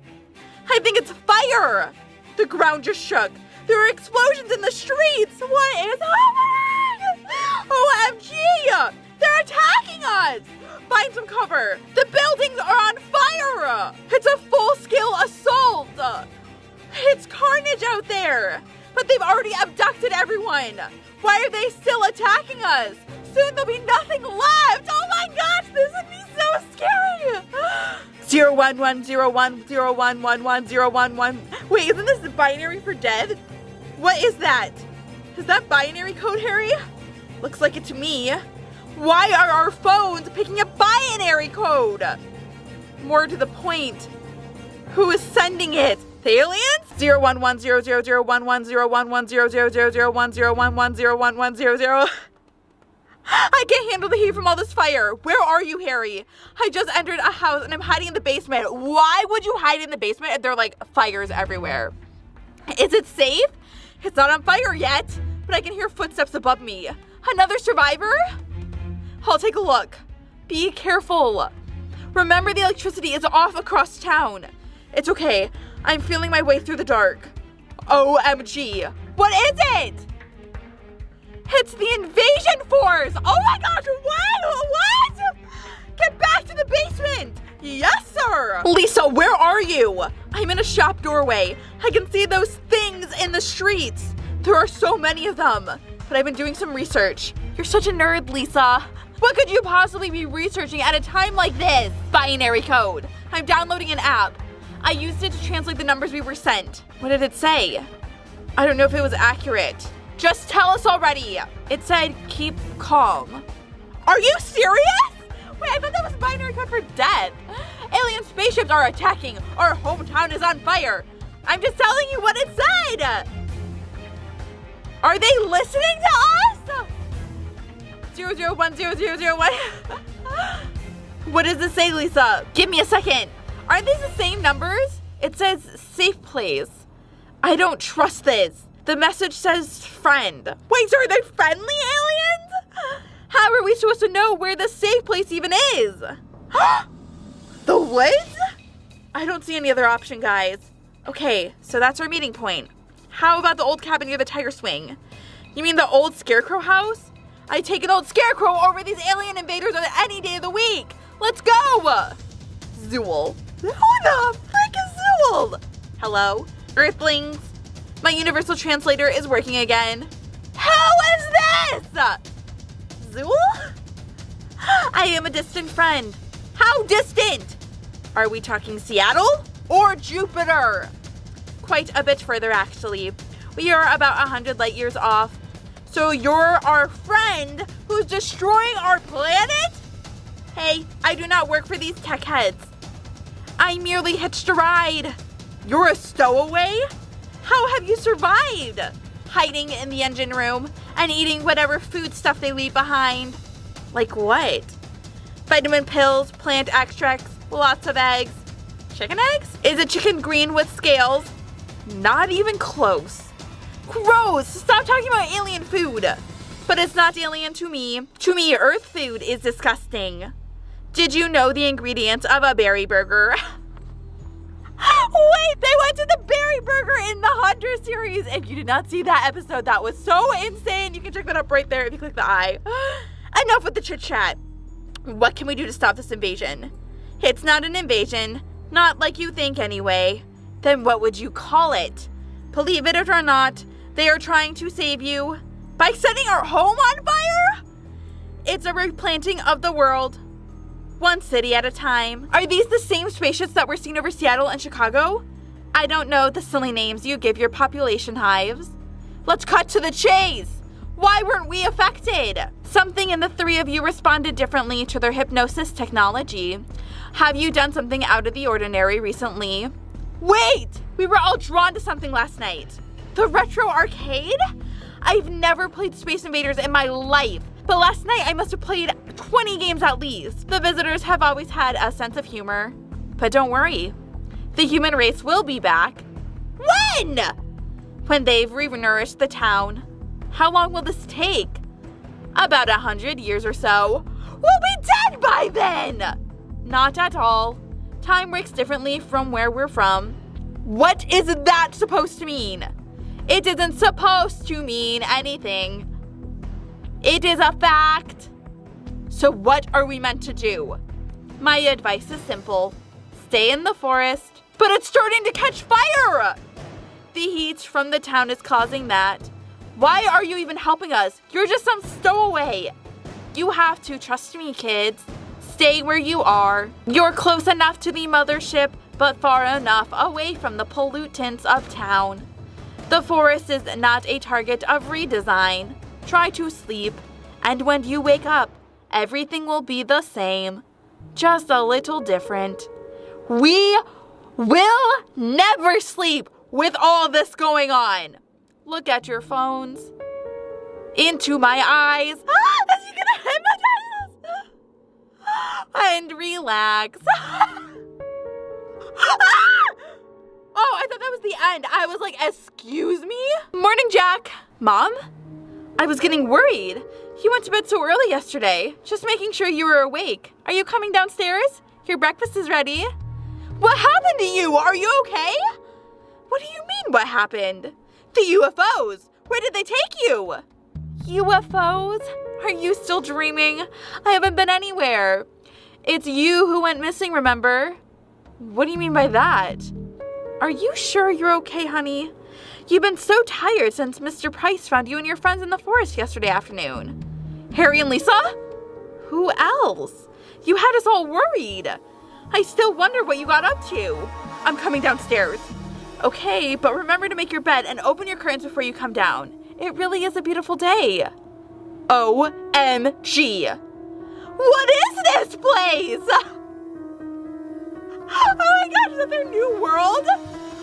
Speaker 1: I think it's fire. The ground just shook. There are explosions in the streets. What is happening? OMG! They're attacking us. Find some cover. The buildings are on fire. It's a full-scale assault. It's carnage out there. But they've already abducted everyone. Why are they still attacking us? Soon there'll be nothing left. Oh my gosh, this would be so scary. 0110101110111. Wait, isn't this binary for dead? What is that? Is that binary code, Harry? Looks like it to me. Why are our phones picking up binary code? More to the point, who is sending it? The aliens? 011000111000010010101011100. I can't handle the heat from all this fire. Where are you, Harry? I just entered a house and I'm hiding in the basement. Why would you hide in the basement if there are like fires everywhere? Is it safe? It's not on fire yet, but I can hear footsteps above me. Another survivor? I'll take a look. Be careful. Remember, the electricity is off across town. It's okay. I'm feeling my way through the dark. OMG. What is it? It's the invasion force! Oh my gosh, what? Get back to the basement! Yes, sir! Lisa, where are you? I'm in a shop doorway. I can see those things in the streets. There are so many of them. But I've been doing some research. You're such a nerd, Lisa. What could you possibly be researching at a time like this? Binary code. I'm downloading an app. I used it to translate the numbers we were sent. What did it say? I don't know if it was accurate. Just tell us already. It said, keep calm. Are you serious? Wait, I thought that was binary code for death. Alien spaceships are attacking. Our hometown is on fire. I'm just telling you what it said. Are they listening to us? 0010001. What does it say, Lisa? Give me a second. Aren't these the same numbers? It says safe place. I don't trust this. The message says friend. Wait, so are they friendly aliens? How are we supposed to know where the safe place even is? The woods? I don't see any other option, guys. Okay, so that's our meeting point. How about the old cabin near the tire swing? You mean the old scarecrow house? I take an old scarecrow over these alien invaders on any day of the week. Let's go! Zool. Who the frick is Zool? Hello, Earthlings. My universal translator is working again. Who is this? Zool? I am a distant friend. How distant? Are we talking Seattle or Jupiter? Quite a bit further, actually. We are about 100 light years off. So you're our friend who's destroying our planet? Hey, I do not work for these tech heads. I merely hitched a ride. You're a stowaway? How have you survived? Hiding in the engine room and eating whatever food stuff they leave behind. Like what? Vitamin pills, plant extracts, lots of eggs. Chicken eggs? Is it chicken green with scales? Not even close. Gross! Stop talking about alien food. But it's not alien to me. To me, Earth food is disgusting. Did you know the ingredients of a berry burger? Wait, they went to the berry burger in the Hunter series. If you did not see that episode, that was so insane. You can check that up right there if you click the I. Enough with the chit chat. What can we do to stop this invasion? It's not an invasion. Not like you think anyway. Then what would you call it? Believe it or not, they are trying to save you by setting our home on fire? It's a replanting of the world. One city at a time. Are these the same spaceships that were seen over Seattle and Chicago? I don't know the silly names you give your population hives. Let's cut to the chase. Why weren't we affected? Something in the three of you responded differently to their hypnosis technology. Have you done something out of the ordinary recently? Wait! We were all drawn to something last night. The retro arcade? I've never played Space Invaders in my life. But last night I must have played 20 games at least. The visitors have always had a sense of humor. But don't worry, the human race will be back. When? When they've renourished the town. How long will this take? About 100 years or so. We'll be dead by then! Not at all. Time works differently from where we're from. What is that supposed to mean? It isn't supposed to mean anything. It is a fact. So what are we meant to do? My advice is simple. Stay in the forest. But it's starting to catch fire! The heat from the town is causing that. Why are you even helping us? You're just some stowaway. You have to trust me, kids. Stay where you are. You're close enough to the mothership, but far enough away from the pollutants of town. The forest is not a target of redesign. Try to sleep, and when you wake up, everything will be the same, just a little different. We will never sleep with all this going on. Look at your phones. Into my eyes. Is he gonna hypnotize us? And relax. Oh, I thought that was the end. I was like, excuse me? Morning, Jack. Mom? I was getting worried. You went to bed so early yesterday. Just making sure you were awake. Are you coming downstairs? Your breakfast is ready. What happened to you? Are you okay? What do you mean, what happened? The UFOs. Where did they take you? UFOs? Are you still dreaming? I haven't been anywhere. It's you who went missing, remember? What do you mean by that? Are you sure you're okay, honey? You've been so tired since Mr. Price found you and your friends in the forest yesterday afternoon. Harry and Lisa? Who else? You had us all worried. I still wonder what you got up to. I'm coming downstairs. Okay, but remember to make your bed and open your curtains before you come down. It really is a beautiful day. OMG. What is this place? Oh my gosh, is that their new world?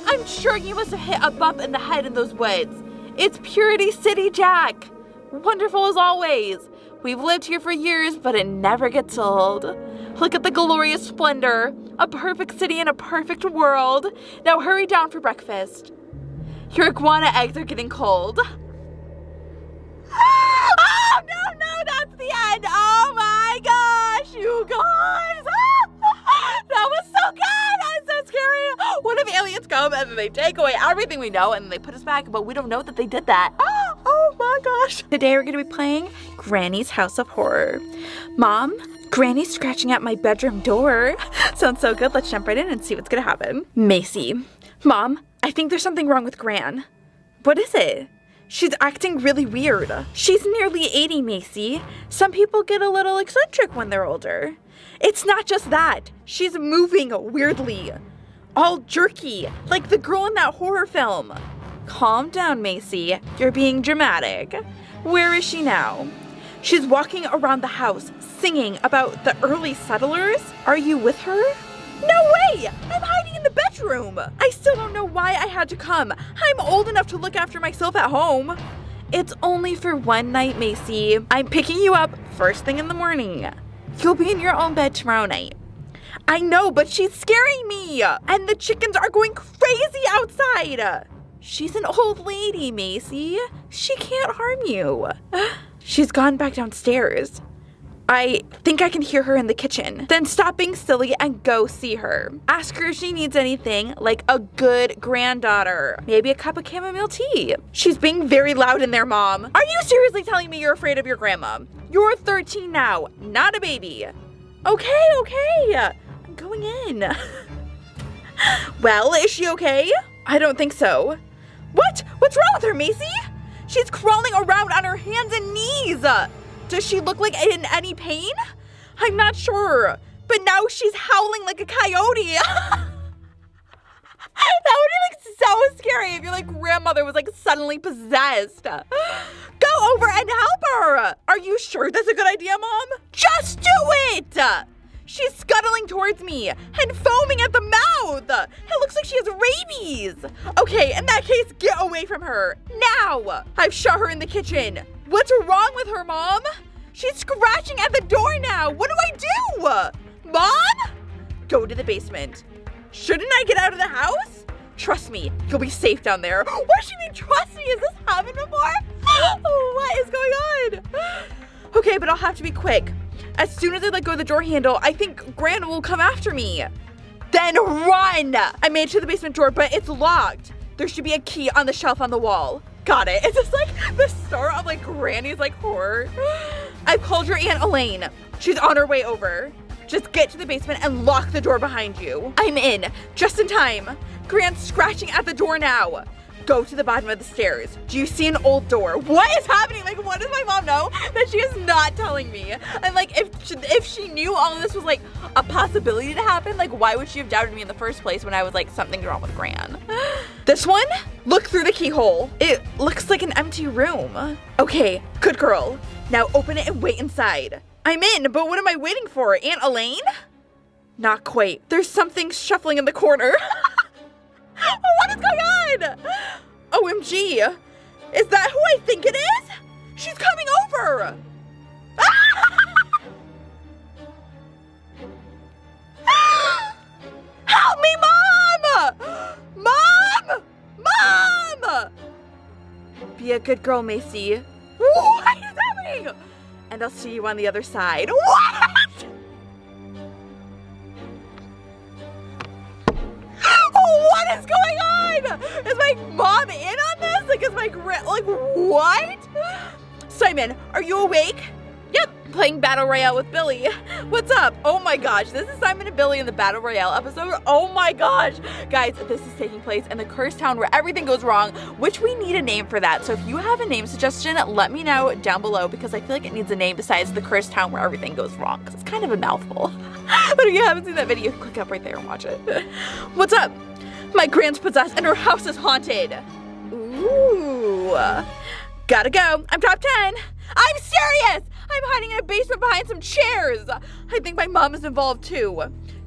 Speaker 1: I'm sure you must have hit a bump in the head in those woods. It's Purity City, Jack. Wonderful as always. We've lived here for years, but it never gets old. Look at the glorious splendor. A perfect city in a perfect world. Now hurry down for breakfast. Your iguana eggs are getting cold. Oh, no, that's the end. Oh my gosh, you guys. That was so good. That's so scary. What if aliens come and then they take away everything we know and then they put us back, but we don't know that they did that? Oh my gosh. Today we're going to be playing Granny's House of Horror. Mom, Granny's scratching at my bedroom door. Sounds so good. Let's jump right in and see what's going to happen. Macy. Mom, I think there's something wrong with Gran. What is it? She's acting really weird. She's nearly 80, Macy. Some people get a little eccentric when they're older. It's not just that. She's moving weirdly. All jerky, like the girl in that horror film. Calm down, Macy. You're being dramatic. Where is she now? She's walking around the house, singing about the early settlers. Are you with her? No way! I'm hiding in the bedroom. I still don't know why I had to come. I'm old enough to look after myself at home. It's only for one night, Macy. I'm picking you up first thing in the morning. You'll be in your own bed tomorrow night. I know, but she's scaring me. And the chickens are going crazy outside. She's an old lady, Macy. She can't harm you. She's gone back downstairs. I think I can hear her in the kitchen. Then stop being silly and go see her. Ask her if she needs anything, like a good granddaughter. Maybe a cup of chamomile tea. She's being very loud in there, Mom. Are you seriously telling me you're afraid of your grandma? You're 13 now, not a baby. Okay. I'm going in. Well, is she okay? I don't think so. What? What's wrong with her, Macy? She's crawling around on her hands and knees. Does she look like in any pain? I'm not sure. But now she's howling like a coyote. That would be so scary if your grandmother was suddenly possessed. Go over and help her. Are you sure that's a good idea, Mom? Just do it. She's scuttling towards me and foaming at the mouth. It looks like she has rabies. Okay, in that case, get away from her. Now. I've shut her in the kitchen. What's wrong with her, Mom? She's scratching at the door now. What do I do? Mom? Go to the basement. Shouldn't I get out of the house? Trust me, you'll be safe down there. What does she mean, trust me? Has this happened before? What is going on? Okay, but I'll have to be quick. As soon as I let go of the door handle, I think Gran will come after me. Then run! I made it to the basement door, but it's locked. There should be a key on the shelf on the wall. Got it. It's just the start of Granny's horror. I've called your Aunt Elaine. She's on her way over. Just get to the basement and lock the door behind you. I'm in, just in time. Gran's scratching at the door now. Go to the bottom of the stairs. Do you see an old door? What is happening? What does my mom know that she is not telling me? And if she knew all of this was a possibility to happen, why would she have doubted me in the first place when I was something's wrong with Gran? This one? Look through the keyhole. It looks like an empty room. Okay, good girl. Now open it and wait inside. I'm in, but what am I waiting for? Aunt Elaine? Not quite. There's something shuffling in the corner. What is going on? OMG. Is that who I think it is? She's coming over. Help me, Mom! Mom! Be a good girl, Macy. What is happening? And I'll see you on the other side. What? What is going on? Is my mom in on this? Is my what? Simon, are you awake? Yep. playing Battle Royale with Billy. What's up? Oh my gosh, this is Simon and Billy in the Battle Royale episode. Oh my gosh. Guys, this is taking place in the cursed town where everything goes wrong, which we need a name for that. So if you have a name suggestion, let me know down below because I feel like it needs a name besides the cursed town where everything goes wrong because it's kind of a mouthful. But if you haven't seen that video, click up right there and watch it. What's up? My grand's possessed and her house is haunted. Ooh. Gotta go. I'm top 10. I'm serious. I'm hiding in a basement behind some chairs. I think my mom is involved too.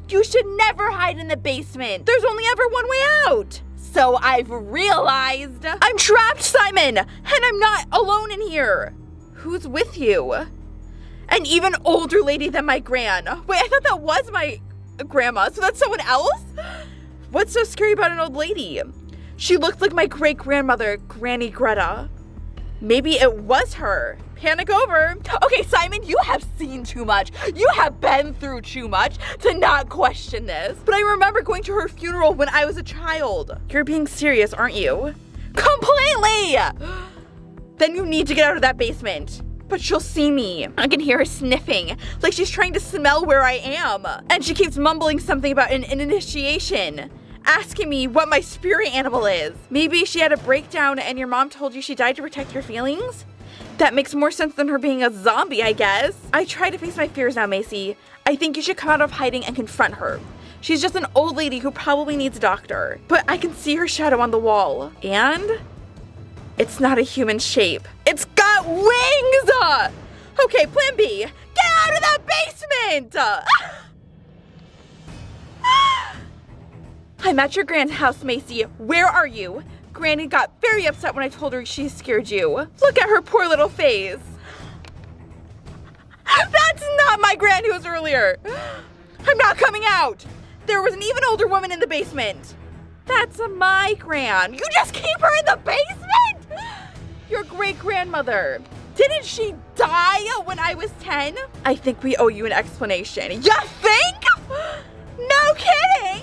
Speaker 1: You should never hide in the basement. There's only ever one way out. So I've realized. I'm trapped, Simon, and I'm not alone in here. Who's with you? An even older lady than my gran. Wait, I thought that was my grandma, so that's someone else? What's so scary about an old lady? She looked like my great-grandmother, Granny Greta. Maybe it was her. Panic over. Okay, Simon, you have seen too much. You have been through too much to not question this. But I remember going to her funeral when I was a child. You're being serious, aren't you? Completely! Then you need to get out of that basement. But she'll see me. I can hear her sniffing, like she's trying to smell where I am. And she keeps mumbling something about an initiation, asking me what my spirit animal is. Maybe she had a breakdown and your mom told you she died to protect your feelings? That makes more sense than her being a zombie, I guess. I try to face my fears now, Macy. I think you should come out of hiding and confront her. She's just an old lady who probably needs a doctor. But I can see her shadow on the wall. And it's not a human shape. It's got wings! Okay, plan B. Get out of that basement! I'm at your grand's house, Macy. Where are you? Granny got very upset when I told her she scared you. Look at her poor little face. That's not my gran who was earlier. I'm not coming out. There was an even older woman in the basement. That's my gran. You just keep her in the basement? Your great-grandmother. Didn't she die when I was 10? I think we owe you an explanation. You think? No kidding.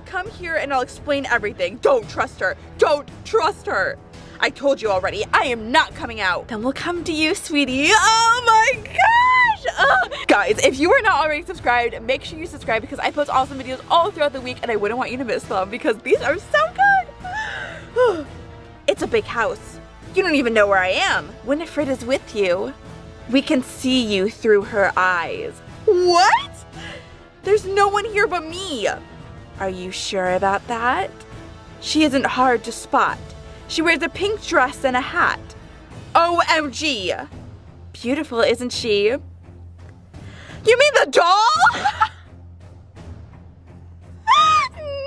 Speaker 1: Come here and I'll explain everything. Don't trust her. Don't trust her. I told you already. I am not coming out. Then we'll come to you, sweetie. Oh my gosh. Guys, if you are not already subscribed, make sure you subscribe because I post awesome videos all throughout the week and I wouldn't want you to miss them because these are so good. It's a big house. You don't even know where I am. Winifred is with you. We can see you through her eyes. What? There's no one here but me. Are you sure about that? She isn't hard to spot. She wears a pink dress and a hat. OMG. Beautiful, isn't she? You mean the doll?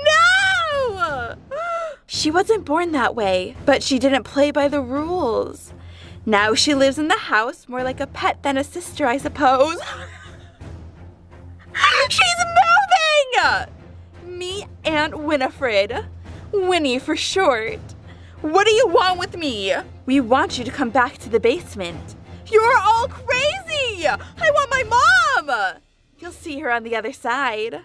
Speaker 1: No! She wasn't born that way, but she didn't play by the rules. Now she lives in the house, more like a pet than a sister, I suppose. She's moving! Me and Winifred. Winnie for short. What do you want with me? We want you to come back to the basement. You're all crazy! I want my mom! You'll see her on the other side.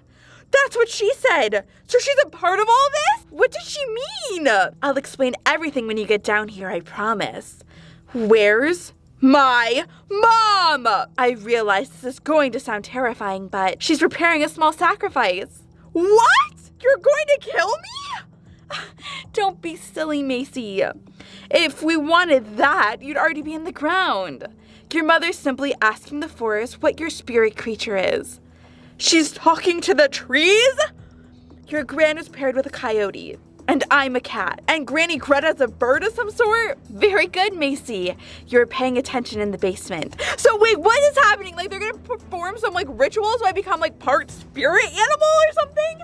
Speaker 1: That's what she said. So she's a part of all this? What does she mean? I'll explain everything when you get down here, I promise. Where's my mom? I realize this is going to sound terrifying, but she's preparing a small sacrifice. What? You're going to kill me? Don't be silly, Macy. If we wanted that, you'd already be in the ground. Your mother's simply asking the forest what your spirit creature is. She's talking to the trees? Your gran is paired with a coyote, and I'm a cat, and Granny Greta's a bird of some sort? Very good, Macy. You're paying attention in the basement. So wait, what is happening? Like they're gonna perform some like ritual so I become like part spirit animal or something?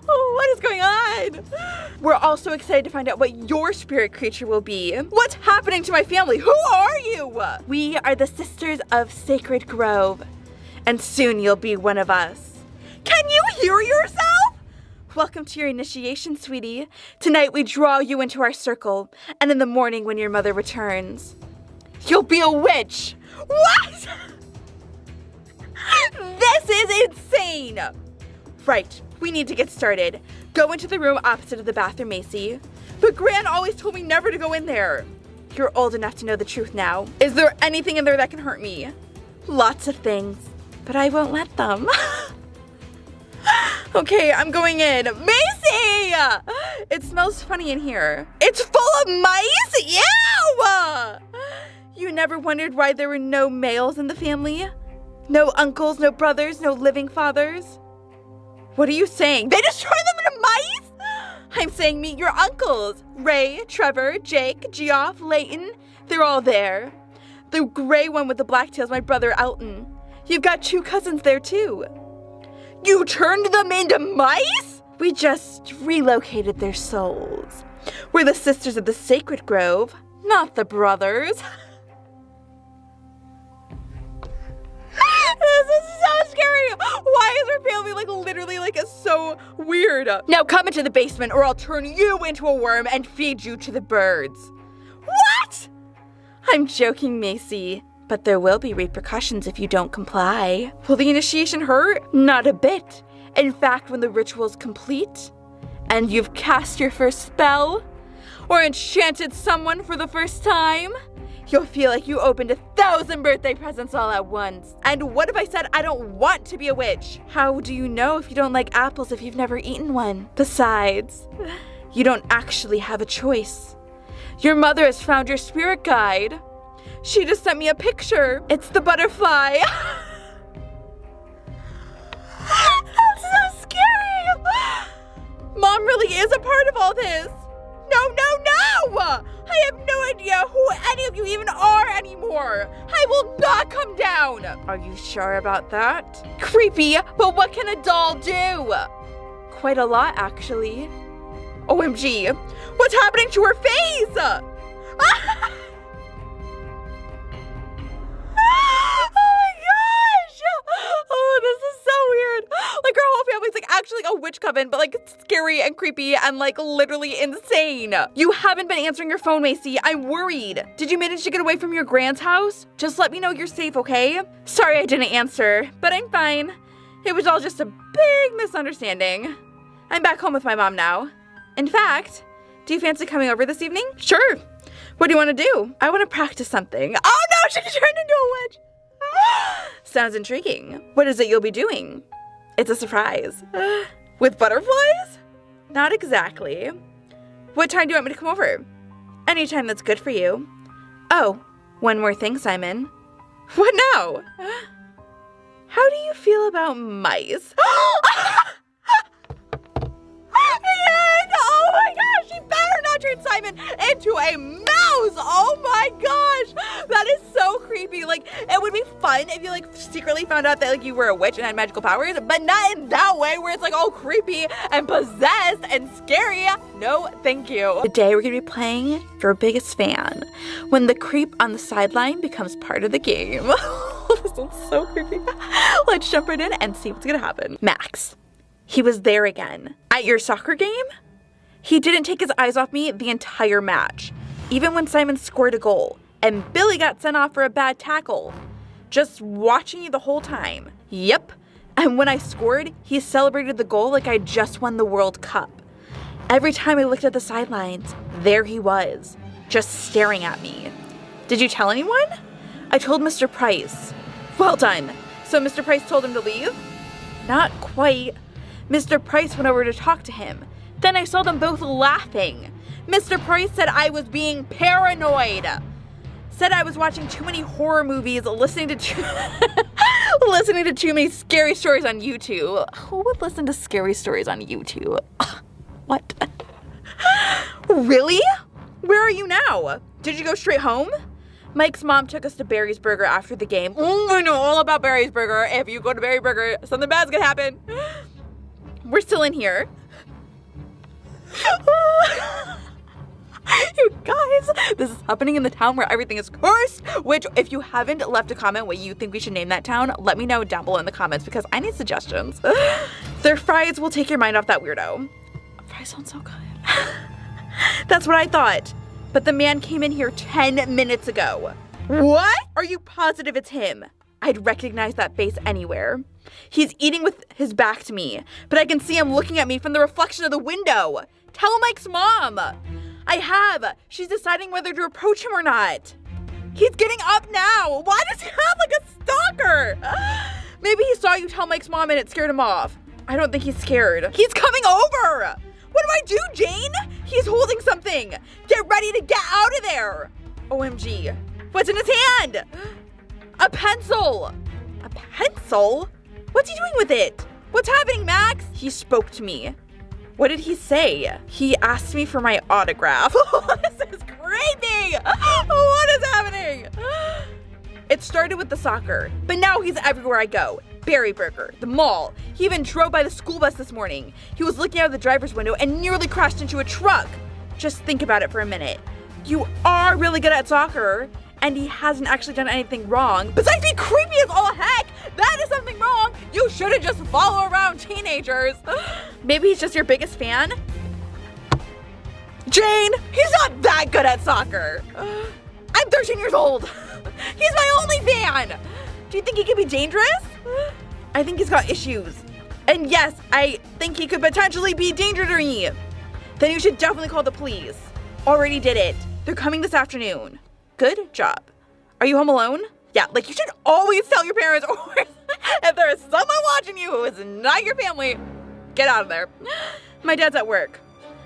Speaker 1: What is going on? We're also excited to find out what your spirit creature will be. What's happening to my family? Who are you? We are the Sisters of Sacred Grove, and soon you'll be one of us. Can you hear yourself? Welcome to your initiation, sweetie. Tonight we draw you into our circle, and in the morning when your mother returns, you'll be a witch. What? This is insane. Right. We need to get started. Go into the room opposite of the bathroom, Macy. But Gran always told me never to go in there. You're old enough to know the truth now. Is there anything in there that can hurt me? Lots of things, but I won't let them. Okay, I'm going in. Macy! It smells funny in here. It's full of mice? Ew! You never wondered why there were no males in the family? No uncles, no brothers, no living fathers? What are you saying? They destroyed them into mice? I'm saying meet your uncles. Ray, Trevor, Jake, Geoff, Leighton. They're all there. The gray one with the black tail's my brother Elton. You've got 2 cousins there too. You turned them into mice? We just relocated their souls. We're the sisters of the sacred grove, not the brothers. This is so scary. Why is our family literally so weird? Now come into the basement or I'll turn you into a worm and feed you to the birds. What? I'm joking, Macy, but there will be repercussions if you don't comply. Will the initiation hurt? Not a bit. In fact, when the ritual's complete and you've cast your first spell or enchanted someone for the first time, you'll feel like you opened 1,000 birthday presents all at once. And what if I said I don't want to be a witch? How do you know if you don't like apples if you've never eaten one? Besides, you don't actually have a choice. Your mother has found your spirit guide. She just sent me a picture. It's the butterfly. That's so scary. Mom really is a part of all this. No, no, no! I have no idea who any of you even are anymore. I will not come down. Are you sure about that? Creepy, but what can a doll do? Quite a lot, actually. OMG, what's happening to her face? Oh, this is so weird. Her whole family's actually a witch coven, but scary and creepy and literally insane. You haven't been answering your phone, Macy. I'm worried. Did you manage to get away from your grand's house? Just let me know you're safe, okay? Sorry I didn't answer, but I'm fine. It was all just a big misunderstanding. I'm back home with my mom now. In fact, do you fancy coming over this evening? Sure. What do you want to do? I want to practice something. Oh no, she turned into a witch. Sounds intriguing. What is it you'll be doing? It's a surprise. With butterflies? Not exactly. What time do you want me to come over? Anytime that's good for you. Oh, one more thing, Simon. What now? How do you feel about mice? And, oh my gosh, she better not turn Simon into a mouse. Oh my gosh, that is so creepy. It would be fun if you secretly found out that you were a witch and had magical powers, but not in that way where it's all creepy and possessed and scary. No, thank you. Today we're gonna be playing your biggest fan, when the creep on the sideline becomes part of the game. This sounds so creepy. Let's jump right in and see what's gonna happen. Max. He was there again. At your soccer game? He didn't take his eyes off me the entire match, even when Simon scored a goal and Billy got sent off for a bad tackle. Just watching you the whole time. Yep. And when I scored, he celebrated the goal like I just won the World Cup. Every time I looked at the sidelines, there he was, just staring at me. Did you tell anyone? I told Mr. Price. Well done. So Mr. Price told him to leave? Not quite. Mr. Price went over to talk to him. Then I saw them both laughing. Mr. Price said I was being paranoid. Said I was watching too many horror movies, listening to too many scary stories on YouTube. Who would listen to scary stories on YouTube? What? Really? Where are you now? Did you go straight home? Mike's mom took us to Barry's Burger after the game. I know all about Barry's Burger. If you go to Barry's Burger, something bad's gonna happen. We're still in here. You guys, this is happening in the town where everything is cursed, which if you haven't left a comment what you think we should name that town, let me know down below in the comments because I need suggestions. Their fries will take your mind off that weirdo. Fries sound so good. That's what I thought. But the man came in here 10 minutes ago. What? Are you positive it's him? I'd recognize that face anywhere. He's eating with his back to me, but I can see him looking at me from the reflection of the window. Tell Mike's mom. I have. She's deciding whether to approach him or not. He's getting up now. Why does he have like a stalker? Maybe he saw you tell Mike's mom and it scared him off. I don't think he's scared. He's coming over. What do I do, Jane? He's holding something. Get ready to get out of there. OMG. What's in his hand? A pencil. A pencil? What's he doing with it? What's happening, Max? He spoke to me. What did he say? He asked me for my autograph. This is creepy. What is happening? It started with the soccer, but now he's everywhere I go. Berry Burger, the mall. He even drove by the school bus this morning. He was looking out of the driver's window and nearly crashed into a truck. Just think about it for a minute. You are really good at soccer, and he hasn't actually done anything wrong. Besides being creepy as all heck, that is something wrong. You shouldn't just follow around teenagers. Maybe he's just your biggest fan? Jane, he's not that good at soccer. I'm 13 years old. He's my only fan. Do you think he could be dangerous? I think he's got issues. And yes, I think he could potentially be dangerous to me. Then you should definitely call the police. Already did it. They're coming this afternoon. Good job. Are you home alone? Yeah, like you should always tell your parents, or if there is someone watching you who is not your family, get out of there. My dad's at work.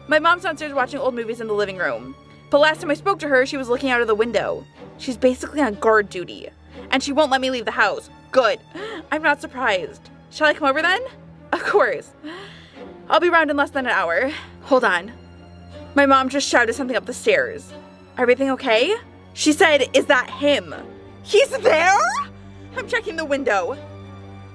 Speaker 1: My mom's downstairs watching old movies in the living room. But last time I spoke to her, she was looking out of the window. She's basically on guard duty. And she won't let me leave the house. Good. I'm not surprised. Shall I come over then? Of course. I'll be around in less than an hour. Hold on. My mom just shouted something up the stairs. Everything okay? She said, is that him? He's there? I'm checking the window.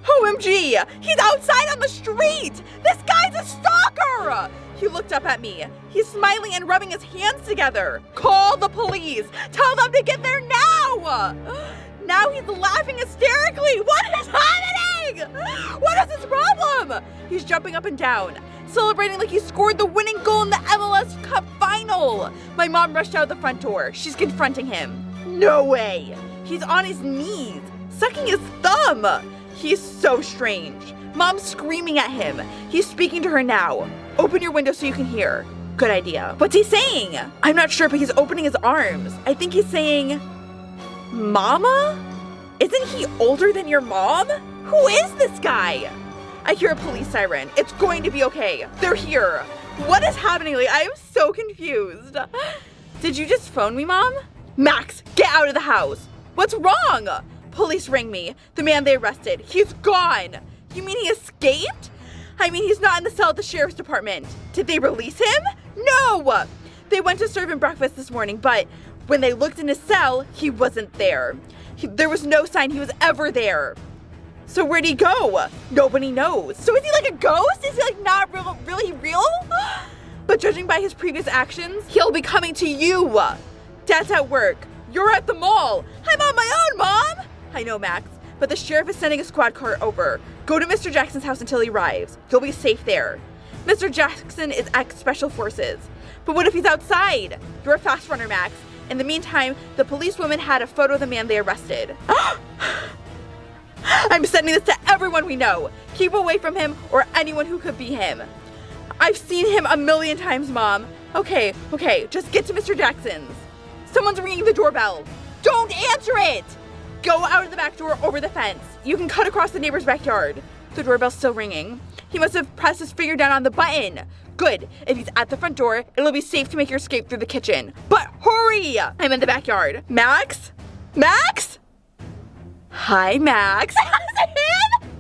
Speaker 1: OMG! He's outside on the street! This guy's a stalker! He looked up at me. He's smiling and rubbing his hands together. Call the police! Tell them to get there now! Now he's laughing hysterically! What is happening? What is his problem? He's jumping up and down, celebrating like he scored the winning goal in the MLS Cup final. My mom rushed out the front door. She's confronting him. No way! He's on his knees, sucking his thumb. He's so strange. Mom's screaming at him. He's speaking to her now. Open your window so you can hear. Good idea. What's he saying? I'm not sure, but he's opening his arms. I think he's saying, Mama? Isn't he older than your mom? Who is this guy? I hear a police siren. It's going to be okay. They're here. What is happening? Like, I am so confused. Did you just phone me, Mom? Max, get out of the house. What's wrong? Police ring me. The man they arrested. He's gone. You mean he escaped? I mean, he's not in the cell at the sheriff's department. Did they release him? No. They went to serve him breakfast this morning, but when they looked in his cell, he wasn't there. There was no sign he was ever there. So where'd he go? Nobody knows. So is he like a ghost? Is he like not really real? But judging by his previous actions, he'll be coming to you. Dad's at work. You're at the mall. I'm on my own, Mom. I know, Max, but the sheriff is sending a squad car over. Go to Mr. Jackson's house until he arrives. You'll be safe there. Mr. Jackson is ex-special forces. But what if he's outside? You're a fast runner, Max. In the meantime, the policewoman had a photo of the man they arrested. I'm sending this to everyone we know. Keep away from him or anyone who could be him. I've seen him a million times, Mom. Okay, just get to Mr. Jackson's. Someone's ringing the doorbell. Don't answer it! Go out of the back door over the fence. You can cut across the neighbor's backyard. The doorbell's still ringing. He must have pressed his finger down on the button. Good. If he's at the front door, it'll be safe to make your escape through the kitchen. But hurry! I'm in the backyard. Max? Max? Hi, Max. Is it him?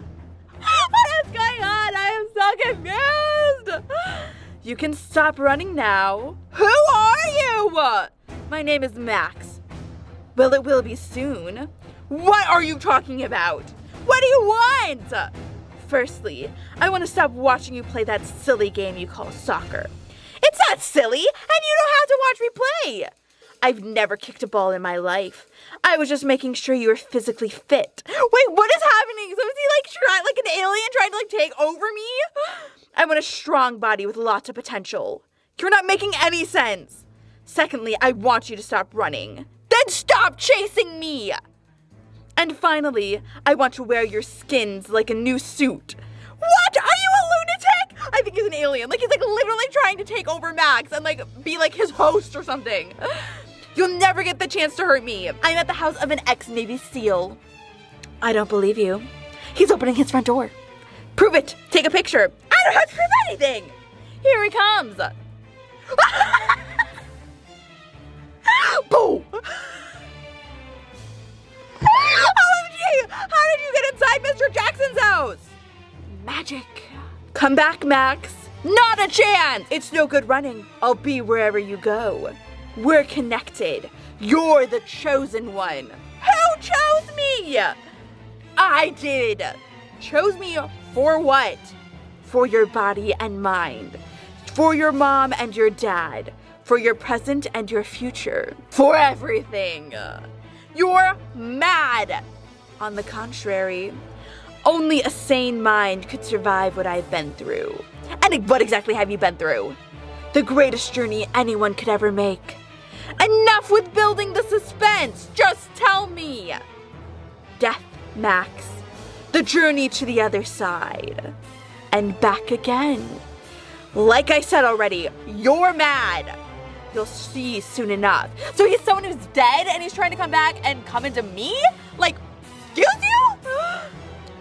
Speaker 1: What is going on? I am so confused. You can stop running now. Who are you? My name is Max. Well, it will be soon. What are you talking about? What do you want? Firstly, I want to stop watching you play that silly game you call soccer. It's not silly, and you don't have to watch me play. I've never kicked a ball in my life. I was just making sure you were physically fit. Wait, what is happening? So is he like an alien trying to take over me? I want a strong body with lots of potential. You're not making any sense. Secondly, I want you to stop running. Then stop chasing me! And finally, I want to wear your skins like a new suit. What? Are you a lunatic? I think he's an alien. He's literally trying to take over Max and be his host or something. You'll never get the chance to hurt me. I'm at the house of an ex-Navy SEAL. I don't believe you. He's opening his front door. Prove it. Take a picture. I don't have to prove anything. Here he comes. Boom. OMG! How did you get inside Mr. Jackson's house? Magic. Come back, Max. Not a chance. It's no good running. I'll be wherever you go. We're connected. You're the chosen one. Who chose me? I did. Chose me for what? For your body and mind. For your mom and your dad. For your present and your future. For everything. You're mad. On the contrary, only a sane mind could survive what I've been through. And what exactly have you been through? The greatest journey anyone could ever make. Enough with building the suspense. Just tell me. Death, Max. The journey to the other side. And back again. Like I said already, you're mad. You'll see soon enough. So he's someone who's dead and he's trying to come back and come into me? Like, excuse you?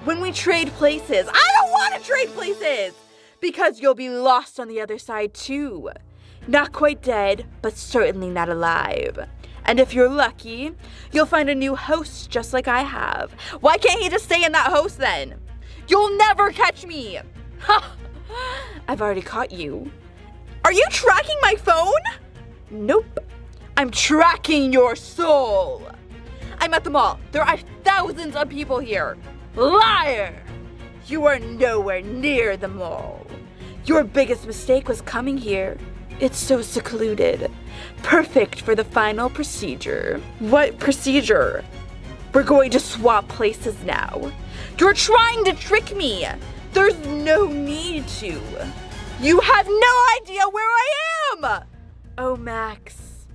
Speaker 1: When we trade places, I don't want to trade places. Because you'll be lost on the other side too. Not quite dead, but certainly not alive. And if you're lucky, you'll find a new host just like I have. Why can't he just stay in that host then? You'll never catch me. Ha! I've already caught you. Are you tracking my phone? Nope. I'm tracking your soul. I'm at the mall. There are thousands of people here. Liar! You are nowhere near the mall. Your biggest mistake was coming here. It's so secluded. Perfect for the final procedure. What procedure? We're going to swap places now. You're trying to trick me. There's no need to. You have no idea where I am. Oh, Max.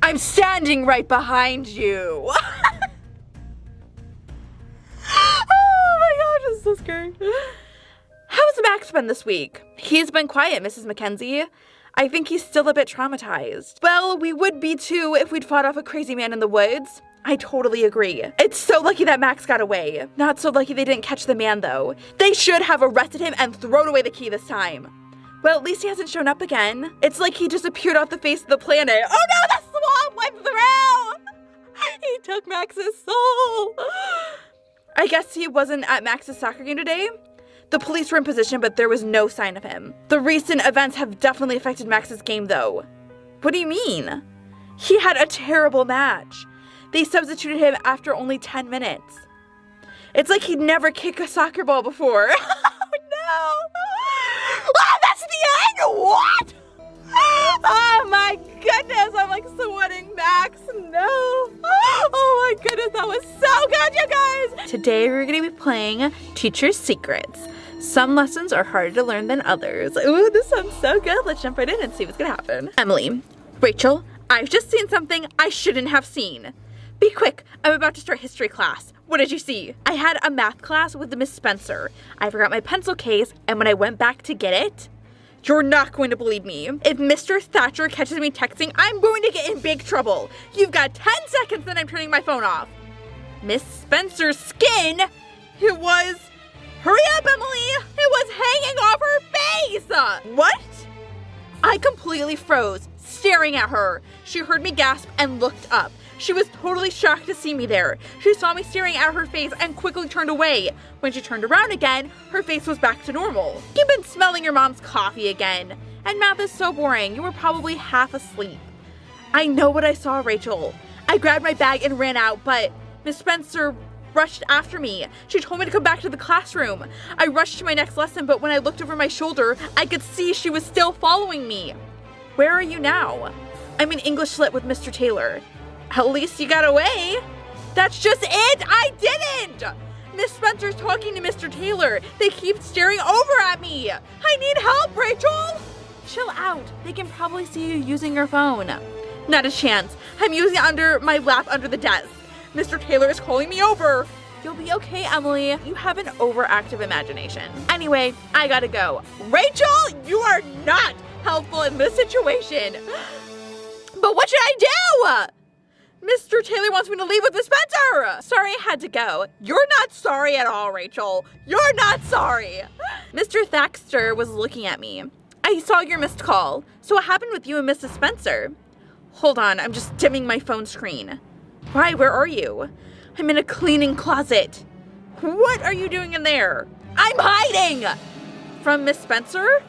Speaker 1: I'm standing right behind you. Oh my gosh, this is so scary. How's Max been this week? He's been quiet, Mrs. Mackenzie. I think he's still a bit traumatized. Well, we would be too if we'd fought off a crazy man in the woods. I totally agree. It's so lucky that Max got away. Not so lucky they didn't catch the man, though. They should have arrested him and thrown away the key this time. Well, at least he hasn't shown up again. It's like he just appeared off the face of the planet. Oh no, the swamp went through! He took Max's soul. I guess he wasn't at Max's soccer game today. The police were in position, but there was no sign of him. The recent events have definitely affected Max's game, though. What do you mean? He had a terrible match. They substituted him after only 10 minutes. It's like he'd never kicked a soccer ball before. Oh, no. Oh, that's the end? What? Oh, my goodness. I'm like sweating, Max. No. Oh, my goodness. That was so good, you guys. Today, we're going to be playing Teacher's Secrets. Some lessons are harder to learn than others. Ooh, this sounds so good. Let's jump right in and see what's going to happen. Emily, Rachel, I've just seen something I shouldn't have seen. Be quick. I'm about to start history class. What did you see? I had a math class with Miss Spencer. I forgot my pencil case, and when I went back to get it, you're not going to believe me. If Mr. Thatcher catches me texting, I'm going to get in big trouble. You've got 10 seconds, then I'm turning my phone off. Miss Spencer's skin, it was... Hurry up, Emily! It was hanging off her face! What? I completely froze, staring at her. She heard me gasp and looked up. She was totally shocked to see me there. She saw me staring at her face and quickly turned away. When she turned around again, her face was back to normal. You've been smelling your mom's coffee again. And math is so boring. You were probably half asleep. I know what I saw, Rachel. I grabbed my bag and ran out, but Miss Spencer rushed after me. She told me to come back to the classroom. I rushed to my next lesson, but when I looked over my shoulder, I could see she was still following me. Where are you now? I'm in English Lit with Mr. Taylor. At least you got away. That's just it. I didn't. Miss Spencer's talking to Mr. Taylor. They keep staring over at me. I need help, Rachel. Chill out. They can probably see you using your phone. Not a chance. I'm using it under my lap under the desk. Mr. Taylor is calling me over. You'll be okay, Emily. You have an overactive imagination. Anyway, I gotta go. Rachel, you are not helpful in this situation. But what should I do? Mr. Taylor wants me to leave with Miss Spencer. Sorry I had to go. You're not sorry at all, Rachel. You're not sorry. Mr. Thaxter was looking at me. I saw your missed call. So what happened with you and Mrs. Spencer? Hold on, I'm just dimming my phone screen. Why, where are you? I'm in a cleaning closet. What are you doing in there? I'm hiding! From Miss Spencer?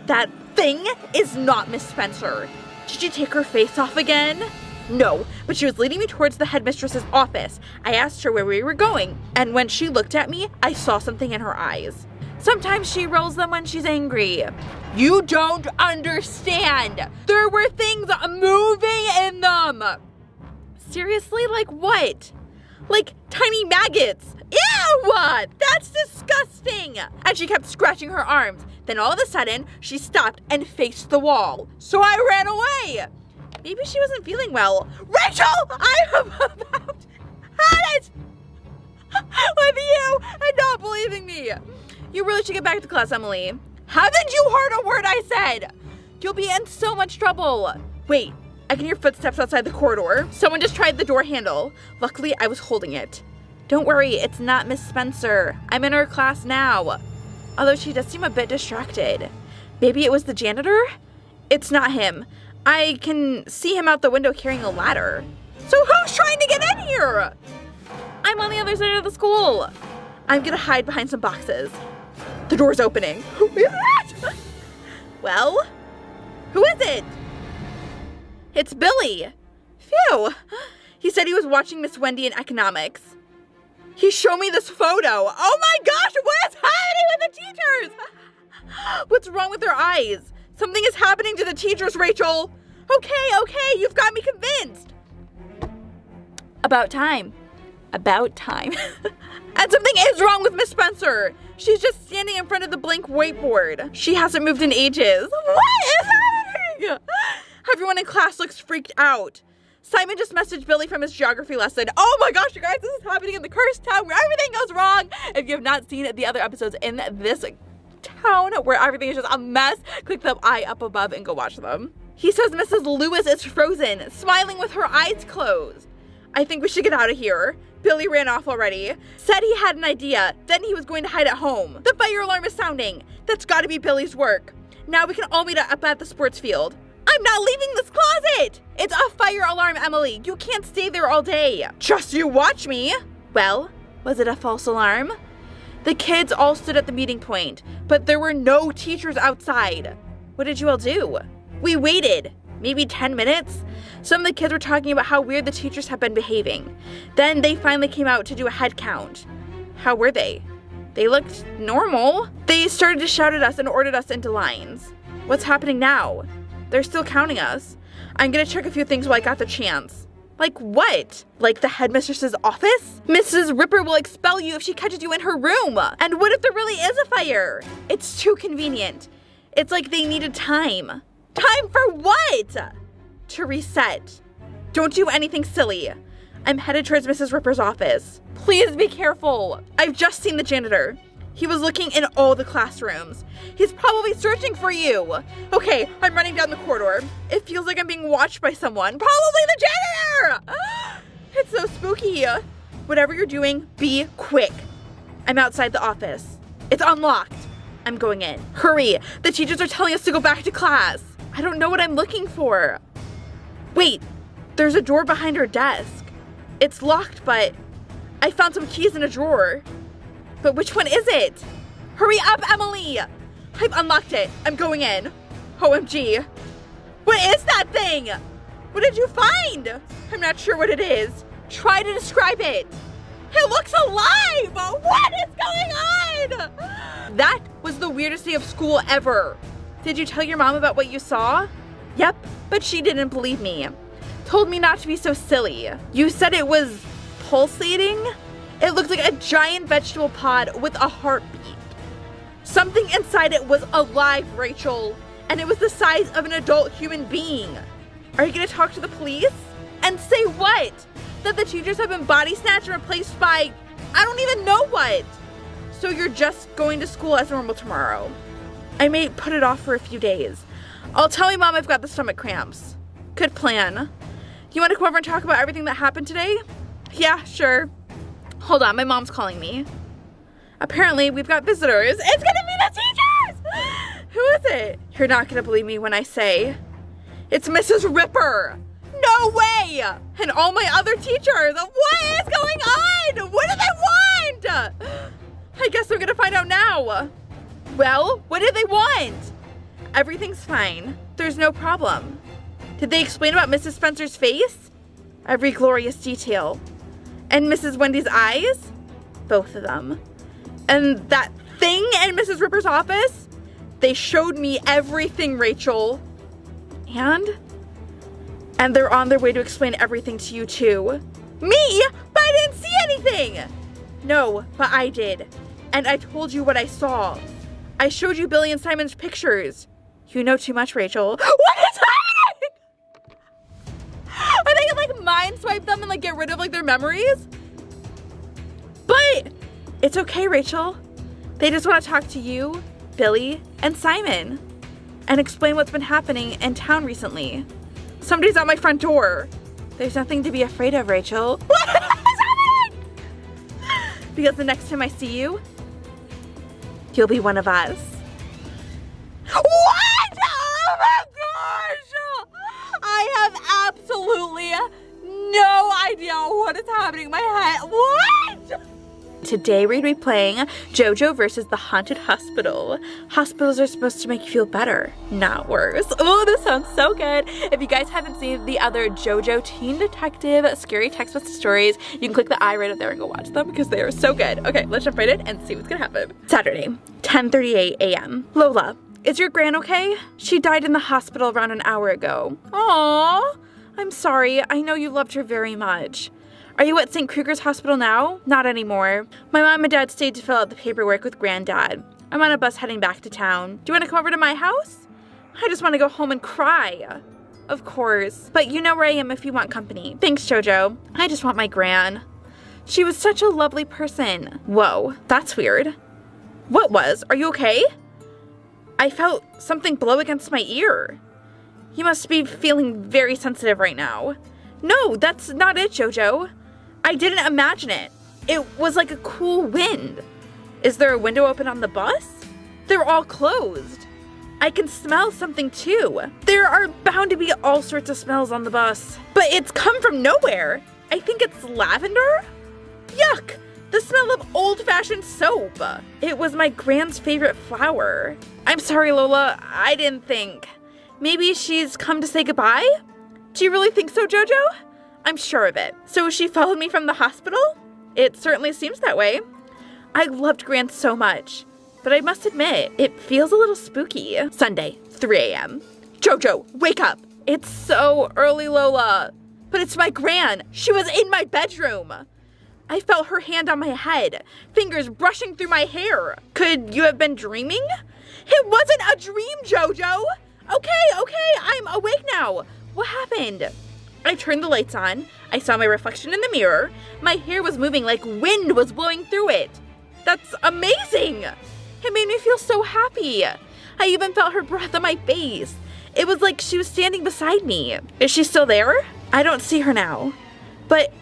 Speaker 1: That thing is not Miss Spencer. Did you take her face off again? No, but she was leading me towards the headmistress's office. I asked her where we were going, and when she looked at me, I saw something in her eyes. Sometimes she rolls them when she's angry. You don't understand. There were things moving in them. Seriously? Like what? Like tiny maggots. Ew! That's disgusting! And she kept scratching her arms. Then all of a sudden, she stopped and faced the wall. So I ran away. Maybe she wasn't feeling well. Rachel! I am about had it with you and not believing me. You really should get back to class, Emily. Haven't you heard a word I said? You'll be in so much trouble. Wait, I can hear footsteps outside the corridor. Someone just tried the door handle. Luckily, I was holding it. Don't worry, it's not Miss Spencer. I'm in her class now. Although she does seem a bit distracted. Maybe it was the janitor? It's not him. I can see him out the window carrying a ladder. So who's trying to get in here? I'm on the other side of the school. I'm gonna hide behind some boxes. The door's opening. Who is that? Well, who is it? It's Billy. Phew. He said he was watching Miss Wendy in economics. He showed me this photo. Oh my gosh, what is happening with the teachers? What's wrong with their eyes? Something is happening to the teachers, Rachel. Okay, you've got me convinced. About time. And something is wrong with Miss Spencer. She's just standing in front of the blank whiteboard. She hasn't moved in ages. What is happening? Everyone in class looks freaked out. Simon just messaged Billy from his geography lesson. Oh my gosh, you guys, this is happening in the cursed town where everything goes wrong. If you have not seen the other episodes in this town where everything is just a mess, click the eye up above and go watch them. He says Mrs. Lewis is frozen, smiling with her eyes closed. I think we should get out of here. Billy ran off already. Said he had an idea, then he was going to hide at home. The fire alarm is sounding. That's gotta be Billy's work. Now we can all meet up at the sports field. I'm not leaving this closet! It's a fire alarm, Emily. You can't stay there all day. Just you watch me. Well, was it a false alarm? The kids all stood at the meeting point, but there were no teachers outside. What did you all do? We waited. Maybe 10 minutes? Some of the kids were talking about how weird the teachers have been behaving. Then they finally came out to do a head count. How were they? They looked normal. They started to shout at us and ordered us into lines. What's happening now? They're still counting us. I'm gonna check a few things while I got the chance. Like what? Like the headmistress's office? Mrs. Ripper will expel you if she catches you in her room. And what if there really is a fire? It's too convenient. It's like they needed time. Time for what? To reset. Don't do anything silly. I'm headed towards Mrs. Ripper's office. Please be careful. I've just seen the janitor. He was looking in all the classrooms. He's probably searching for you. Okay, I'm running down the corridor. It feels like I'm being watched by someone. Probably the janitor! It's so spooky. Whatever you're doing, be quick. I'm outside the office. It's unlocked. I'm going in. Hurry, the teachers are telling us to go back to class. I don't know what I'm looking for. Wait, there's a door behind her desk. It's locked, but I found some keys in a drawer. But which one is it? Hurry up, Emily! I've unlocked it. I'm going in. OMG. What is that thing? What did you find? I'm not sure what it is. Try to describe it. It looks alive! What is going on? That was the weirdest day of school ever. Did you tell your mom about what you saw? Yep, but she didn't believe me. Told me not to be so silly. You said it was pulsating? It looked like a giant vegetable pod with a heartbeat. Something inside it was alive, Rachel, and it was the size of an adult human being. Are you gonna talk to the police? And say what? That the teachers have been body snatched and replaced by, I don't even know what. So you're just going to school as normal tomorrow. I may put it off for a few days. I'll tell my mom I've got the stomach cramps. Good plan. You want to come over and talk about everything that happened today? Yeah, sure. Hold on, my mom's calling me. Apparently, we've got visitors. It's gonna be the teachers! Who is it? You're not gonna believe me when I say it's Mrs. Ripper. No way! And all my other teachers. What is going on? What do they want? I guess I'm gonna find out now. Well, what do they want? Everything's fine. There's no problem. Did they explain about Mrs. Spencer's face? Every glorious detail. And Mrs. Wendy's eyes? Both of them. And that thing in Mrs. Ripper's office? They showed me everything, Rachel. And they're on their way to explain everything to you too. Me? But I didn't see anything! No, but I did. And I told you what I saw. I showed you Billy and Simon's pictures. You know too much, Rachel. What is happening? Are they gonna like mind swipe them and like get rid of like their memories? But it's okay, Rachel. They just want to talk to you, Billy, and Simon and explain what's been happening in town recently. Somebody's at my front door. There's nothing to be afraid of, Rachel. What is happening? Because the next time I see you, you'll be one of us. What? Oh my gosh! I have absolutely no idea what is happening in my head. What? Today we're going to be playing JoJo versus the Haunted Hospital. Hospitals are supposed to make you feel better, not worse. Oh, this sounds so good. If you guys haven't seen the other JoJo Teen Detective Scary Text Stories, you can click the I right up there and go watch them because they are so good. Okay, let's jump right in and see what's gonna happen. Saturday, 10:38 a.m. Lola, is your gran okay? She died in the hospital around an hour ago. Aww, I'm sorry. I know you loved her very much. Are you at St. Kruger's Hospital now? Not anymore. My mom and dad stayed to fill out the paperwork with Granddad. I'm on a bus heading back to town. Do you want to come over to my house? I just want to go home and cry. Of course. But you know where I am if you want company. Thanks, JoJo. I just want my gran. She was such a lovely person. Whoa, that's weird. What was? Are you okay? I felt something blow against my ear. You must be feeling very sensitive right now. No, that's not it, JoJo. I didn't imagine it. It was like a cool wind. Is there a window open on the bus? They're all closed. I can smell something too. There are bound to be all sorts of smells on the bus. But it's come from nowhere. I think it's lavender? Yuck! The smell of old-fashioned soap. It was my grand's favorite flower. I'm sorry, Lola. I didn't think. Maybe she's come to say goodbye? Do you really think so, JoJo? I'm sure of it. So she followed me from the hospital? It certainly seems that way. I loved Gran so much, but I must admit, it feels a little spooky. Sunday, 3 a.m. JoJo, wake up. It's so early, Lola. But it's my Gran. She was in my bedroom. I felt her hand on my head, fingers brushing through my hair. Could you have been dreaming? It wasn't a dream, JoJo. Okay, I'm awake now. What happened? I turned the lights on. I saw my reflection in the mirror. My hair was moving like wind was blowing through it. That's amazing. It made me feel so happy. I even felt her breath on my face. It was like she was standing beside me. Is she still there? I don't see her now. But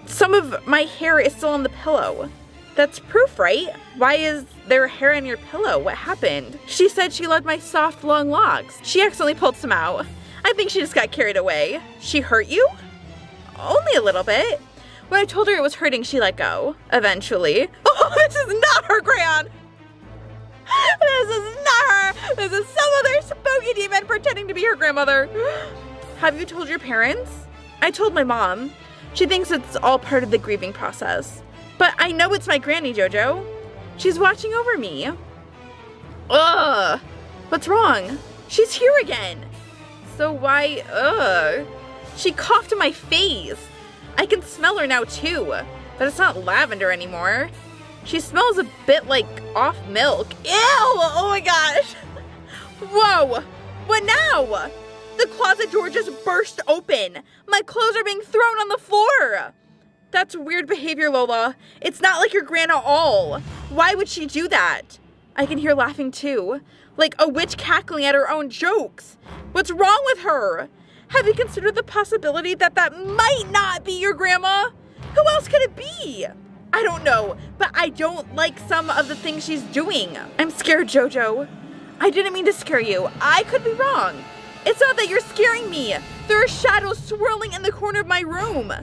Speaker 1: some of my hair is still on the pillow. That's proof, right? Why is there hair on your pillow? What happened? She said she loved my soft, long locks. She accidentally pulled some out. I think she just got carried away. She hurt you? Only a little bit. When I told her it was hurting, she let go. Eventually. Oh, this is not her, Gran! This is not her! This is some other spooky demon pretending to be her grandmother. Have you told your parents? I told my mom. She thinks it's all part of the grieving process. But I know it's my granny, JoJo. She's watching over me. Ugh! What's wrong? She's here again! So why, She coughed in my face. I can smell her now too, but it's not lavender anymore. She smells a bit like off milk. Ew! Oh my gosh! Whoa! What now? The closet door just burst open. My clothes are being thrown on the floor. That's weird behavior, Lola. It's not like your gran at all. Why would she do that? I can hear laughing too, like a witch cackling at her own jokes. What's wrong with her? Have you considered the possibility that that might not be your grandma? Who else could it be? I don't know, but I don't like some of the things she's doing. I'm scared, Jojo. I didn't mean to scare you. I could be wrong. It's not that you're scaring me. There are shadows swirling in the corner of my room.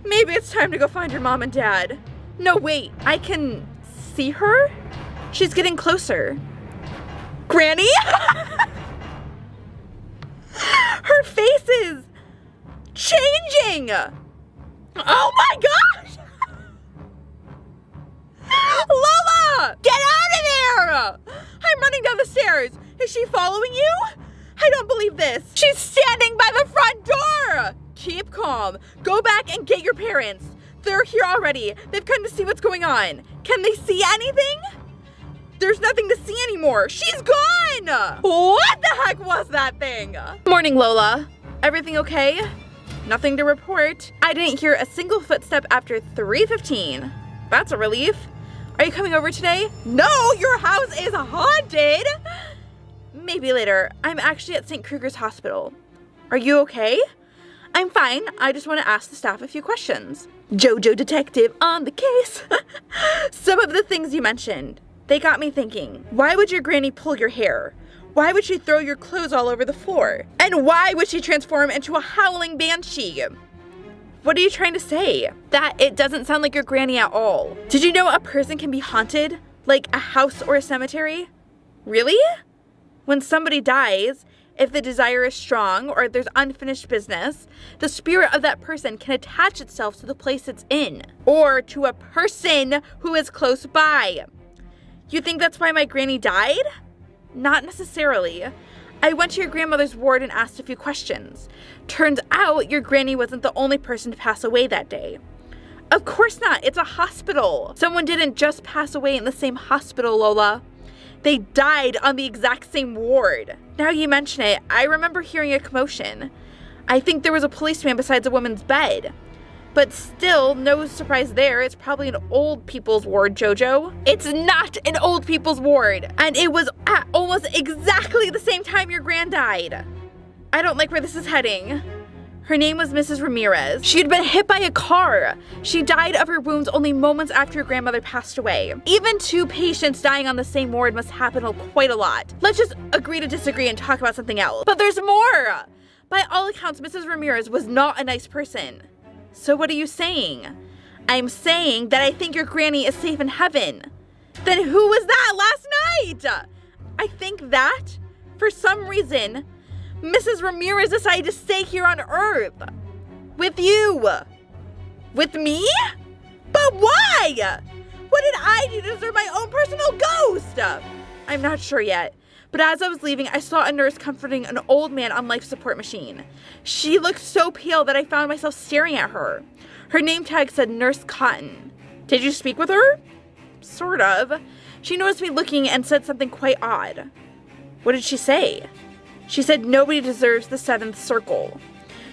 Speaker 1: Maybe it's time to go find your mom and dad. No, wait, I can see her? She's getting closer. Granny? Her face is changing. Oh my gosh! Lola! Get out of there! I'm running down the stairs. Is she following you? I don't believe this. She's standing by the front door. Keep calm. Go back and get your parents. They're here already. They've come to see what's going on. Can they see anything? There's nothing to see anymore. She's gone! What the heck was that thing? Morning, Lola. Everything okay? Nothing to report. I didn't hear a single footstep after 3:15. That's a relief. Are you coming over today? No, your house is haunted. Maybe later. I'm actually at St. Kruger's Hospital. Are you okay? I'm fine. I just want to ask the staff a few questions. Jojo detective on the case. Some of the things you mentioned, they got me thinking. Why would your granny pull your hair? Why would she throw your clothes all over the floor? And why would she transform into a howling banshee? What are you trying to say? That it doesn't sound like your granny at all. Did you know a person can be haunted? Like a house or a cemetery? Really? When somebody dies, if the desire is strong or there's unfinished business, the spirit of that person can attach itself to the place it's in, or to a person who is close by. You think that's why my granny died? Not necessarily. I went to your grandmother's ward and asked a few questions. Turns out your granny wasn't the only person to pass away that day. Of course not, it's a hospital. Someone didn't just pass away in the same hospital, Lola. They died on the exact same ward. Now you mention it, I remember hearing a commotion. I think there was a policeman beside a woman's bed. But still, no surprise there, it's probably an old people's ward, Jojo. It's not an old people's ward. And it was at almost exactly the same time your gran died. I don't like where this is heading. Her name was Mrs. Ramirez. She had been hit by a car. She died of her wounds only moments after your grandmother passed away. Even two patients dying on the same ward must happen quite a lot. Let's just agree to disagree and talk about something else. But there's more! By all accounts, Mrs. Ramirez was not a nice person. So what are you saying? I'm saying that I think your granny is safe in heaven. Then who was that last night? I think that, for some reason, Mrs. Ramirez decided to stay here on Earth. With you. With me? But why? What did I do to deserve my own personal ghost? I'm not sure yet. But as I was leaving, I saw a nurse comforting an old man on life support machine. She looked so pale that I found myself staring at her. Her name tag said Nurse Cotton. Did you speak with her? Sort of. She noticed me looking and said something quite odd. What did she say? She said nobody deserves the seventh circle.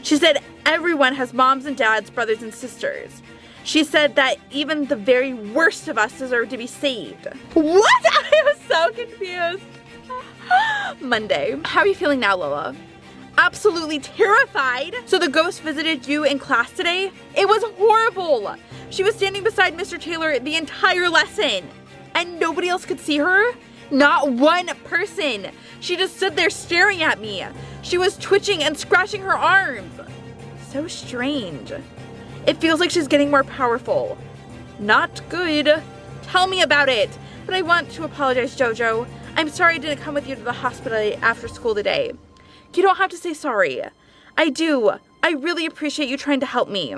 Speaker 1: She said everyone has moms and dads, brothers and sisters. She said that even the very worst of us deserve to be saved. What? I was so confused. Monday. How are you feeling now, Lola? Absolutely terrified. So the ghost visited you in class today? It was horrible. She was standing beside Mr. Taylor the entire lesson. And nobody else could see her? Not one person. She just stood there staring at me. She was twitching and scratching her arms. So strange. It feels like she's getting more powerful. Not good. Tell me about it. But I want to apologize, Jojo. I'm sorry I didn't come with you to the hospital after school today. You don't have to say sorry. I do. I really appreciate you trying to help me.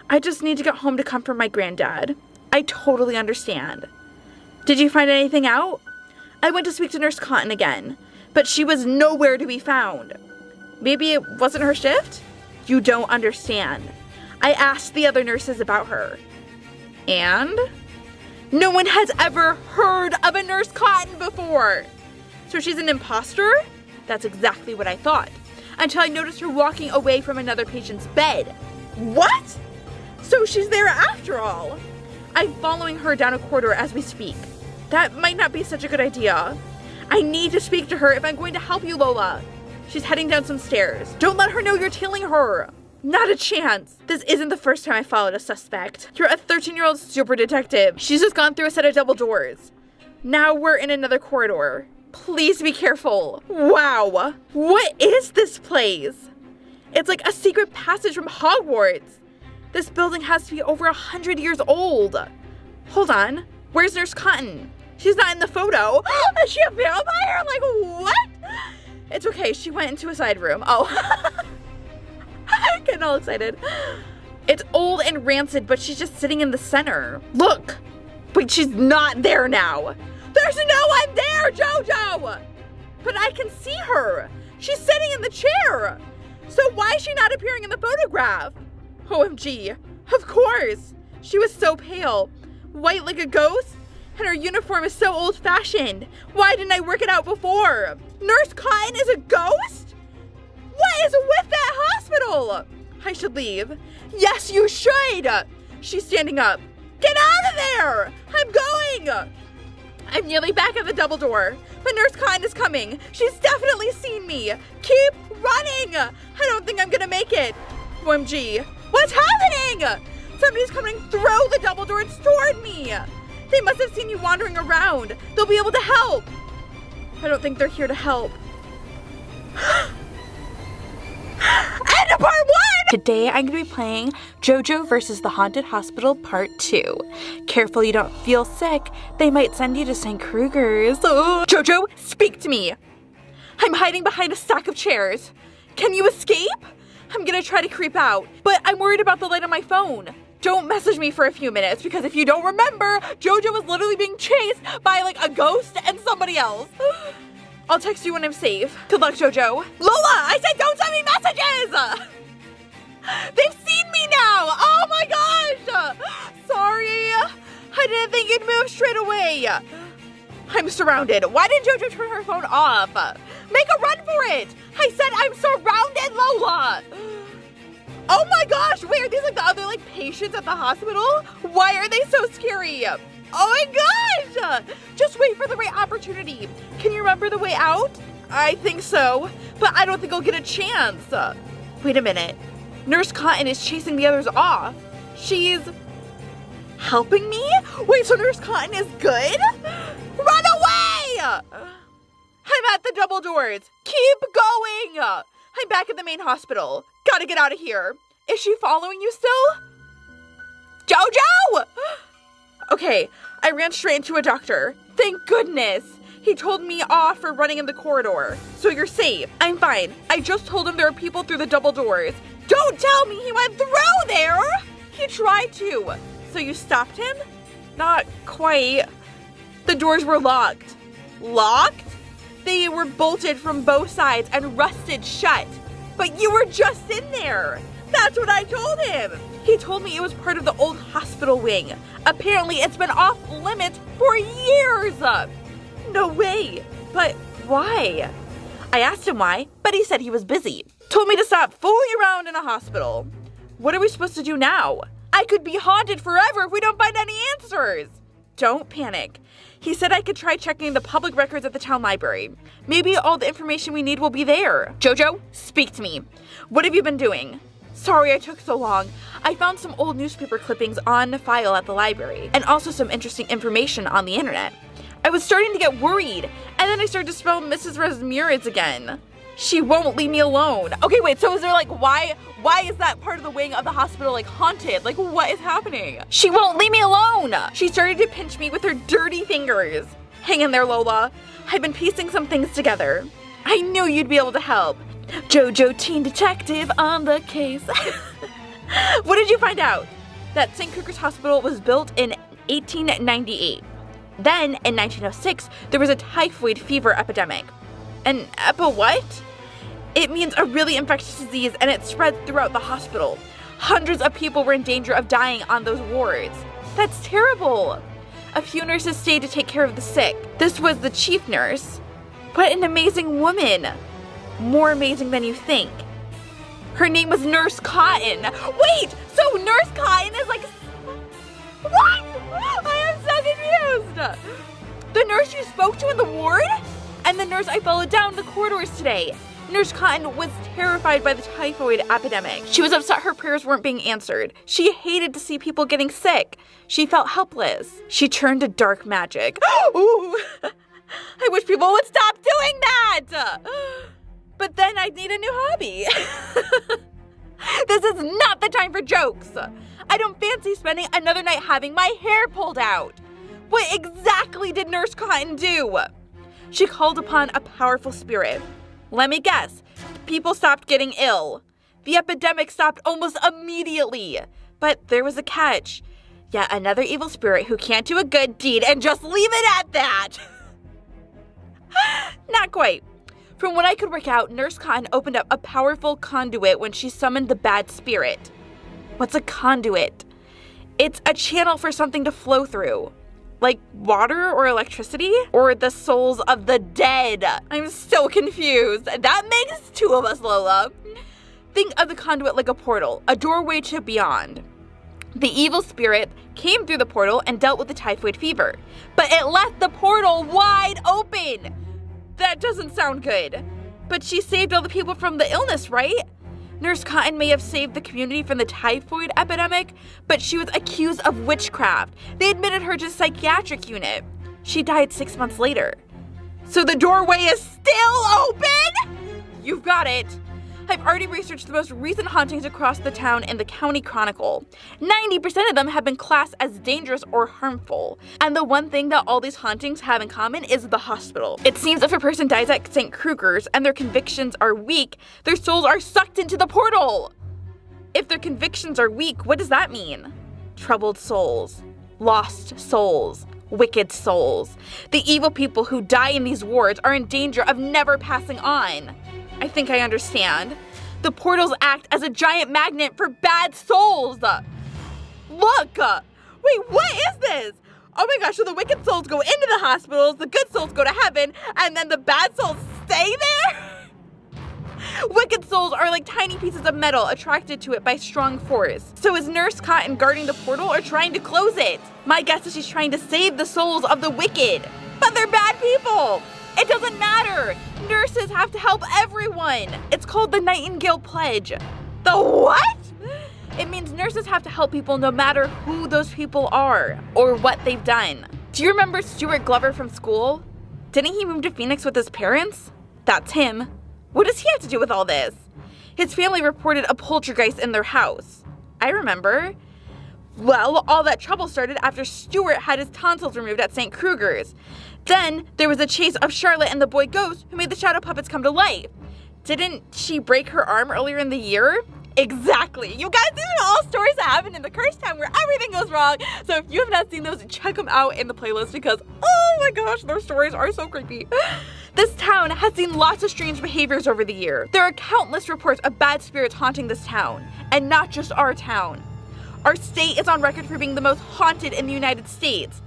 Speaker 1: I just need to get home to comfort my granddad. I totally understand. Did you find anything out? I went to speak to Nurse Cotton again, but she was nowhere to be found. Maybe it wasn't her shift? You don't understand. I asked the other nurses about her. And? No one has ever heard of a Nurse Cotton before. So she's an imposter? That's exactly what I thought. Until I noticed her walking away from another patient's bed. What? So she's there after all. I'm following her down a corridor as we speak. That might not be such a good idea. I need to speak to her if I'm going to help you, Lola. She's heading down some stairs. Don't let her know you're tailing her. Not a chance. This isn't the first time I followed a suspect. You're a 13-year-old super detective. She's just gone through a set of double doors. Now we're in another corridor. Please be careful. Wow. What is this place? It's like a secret passage from Hogwarts. This building has to be over 100 years old. Hold on. Where's Nurse Cotton? She's not in the photo. Is she a vampire? Like, what? It's okay. She went into a side room. Oh. Getting all excited. It's old and rancid, but she's just sitting in the center. Look. Wait, she's not there now. There's no one there, Jojo! But I can see her. She's sitting in the chair. So why is she not appearing in the photograph? OMG. Of course. She was so pale. White like a ghost. And her uniform is so old-fashioned. Why didn't I work it out before? Nurse Cotton is a ghost? What is with that hospital? I should leave. Yes, you should. She's standing up. Get out of there. I'm going. I'm nearly back at the double door, but Nurse Cotton is coming. She's definitely seen me. Keep running. I don't think I'm gonna make it. OMG. What's happening? Somebody's coming through the double doors toward me. They must have seen you wandering around. They'll be able to help. I don't think they're here to help. End of part 1! Today I'm going to be playing JoJo versus the Haunted Hospital Part 2. Careful you don't feel sick. They might send you to St. Kruger's. Oh. JoJo, speak to me. I'm hiding behind a stack of chairs. Can you escape? I'm going to try to creep out, but I'm worried about the light on my phone. Don't message me for a few minutes, because if you don't remember, JoJo was literally being chased by like a ghost and somebody else. I'll text you when I'm safe. Good luck, JoJo. Lola, I said don't send me messages! They've seen me now! Oh my gosh! Sorry. I didn't think you'd move straight away. I'm surrounded. Why did JoJo turn her phone off? Make a run for it! I said I'm surrounded, Lola! Oh my gosh, wait, are these like the other like patients at the hospital? Why are they so scary? Oh my gosh! Just wait for the right opportunity. Can you remember the way out? I think so, but I don't think I'll get a chance. Wait a minute. Nurse Cotton is chasing the others off. She's helping me? Wait, so Nurse Cotton is good? Run away! I'm at the double doors. Keep going! I'm back at the main hospital. Gotta get out of here. Is she following you still? JoJo! Okay, I ran straight into a doctor. Thank goodness. He told me off for running in the corridor. So you're safe. I'm fine. I just told him there are people through the double doors. Don't tell me he went through there! He tried to. So you stopped him? Not quite. The doors were locked. Locked? They were bolted from both sides and rusted shut. But you were just in there. That's what I told him. He told me it was part of the old hospital wing. Apparently it's been off limits for years. No way. But why? I asked him why, but he said he was busy. Told me to stop fooling around in a hospital. What are we supposed to do now? I could be haunted forever if we don't find any answers. Don't panic. He said I could try checking the public records at the town library. Maybe all the information we need will be there. JoJo, speak to me. What have you been doing? Sorry I took so long. I found some old newspaper clippings on file at the library, and also some interesting information on the internet. I was starting to get worried, and then I started to smell Mrs. Ramirez again. She won't leave me alone. Okay, wait, so is there like, why is that part of the wing of the hospital like haunted? Like, what is happening? She won't leave me alone. She started to pinch me with her dirty fingers. Hang in there, Lola. I've been piecing some things together. I knew you'd be able to help. JoJo teen detective on the case. What did you find out? That St. Kruger's Hospital was built in 1898. Then, in 1906, there was a typhoid fever epidemic. An what? It means a really infectious disease, and it spread throughout the hospital. Hundreds of people were in danger of dying on those wards. That's terrible. A few nurses stayed to take care of the sick. This was the chief nurse. What an amazing woman. More amazing than you think. Her name was Nurse Cotton. Wait, so Nurse Cotton is like... What? I am so confused. The nurse you spoke to in the ward? And the nurse I followed down the corridors today. Nurse Cotton was terrified by the typhoid epidemic. She was upset her prayers weren't being answered. She hated to see people getting sick. She felt helpless. She turned to dark magic. Ooh, I wish people would stop doing that! But then I'd need a new hobby. This is not the time for jokes. I don't fancy spending another night having my hair pulled out. What exactly did Nurse Cotton do? She called upon a powerful spirit. Let me guess. People stopped getting ill. The epidemic stopped almost immediately. But there was a catch. Yet another evil spirit who can't do a good deed and just leave it at that. Not quite. From what I could work out, Nurse Cotton opened up a powerful conduit when she summoned the bad spirit. What's a conduit? It's a channel for something to flow through. Like water or electricity? Or the souls of the dead? I'm so confused. That makes two of us, Lola. Think of the conduit like a portal, a doorway to beyond. The evil spirit came through the portal and dealt with the typhoid fever. But it left the portal wide open. That doesn't sound good. But she saved all the people from the illness, right? Nurse Cotton may have saved the community from the typhoid epidemic, but she was accused of witchcraft. They admitted her to the psychiatric unit. She died 6 months later. So the doorway is still open? You've got it. I've already researched the most recent hauntings across the town in the County Chronicle. 90% of them have been classed as dangerous or harmful. And the one thing that all these hauntings have in common is the hospital. It seems if a person dies at St. Kruger's and their convictions are weak, their souls are sucked into the portal. If their convictions are weak, what does that mean? Troubled souls, lost souls, wicked souls. The evil people who die in these wards are in danger of never passing on. I think I understand. The portals act as a giant magnet for bad souls. Look! Wait, what is this? Oh my gosh, so the wicked souls go into the hospitals, the good souls go to heaven, and then the bad souls stay there? Wicked souls are like tiny pieces of metal attracted to it by strong force. So is Nurse Cotton guarding the portal or trying to close it? My guess is she's trying to save the souls of the wicked. But they're bad people! It doesn't matter! Nurses have to help everyone! It's called the Nightingale Pledge. The what? It means nurses have to help people no matter who those people are or what they've done. Do you remember Stuart Glover from school? Didn't he move to Phoenix with his parents? That's him. What does he have to do with all this? His family reported a poltergeist in their house. I remember. Well, all that trouble started after Stuart had his tonsils removed at St. Kruger's. Then there was a chase of Charlotte and the boy ghost who made the shadow puppets come to life. Didn't she break her arm earlier in the year? Exactly. You guys, these are all stories that happen in the cursed town where everything goes wrong. So if you have not seen those, check them out in the playlist because, oh my gosh, their stories are so creepy. This town has seen lots of strange behaviors over the year. There are countless reports of bad spirits haunting this town, and not just our town. Our state is on record for being the most haunted in the United States.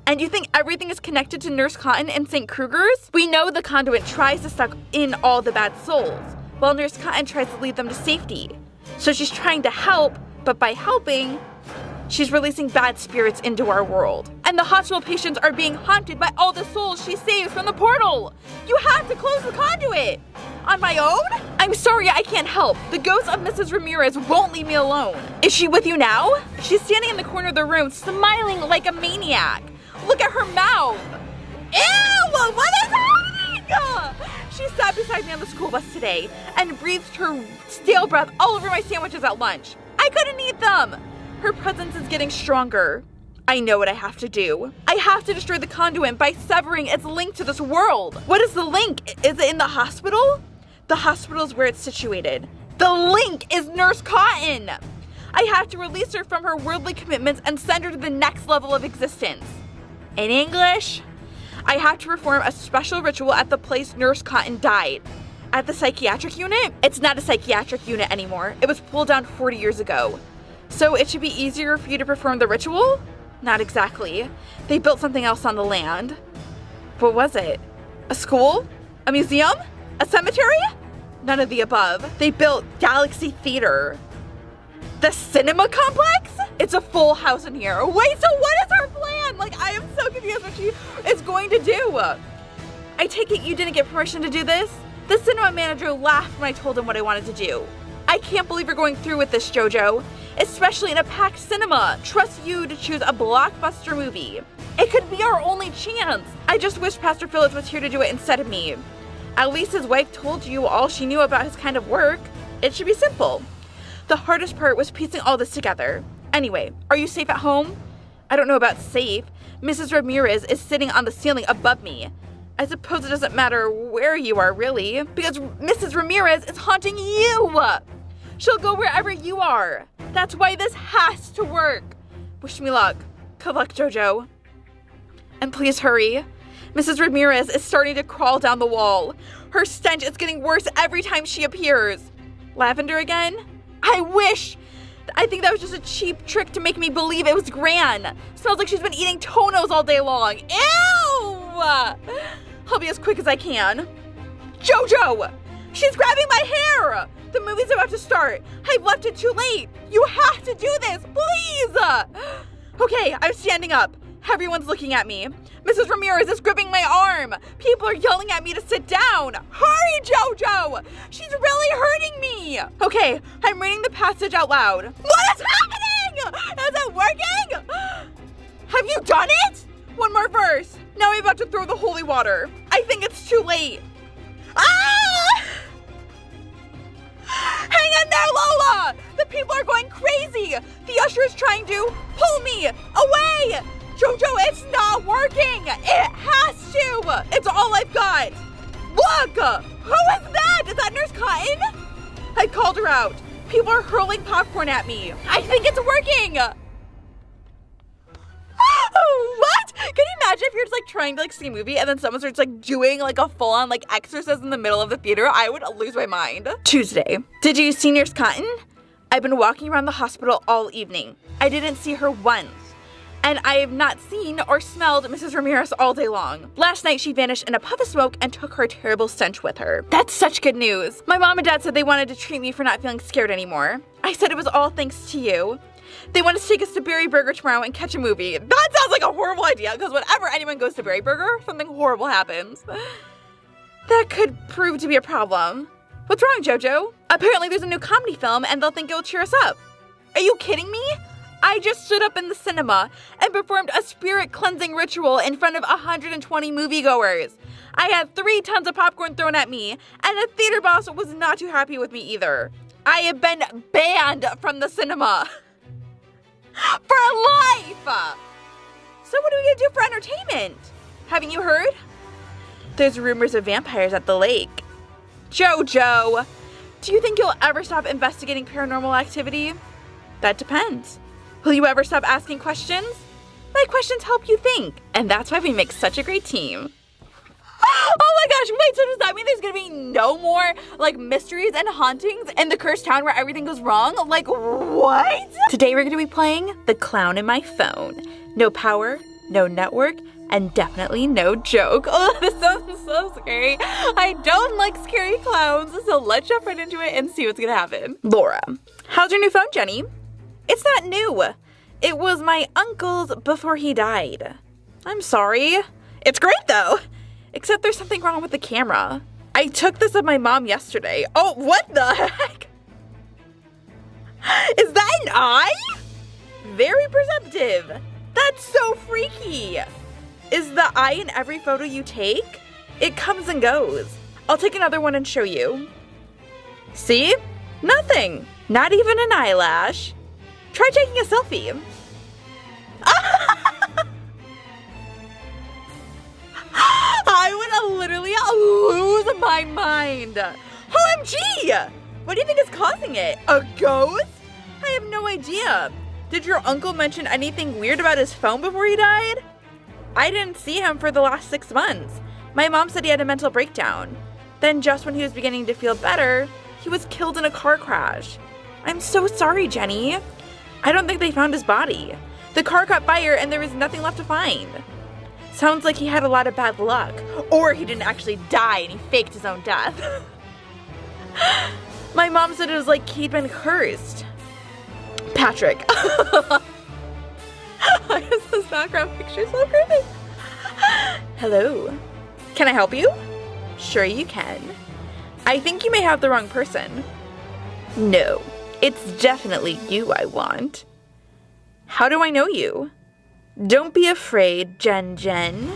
Speaker 1: And you think everything is connected to Nurse Cotton and St. Kruger's? We know the conduit tries to suck in all the bad souls, while Nurse Cotton tries to lead them to safety. So she's trying to help, but by helping, she's releasing bad spirits into our world. And the hospital patients are being haunted by all the souls she saves from the portal. You have to close the conduit. On my own? I'm sorry, I can't help. The ghost of Mrs. Ramirez won't leave me alone. Is she with you now? She's standing in the corner of the room, smiling like a maniac. Look at her mouth. Ew, what is happening? She sat beside me on the school bus today and breathed her stale breath all over my sandwiches at lunch. I couldn't eat them. Her presence is getting stronger. I know what I have to do. I have to destroy the conduit by severing its link to this world. What is the link? Is it in the hospital? The hospital is where it's situated. The link is Nurse Cotton. I have to release her from her worldly commitments and send her to the next level of existence. In English, I have to perform a special ritual at the place Nurse Cotton died. At the psychiatric unit? It's not a psychiatric unit anymore. It was pulled down 40 years ago. So it should be easier for you to perform the ritual? Not exactly. They built something else on the land. What was it? A school? A museum? A cemetery? None of the above. They built Galaxy Theater. The cinema complex? It's a full house in here. Wait, so what is her plan? Like, I am so confused what she is going to do. I take it you didn't get permission to do this? The cinema manager laughed when I told him what I wanted to do. I can't believe you're going through with this, JoJo. Especially in a packed cinema. Trust you to choose a blockbuster movie. It could be our only chance. I just wish Pastor Phillips was here to do it instead of me. At least his wife told you all she knew about his kind of work. It should be simple. The hardest part was piecing all this together. Anyway, are you safe at home? I don't know about safe. Mrs. Ramirez is sitting on the ceiling above me. I suppose it doesn't matter where you are, really, because Mrs. Ramirez is haunting you. She'll go wherever you are. That's why this has to work. Wish me luck. Good luck, JoJo. And please hurry. Mrs. Ramirez is starting to crawl down the wall. Her stench is getting worse every time she appears. Lavender again? I wish. I think that was just a cheap trick to make me believe it was Gran. Smells like she's been eating toenails all day long. Ew! I'll be as quick as I can. JoJo! She's grabbing my hair! The movie's about to start. I've left it too late. You have to do this, please! Okay, I'm standing up. Everyone's looking at me. Mrs. Ramirez is gripping my arm. People are yelling at me to sit down. Hurry, JoJo! She's really hurting me. Okay, I'm reading the passage out loud. What is happening? Is it working? Have you done it? One more verse. Now I'm about to throw the holy water. I think it's too late. Ah! Hang in there, Lola! The people are going crazy. The usher is trying to pull me away. JoJo, it's not working! It has to! It's all I've got! Look! Who is that? Is that Nurse Cotton? I called her out. People are hurling popcorn at me. I think it's working! What? Can you imagine if you're just like trying to like see a movie and then someone starts like doing like a full-on like exorcism in the middle of the theater? I would lose my mind. Tuesday. Did you see Nurse Cotton? I've been walking around the hospital all evening. I didn't see her once. And I have not seen or smelled Mrs. Ramirez all day long. Last night, she vanished in a puff of smoke and took her terrible stench with her. That's such good news. My mom and dad said they wanted to treat me for not feeling scared anymore. I said it was all thanks to you. They wanted to take us to Berry Burger tomorrow and catch a movie. That sounds like a horrible idea, because whenever anyone goes to Berry Burger, something horrible happens. That could prove to be a problem. What's wrong, JoJo? Apparently there's a new comedy film and they'll think it will cheer us up. Are you kidding me? I just stood up in the cinema and performed a spirit cleansing ritual in front of 120 moviegoers. I had 3 tons of popcorn thrown at me, and the theater boss was not too happy with me either. I have been banned from the cinema. For life! So what are we gonna do for entertainment? Haven't you heard? There's rumors of vampires at the lake. JoJo, do you think you'll ever stop investigating paranormal activity? That depends. Will you ever stop asking questions? My questions help you think, and that's why we make such a great team. Oh my gosh, wait, so does that mean there's gonna be no more, like, mysteries and hauntings in the cursed town where everything goes wrong? Like, what? Today we're gonna be playing The Clown in My Phone. No power, no network, and definitely no joke. Oh, this sounds so scary. I don't like scary clowns, so let's jump right into it and see what's gonna happen. Laura, how's your new phone, Jenny? It's not new. It was my uncle's before he died. I'm sorry. It's great though. Except there's something wrong with the camera. I took this of my mom yesterday. Oh, what the heck? Is that an eye? Very perceptive. That's so freaky. Is the eye in every photo you take? It comes and goes. I'll take another one and show you. See? Nothing. Not even an eyelash. Try taking a selfie. I would literally lose my mind. OMG! What do you think is causing it? A ghost? I have no idea. Did your uncle mention anything weird about his phone before he died? I didn't see him for the last 6 months. My mom said he had a mental breakdown. Then just when he was beginning to feel better, he was killed in a car crash. I'm so sorry, Jenny. I don't think they found his body. The car caught fire and there was nothing left to find. Sounds like he had a lot of bad luck. Or he didn't actually die and he faked his own death. My mom said it was like he'd been cursed. Patrick. Why is this background picture so perfect? Hello. Can I help you? Sure you can. I think you may have the wrong person. No, it's definitely you I want. How do I know you? Don't be afraid, Jen.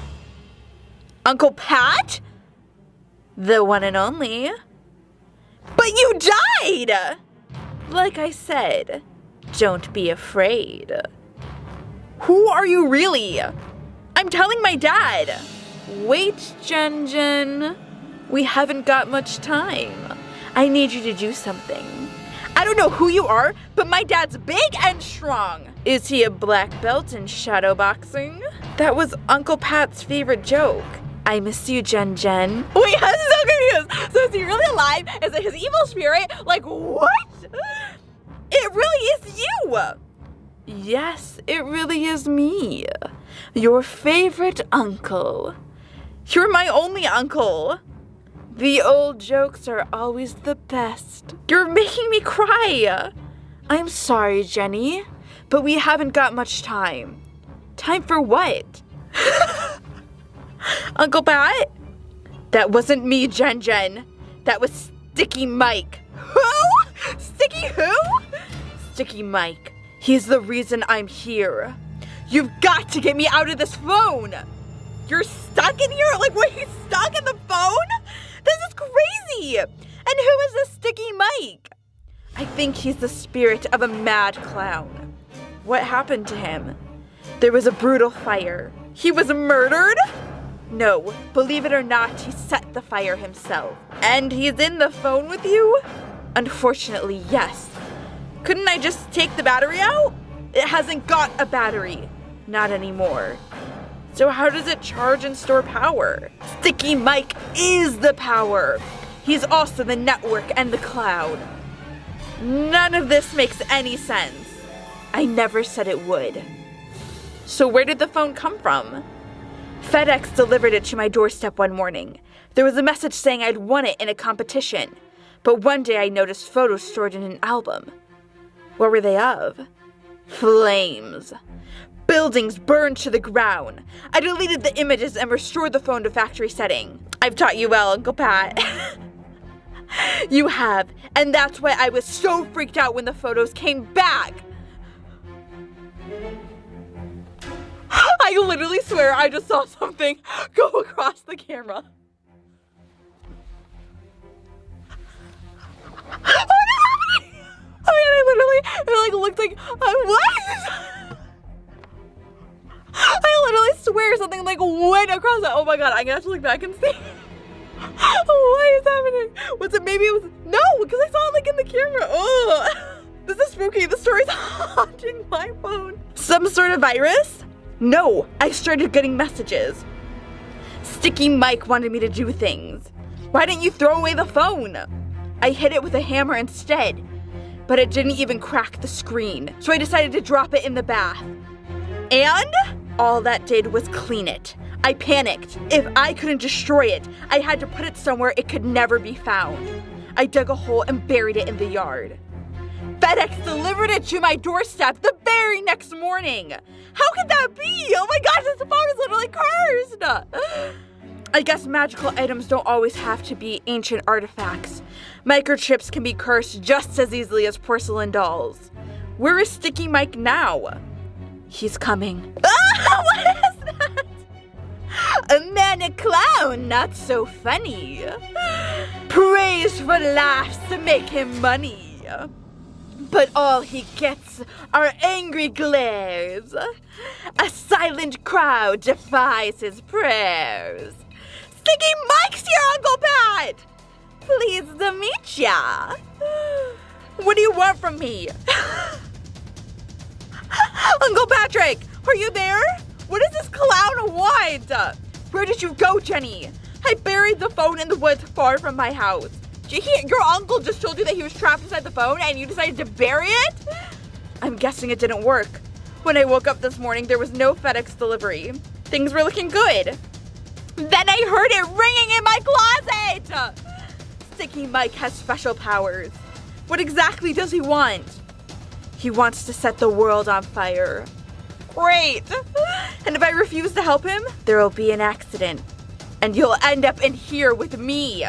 Speaker 1: Uncle Pat? The one and only. But you died! Like I said, don't be afraid. Who are you really? I'm telling my dad. Wait, Jen. We haven't got much time. I need you to do something. I don't know who you are, but my dad's big and strong. Is he a black belt in shadow boxing? That was Uncle Pat's favorite joke. I miss you, Jen. Wait, I'm so confused. So is he really alive? Is it his evil spirit? Like, what? It really is you. Yes, it really is me. Your favorite uncle. You're my only uncle. The old jokes are always the best. You're making me cry. I'm sorry, Jenny, but we haven't got much time. Time for what? Uncle Pat? That wasn't me, Jen. That was Sticky Mike. Who? Sticky who? Sticky Mike. He's the reason I'm here. You've got to get me out of this phone. You're stuck in here? Like, were you stuck in the phone? This is crazy. And who is this Sticky Mike? I think he's the spirit of a mad clown. What happened to him? There was a brutal fire. He was murdered? No, believe it or not, he set the fire himself. And he's in the phone with you? Unfortunately, yes. Couldn't I just take the battery out? It hasn't got a battery. Not anymore. So how does it charge and store power? Sticky Mike is the power. He's also the network and the cloud. None of this makes any sense. I never said it would. So where did the phone come from? FedEx delivered it to my doorstep one morning. There was a message saying I'd won it in a competition. But one day I noticed photos stored in an album. What were they of? Flames. Buildings burned to the ground. I deleted the images and restored the phone to factory setting. I've taught you well, Uncle Pat. You have, and that's why I was so freaked out when the photos came back. I literally swear I just saw something go across the camera. What is happening? It looked like, what? I literally swear something like went across it. Oh my god, I'm gonna have to look back and see. What is happening? Was it, maybe it was, no, because I saw it like in the camera. Oh, this is spooky. The story's haunting my phone. Some sort of virus? No, I started getting messages. Sticky Mike wanted me to do things. Why didn't you throw away the phone? I hit it with a hammer instead, but it didn't even crack the screen, so I decided to drop it in the bath. And all that did was clean it. I panicked. If I couldn't destroy it, I had to put it somewhere it could never be found. I dug a hole and buried it in the yard. FedEx delivered it to my doorstep the very next morning. How could that be? Oh my gosh, this phone is literally cursed. I guess magical items don't always have to be ancient artifacts. Microchips can be cursed just as easily as porcelain dolls. Where is Sticky Mike now? He's coming. Ah, what is that? A manic clown, not so funny. Praise for laughs to make him money. But all he gets are angry glares. A silent crowd defies his prayers. Sticky Mike's here, Uncle Pat! Pleased to meet ya. What do you want from me? Uncle Patrick, are you there? What does this clown want? Where did you go, Jenny? I buried the phone in the woods far from my house. Your uncle just told you that he was trapped inside the phone and you decided to bury it? I'm guessing it didn't work. When I woke up this morning, there was no FedEx delivery. Things were looking good. Then I heard it ringing in my closet! Sticky Mike has special powers. What exactly does he want? He wants to set the world on fire. Great! And if I refuse to help him, there will be an accident. And you'll end up in here with me.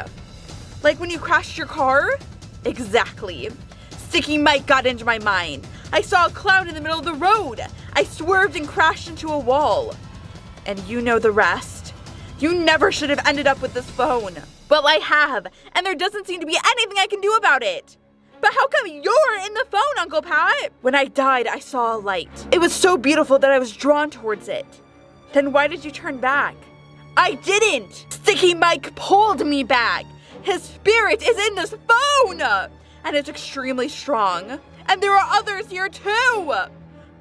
Speaker 1: Like when you crashed your car? Exactly. Sticky Mike got into my mind. I saw a cloud in the middle of the road. I swerved and crashed into a wall. And you know the rest. You never should have ended up with this phone. Well, I have, and there doesn't seem to be anything I can do about it. But how come you're in the phone, Uncle Pat? When I died, I saw a light. It was so beautiful that I was drawn towards it. Then why did you turn back? I didn't! Sticky Mike pulled me back. His spirit is in this phone! And it's extremely strong. And there are others here too!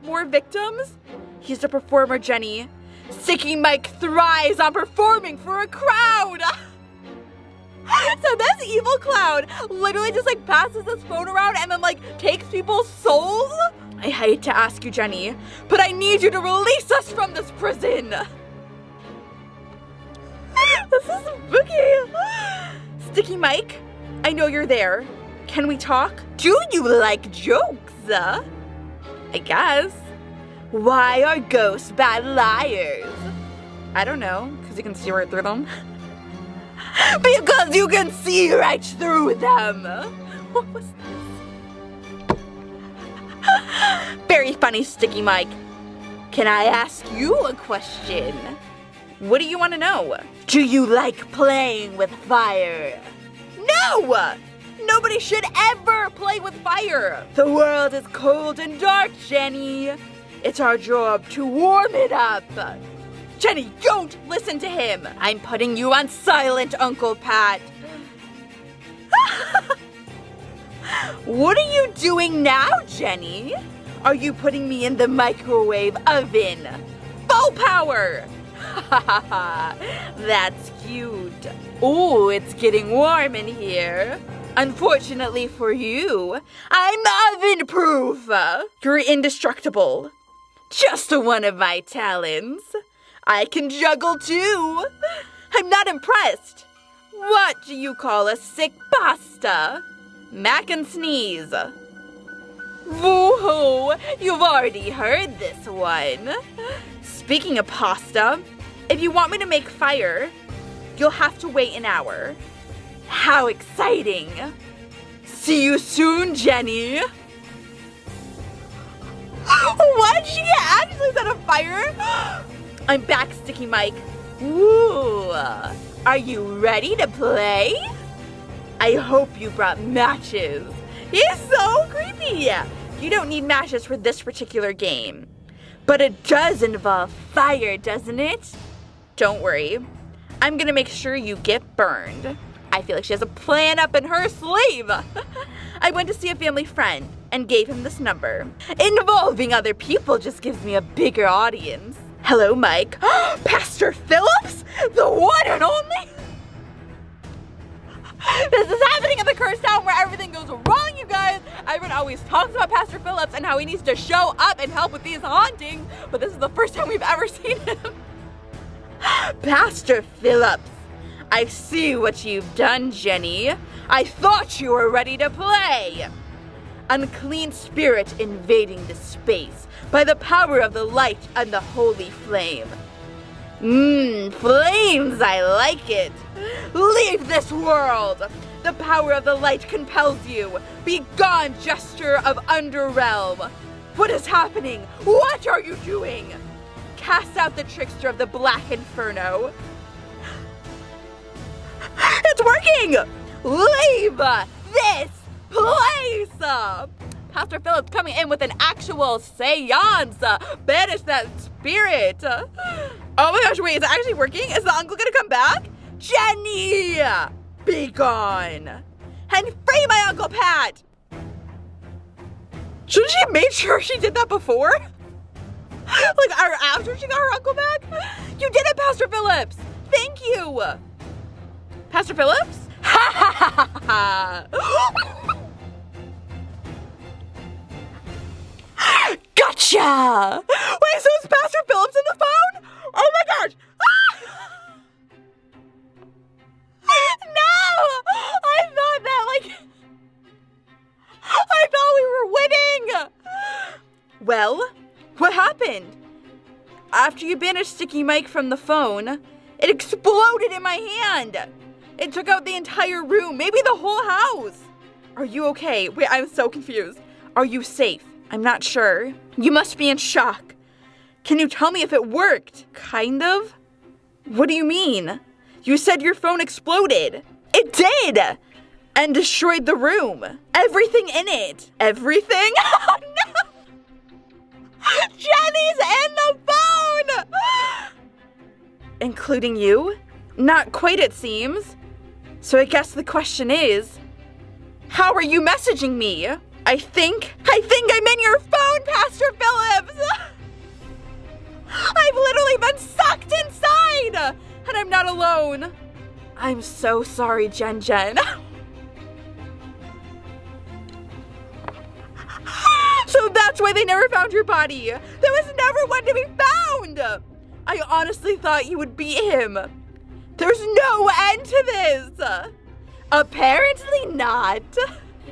Speaker 1: More victims? He's a performer, Jenny. Sticky Mike thrives on performing for a crowd! So this evil clown literally just like passes this phone around and then like takes people's souls? I hate to ask you, Jenny, but I need you to release us from this prison. This is spooky. Sticky Mike, I know you're there. Can we talk? Do you like jokes? I guess. Why are ghosts bad liars? I don't know, because you can see right through them. Because you can see right through them. What was this? Very funny, Sticky Mike. Can I ask you a question? What do you want to know? Do you like playing with fire? No! Nobody should ever play with fire. The world is cold and dark, Jenny. It's our job to warm it up. Jenny, don't listen to him. I'm putting you on silent, Uncle Pat. What are you doing now, Jenny? Are you putting me in the microwave oven? Full power. That's cute. Ooh, it's getting warm in here. Unfortunately for you, I'm oven-proof. You're indestructible. Just one of my talents. I can juggle too. I'm not impressed. What do you call a sick pasta? Mac and sneeze. Woohoo! You've already heard this one. Speaking of pasta, if you want me to make fire, you'll have to wait an hour. How exciting! See you soon, Jenny. What? She actually set a fire? I'm back, Sticky Mike. Ooh, are you ready to play? I hope you brought matches. He's so creepy. You don't need matches for this particular game. But it does involve fire, doesn't it? Don't worry. I'm gonna make sure you get burned. I feel like she has a plan up in her sleeve. I went to see a family friend and gave him this number. Involving other people just gives me a bigger audience. Hello, Mike. Pastor Phillips? The one and only? This is happening in the cursed town where everything goes wrong, you guys. Everyone always talks about Pastor Phillips and how he needs to show up and help with these hauntings, but this is the first time we've ever seen him. Pastor Phillips, I see what you've done, Jenny. I thought you were ready to play. Unclean spirit invading the space by the power of the light and the holy flame. Flames, I like it. Leave this world. The power of the light compels you. Be gone, gesture of underrealm. What is happening? What are you doing? Cast out the trickster of the black inferno. It's working! Leave this place! Pastor Phillips coming in with an actual seance. Banish that spirit. Oh my gosh, wait, is it actually working? Is the uncle gonna come back? Jenny! Be gone. And free my Uncle Pat! Shouldn't she have made sure she did that before? Like, after she got her uncle back? You did it, Pastor Phillips! Thank you! Pastor Phillips? Ha ha ha ha! Gotcha! Wait, so is Pastor Phillips in the phone? Oh my gosh! No! I thought that, like... I thought we were winning! Well, what happened? After you banished Sticky Mike from the phone, it exploded in my hand! It took out the entire room, maybe the whole house. Are you okay? Wait, I'm so confused. Are you safe? I'm not sure. You must be in shock. Can you tell me if it worked? Kind of? What do you mean? You said your phone exploded. It did! And destroyed the room. Everything in it. Everything? Oh no! Jenny's in the phone! Including you? Not quite, it seems. So I guess the question is, how are you messaging me? I think I'm in your phone, Pastor Phillips! I've literally been sucked inside! And I'm not alone. I'm so sorry, Jen. So that's why they never found your body. There was never one to be found. I honestly thought you would beat him. There's no end to this. Apparently not.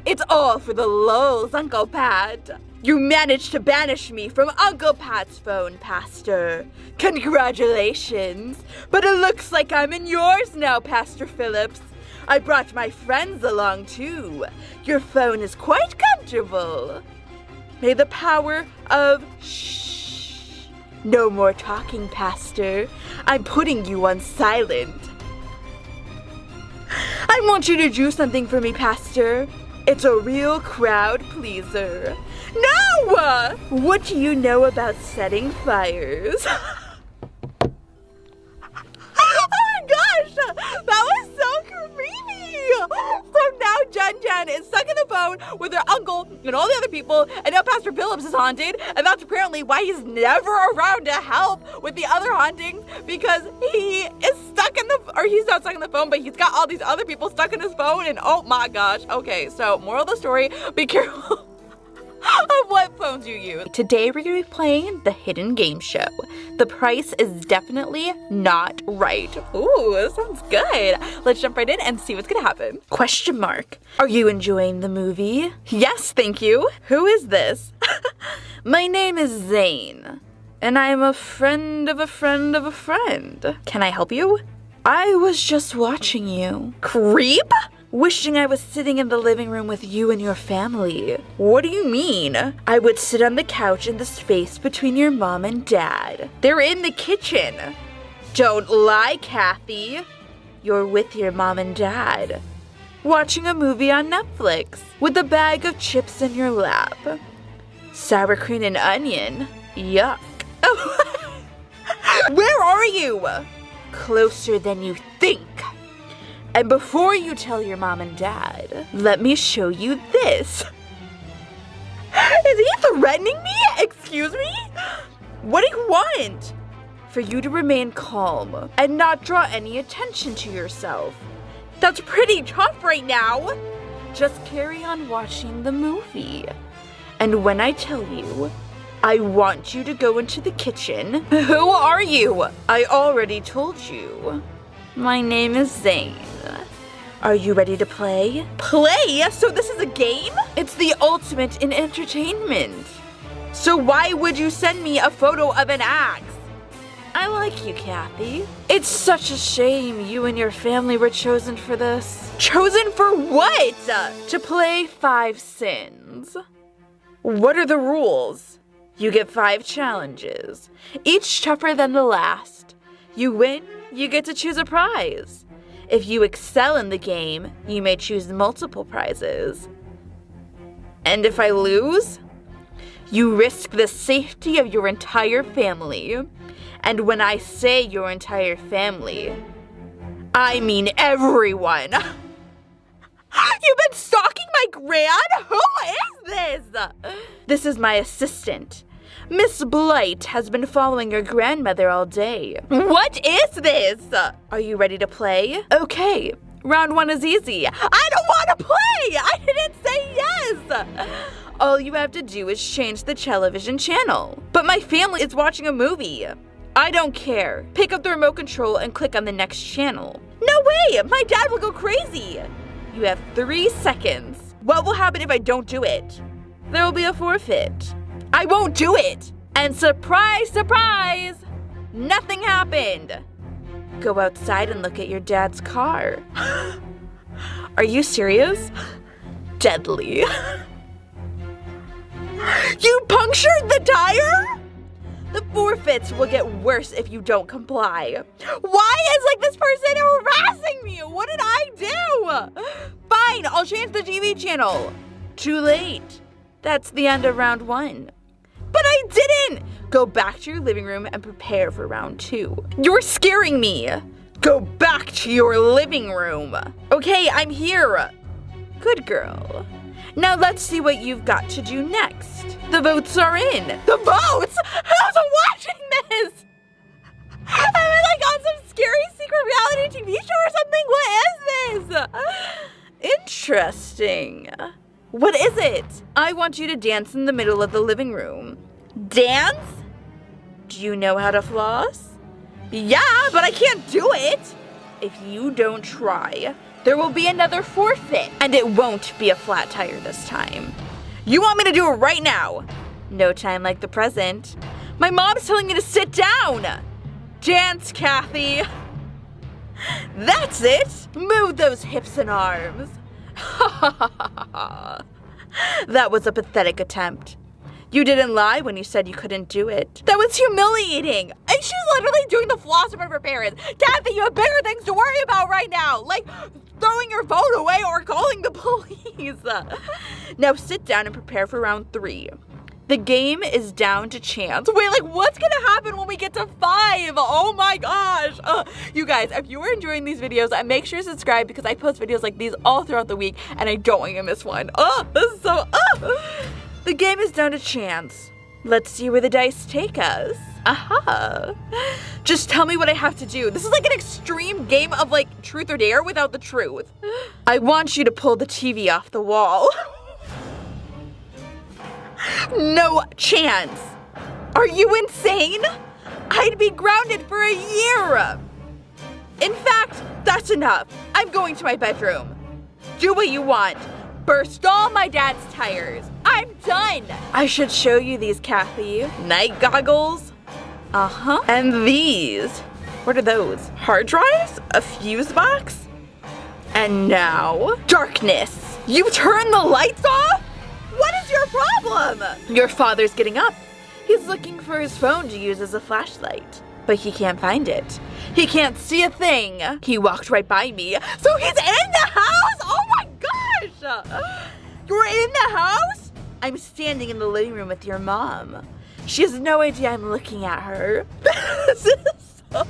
Speaker 1: It's all for the lulz, Uncle Pat. You managed to banish me from Uncle Pat's phone, Pastor. Congratulations. But it looks like I'm in yours now, Pastor Phillips. I brought my friends along too. Your phone is quite comfortable. May the power of shh. No more talking, Pastor. I'm putting you on silent. I want you to do something for me, Pastor. It's a real crowd pleaser. No! What do you know about setting fires? Oh my gosh! That was so creepy! So now Jen is stuck in the phone with her uncle and all the other people, and now Pastor Phillips is haunted, and that's apparently why he's never around to help with the other hauntings, because he is stuck in he's not stuck in the phone, but he's got all these other people stuck in his phone, and oh my gosh. Okay, so moral of the story, be careful of what phones you use. Today we're going to be playing the hidden game show. The price is definitely not right. Ooh, that sounds good. Let's jump right in and see what's going to happen. Question mark. Are you enjoying the movie? Yes, thank you. Who is this? My name is Zane, and I am a friend of a friend of a friend. Can I help you? I was just watching you. Creep? Wishing I was sitting in the living room with you and your family. What do you mean? I would sit on the couch in the space between your mom and dad. They're in the kitchen. Don't lie, Kathy. You're with your mom and dad, watching a movie on Netflix with a bag of chips in your lap. Sour cream and onion. Yuck. Where are you? Closer than you think. And before you tell your mom and dad, let me show you this. Is he threatening me? Excuse me? What do you want? For you to remain calm and not draw any attention to yourself. That's pretty tough right now. Just carry on watching the movie. And when I tell you, I want you to go into the kitchen. Who are you? I already told you. My name is Zane. Are you ready to play? Play? So this is a game? It's the ultimate in entertainment. So why would you send me a photo of an axe? I like you, Kathy. It's such a shame you and your family were chosen for this. Chosen for what? To play 5 sins. What are the rules? You get 5 challenges, each tougher than the last. You win, you get to choose a prize. If you excel in the game, you may choose multiple prizes. And if I lose, you risk the safety of your entire family. And when I say your entire family, I mean everyone. You've been stalking my gran? Who is this? This is my assistant. Miss Blight has been following your grandmother all day. What is this? Are you ready to play? Okay, round 1 is easy. I don't want to play! I didn't say yes! All you have to do is change the television channel. But my family is watching a movie. I don't care. Pick up the remote control and click on the next channel. No way! My dad will go crazy! You have 3 seconds. What will happen if I don't do it? There will be a forfeit. I won't do it! And surprise, surprise! Nothing happened. Go outside and look at your dad's car. Are you serious? Deadly. You punctured the tire? The forfeits will get worse if you don't comply. Why is this person harassing me? What did I do? Fine, I'll change the TV channel. Too late. That's the end of round 1. But I didn't! Go back to your living room and prepare for round 2. You're scaring me. Go back to your living room. Okay, I'm here. Good girl. Now let's see what you've got to do next. The votes are in. The votes? Who's watching this? Am I on some scary secret reality TV show or something? What is this? Interesting. What is it? I want you to dance in the middle of the living room. Dance? Do you know how to floss? Yeah, but I can't do it. If you don't try, there will be another forfeit, and it won't be a flat tire this time. You want me to do it right now? No time like the present. My mom's telling me to sit down. Dance, Kathy. That's it. Move those hips and arms. That was a pathetic attempt. You didn't lie when you said you couldn't do it. That was humiliating. And she's literally doing the floss in front of her parents. Kathy, you have bigger things to worry about right now. Like throwing your phone away or calling the police. Now sit down and prepare for round 3. The game is down to chance. Wait, what's gonna happen when we get to 5? Oh my gosh. You guys, if you are enjoying these videos, make sure to subscribe because I post videos like these all throughout the week and I don't want you to miss one. This is so, The game is down to chance. Let's see where the dice take us. Aha. Just tell me what I have to do. This is an extreme game of truth or dare without the truth. I want you to pull the TV off the wall. No chance. Are you insane? I'd be grounded for a year. In fact, that's enough. I'm going to my bedroom. Do what you want. Burst all my dad's tires. I'm done. I should show you these, Kathy. Night goggles. Uh-huh. And these. What are those? Hard drives? A fuse box? And now, darkness. You turn the lights off? What is your problem? Your father's getting up. He's looking for his phone to use as a flashlight, but he can't find it. He can't see a thing. He walked right by me, so he's in the house? Oh my gosh! You're in the house? I'm standing in the living room with your mom. She has no idea I'm looking at her. This is so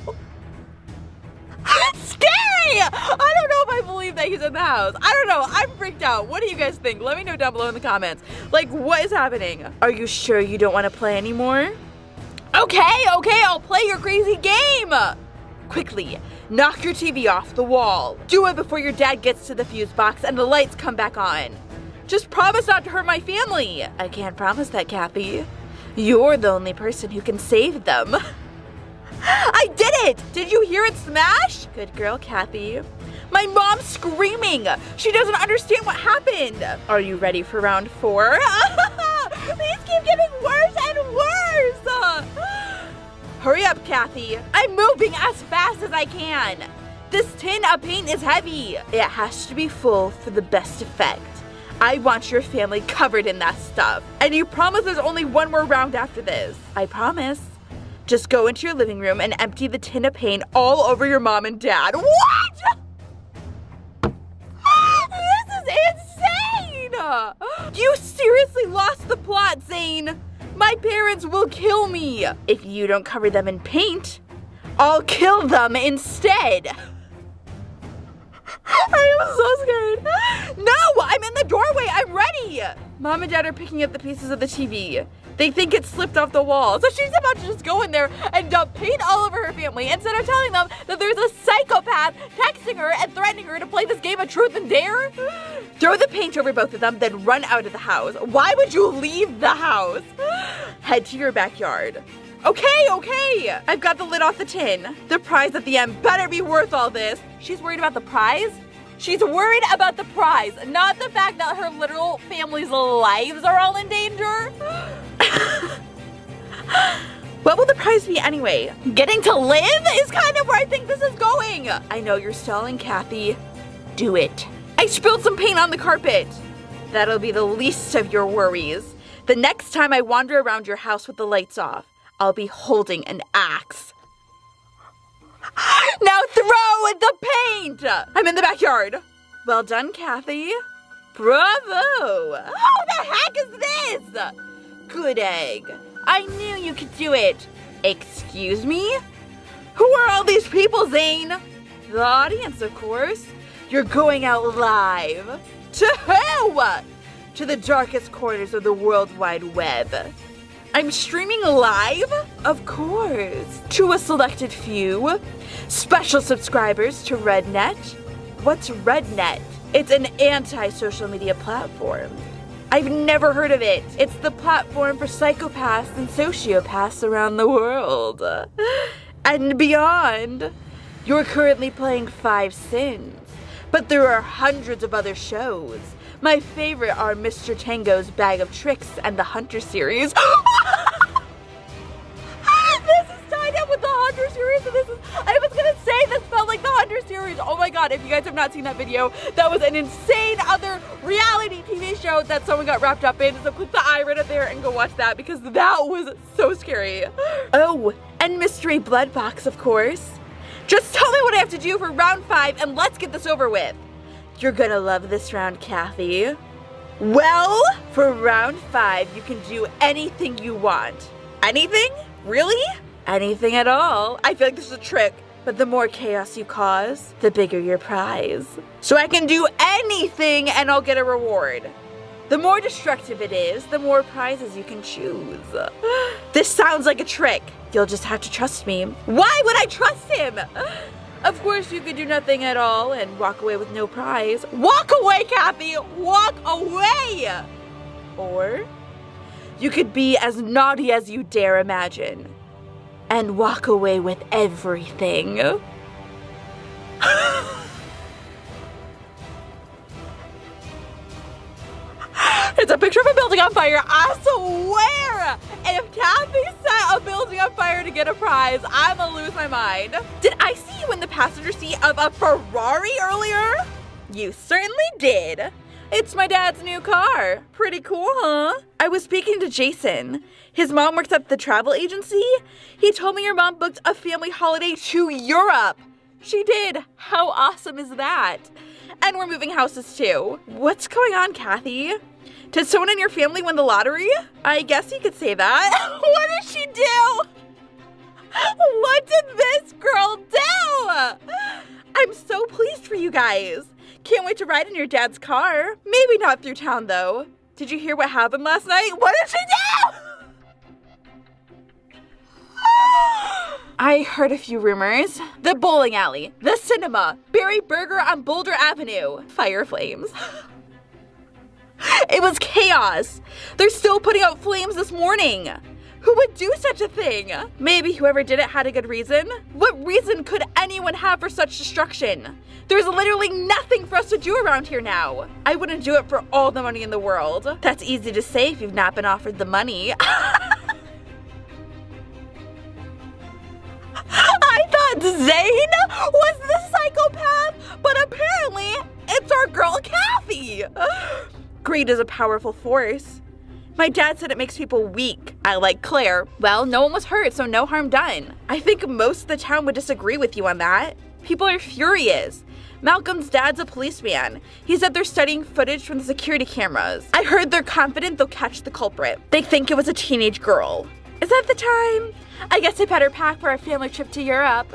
Speaker 1: scary! I don't know if I believe that he's in the house. I don't know. I'm freaked out. What do you guys think? Let me know down below in the comments. What is happening? Are you sure you don't want to play anymore? Okay, I'll play your crazy game. Quickly, knock your TV off the wall. Do it before your dad gets to the fuse box and the lights come back on. Just promise not to hurt my family. I can't promise that, Kathy. You're the only person who can save them. I did it! Did you hear it smash? Good girl, Kathy. My mom's screaming. She doesn't understand what happened. Are you ready for round 4? These keep getting worse and worse. Hurry up, Kathy. I'm moving as fast as I can. This tin of paint is heavy. It has to be full for the best effect. I want your family covered in that stuff. And you promise there's only one more round after this? I promise. Just go into your living room and empty the tin of paint all over your mom and dad. What? This is insane! You seriously lost the plot, Zane. My parents will kill me. If you don't cover them in paint, I'll kill them instead. I am so scared. No, I'm in the doorway. I'm ready. Mom and Dad are picking up the pieces of the TV. They think it slipped off the wall. So she's about to just go in there and dump paint all over her family instead of telling them that there's a psychopath texting her and threatening her to play this game of truth and dare. Throw the paint over both of them, then run out of the house. Why would you leave the house? Head to your backyard. Okay. I've got the lid off the tin. The prize at the end better be worth all this. She's worried about the prize? She's worried about the prize, not the fact that her literal family's lives are all in danger. What will the prize be anyway? Getting to live is kind of where I think this is going. I know you're stalling, Kathy. Do it. I spilled some paint on the carpet. That'll be the least of your worries. The next time I wander around your house with the lights off, I'll be holding an axe. Now throw the paint! I'm in the backyard. Well done, Kathy. Bravo! Who the heck is this? Good egg. I knew you could do it. Excuse me? Who are all these people, Zane? The audience, of course. You're going out live. To who? To the darkest corners of the World Wide Web. I'm streaming live? Of course. To a selected few. Special subscribers to RedNet. What's RedNet? It's an anti-social media platform. I've never heard of it. It's the platform for psychopaths and sociopaths around the world. And beyond. You're currently playing 5 Sins. But there are hundreds of other shows. My favorite are Mr. Tango's Bag of Tricks and the Hunter series. This is tied up with the Hunter series. And I was gonna say this felt like the Hunter series. Oh my god, if you guys have not seen that video, that was an insane other reality TV show that someone got wrapped up in. So click the I right up there and go watch that because that was so scary. Oh, and Mystery Blood Box, of course. Just tell me what I have to do for round 5 and let's get this over with. You're gonna love this round, Kathy. Well, for round 5, you can do anything you want. Anything? Really? Anything at all. I feel like this is a trick, but the more chaos you cause, the bigger your prize. So I can do anything and I'll get a reward. The more destructive it is, the more prizes you can choose. This sounds like a trick. You'll just have to trust me. Why would I trust him? Of course, you could do nothing at all and walk away with no prize. Walk away, Kathy! Walk away! Or you could be as naughty as you dare imagine and walk away with everything. It's a picture of a building on fire. I swear, if Kathy set a building on fire to get a prize, I'm gonna lose my mind. Did I see you in the passenger seat of a Ferrari earlier? You certainly did. It's my dad's new car. Pretty cool, huh? I was speaking to Jason. His mom works at the travel agency. He told me your mom booked a family holiday to Europe. She did. How awesome is that? And we're moving houses too. What's going on, Kathy? Did someone in your family win the lottery? I guess you could say that. What did she do? What did this girl do? I'm so pleased for you guys. Can't wait to ride in your dad's car. Maybe not through town, though. Did you hear what happened last night? What did she do? I heard a few rumors. The bowling alley, the cinema, Berry Burger on Boulder Avenue, fire flames. It was chaos. They're still putting out flames this morning. Who would do such a thing? Maybe whoever did it had a good reason? What reason could anyone have for such destruction? There's literally nothing for us to do around here now. I wouldn't do it for all the money in the world. That's easy to say if you've not been offered the money. I thought Zane was the psychopath, but apparently it's our girl Kathy. Greed is a powerful force. My dad said it makes people weak. I like Claire. Well, no one was hurt, so no harm done. I think most of the town would disagree with you on that. People are furious. Malcolm's dad's a policeman. He said they're studying footage from the security cameras. I heard they're confident they'll catch the culprit. They think it was a teenage girl. Is that the time? I guess I better pack for our family trip to Europe.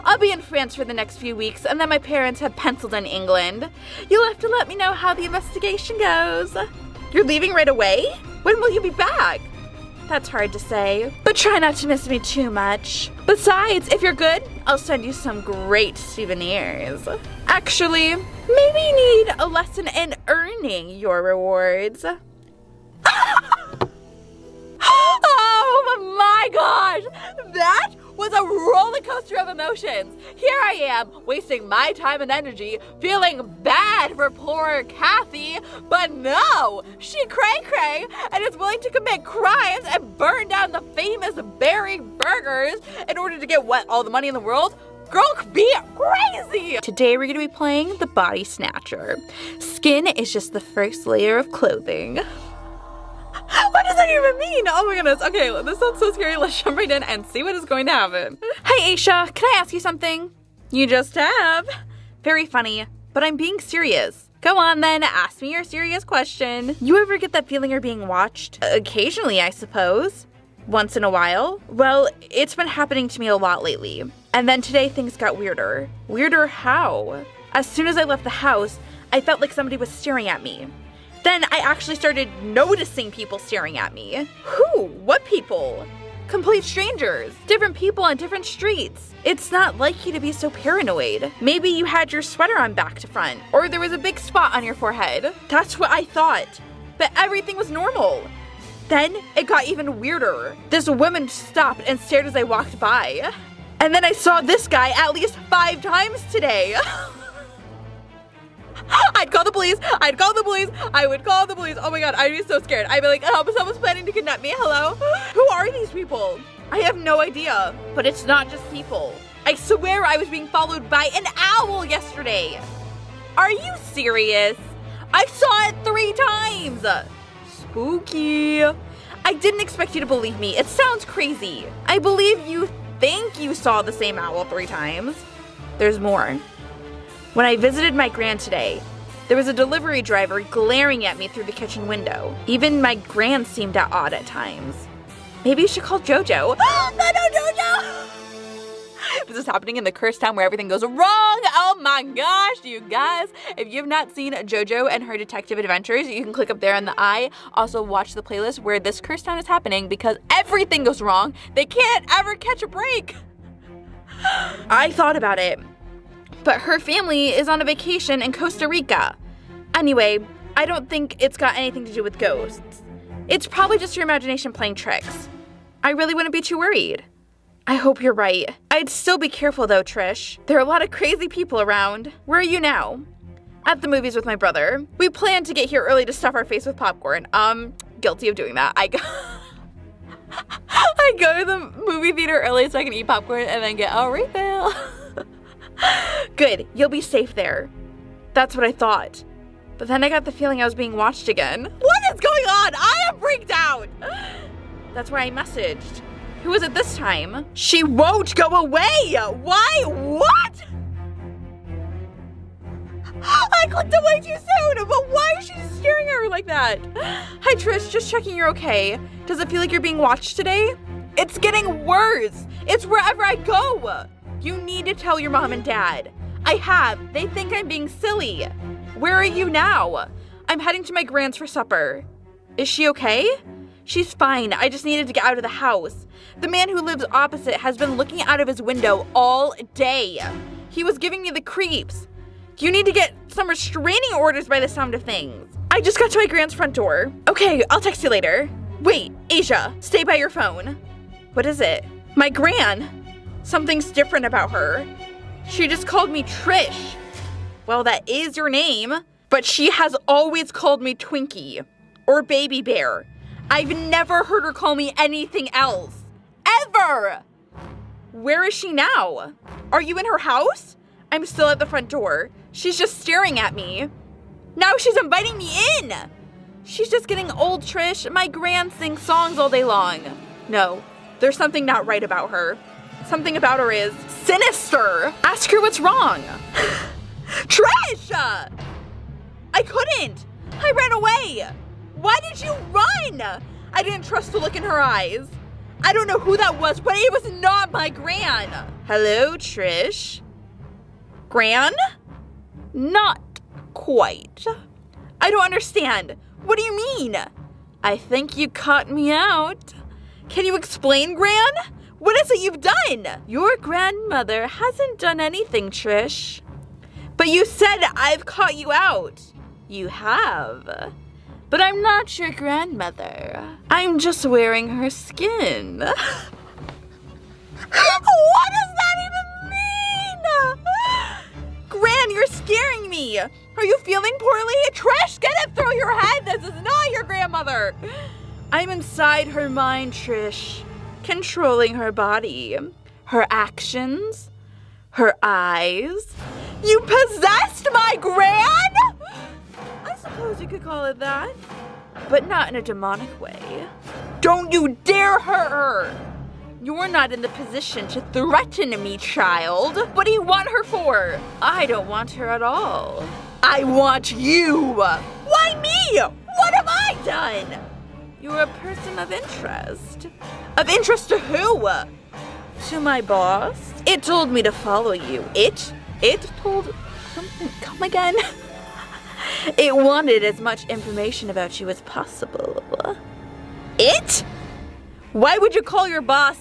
Speaker 1: I'll be in France for the next few weeks, and then my parents have penciled in England. You'll have to let me know how the investigation goes. You're leaving right away? When will you be back? That's hard to say, but try not to miss me too much. Besides, if you're good, I'll send you some great souvenirs. Actually, maybe you need a lesson in earning your rewards. Oh my gosh! That was was a roller coaster of emotions. Here I am, wasting my time and energy, feeling bad for poor Kathy, but no, she cray-cray and is willing to commit crimes and burn down the famous Berry Burgers in order to get what, all the money in the world? Girl, be crazy! Today we're gonna be playing the body snatcher. Skin is just the first layer of clothing. What does that even mean? Oh my goodness. Okay, this sounds so scary. Let's jump right in and see what is going to happen. Hey, Aisha, can I ask you something? You just have. Very funny, but I'm being serious. Go on then, ask me your serious question. You ever get that feeling you're being watched? Occasionally, I suppose. Once in a while. Well, it's been happening to me a lot lately. And then today things got weirder. Weirder how? As soon as I left the house, I felt like somebody was staring at me. Then I actually started noticing people staring at me. Who? What people? Complete strangers. Different people on different streets. It's not like you to be so paranoid. Maybe you had your sweater on back to front, or there was a big spot on your forehead. That's what I thought. But everything was normal. Then it got even weirder. This woman stopped and stared as I walked by. And then I saw this guy at least 5 times today. I'd call the police. I'd call the police. I would call the police. Oh my god, I'd be so scared. I'd be like, oh, someone's planning to kidnap me. Hello? Who are these people? I have no idea. But it's not just people. I swear I was being followed by an owl yesterday. Are you serious? I saw it 3 times. Spooky. I didn't expect you to believe me. It sounds crazy. I believe you think you saw the same owl 3 times. There's more. When I visited my gran today, there was a delivery driver glaring at me through the kitchen window. Even my gran seemed odd at times. Maybe you should call JoJo. No, JoJo! This is happening in the cursed town where everything goes wrong. Oh my gosh, you guys. If you've not seen JoJo and her detective adventures, you can click up there in the eye. Also watch the playlist where this cursed town is happening because everything goes wrong. They can't ever catch a break. I thought about it. But her family is on a vacation in Costa Rica. Anyway, I don't think it's got anything to do with ghosts. It's probably just your imagination playing tricks. I really wouldn't be too worried. I hope you're right. I'd still be careful though, Trish. There are a lot of crazy people around. Where are you now? At the movies with my brother. We planned to get here early to stuff our face with popcorn. Guilty of doing that. I go to the movie theater early so I can eat popcorn and then get a refill. Good, you'll be safe there. That's what I thought. But then I got the feeling I was being watched again. What is going on? I am freaked out. That's why I messaged. Who was it this time? She won't go away. Why? What? I clicked away too soon, but why is she just staring at her like that? Hi Trish, just checking you're okay. Does it feel like you're being watched today? It's getting worse. It's wherever I go. You need to tell your mom and dad. I have. They think I'm being silly. Where are you now? I'm heading to my grand's for supper. Is she okay? She's fine. I just needed to get out of the house. The man who lives opposite has been looking out of his window all day. He was giving me the creeps. You need to get some restraining orders by the sound of things. I just got to my grand's front door. Okay, I'll text you later. Wait, Asia, stay by your phone. What is it? My gran. Something's different about her. She just called me Trish. Well, that is your name, but she has always called me Twinkie or Baby Bear. I've never heard her call me anything else. Ever! Where is she now? Are you in her house? I'm still at the front door. She's just staring at me. Now she's inviting me in. She's just getting old, Trish. My gran sings songs all day long. No, there's something not right about her. Something about her is sinister. Ask her what's wrong. Trish! I couldn't. I ran away. Why did you run? I didn't trust the look in her eyes. I don't know who that was, but it was not my gran. Hello, Trish. Gran? Not quite. I don't understand. What do you mean? I think you caught me out. Can you explain, Gran? What is it you've done? Your grandmother hasn't done anything, Trish. But you said I've caught you out. You have. But I'm not your grandmother. I'm just wearing her skin. What does that even mean? Gran, you're scaring me. Are you feeling poorly? Trish, get it through your head. This is not your grandmother. I'm inside her mind, Trish, controlling her body, her actions, her eyes. You possessed my Gran? I suppose you could call it that, but not in a demonic way. Don't you dare hurt her! You're not in the position to threaten me, child. What do you want her for? I don't want her at all. I want you! Why me? What have I done? You're a person of interest. Of interest to who? To my boss? It told me to follow you. It told... Come again? It wanted as much information about you as possible. It? Why would you call your boss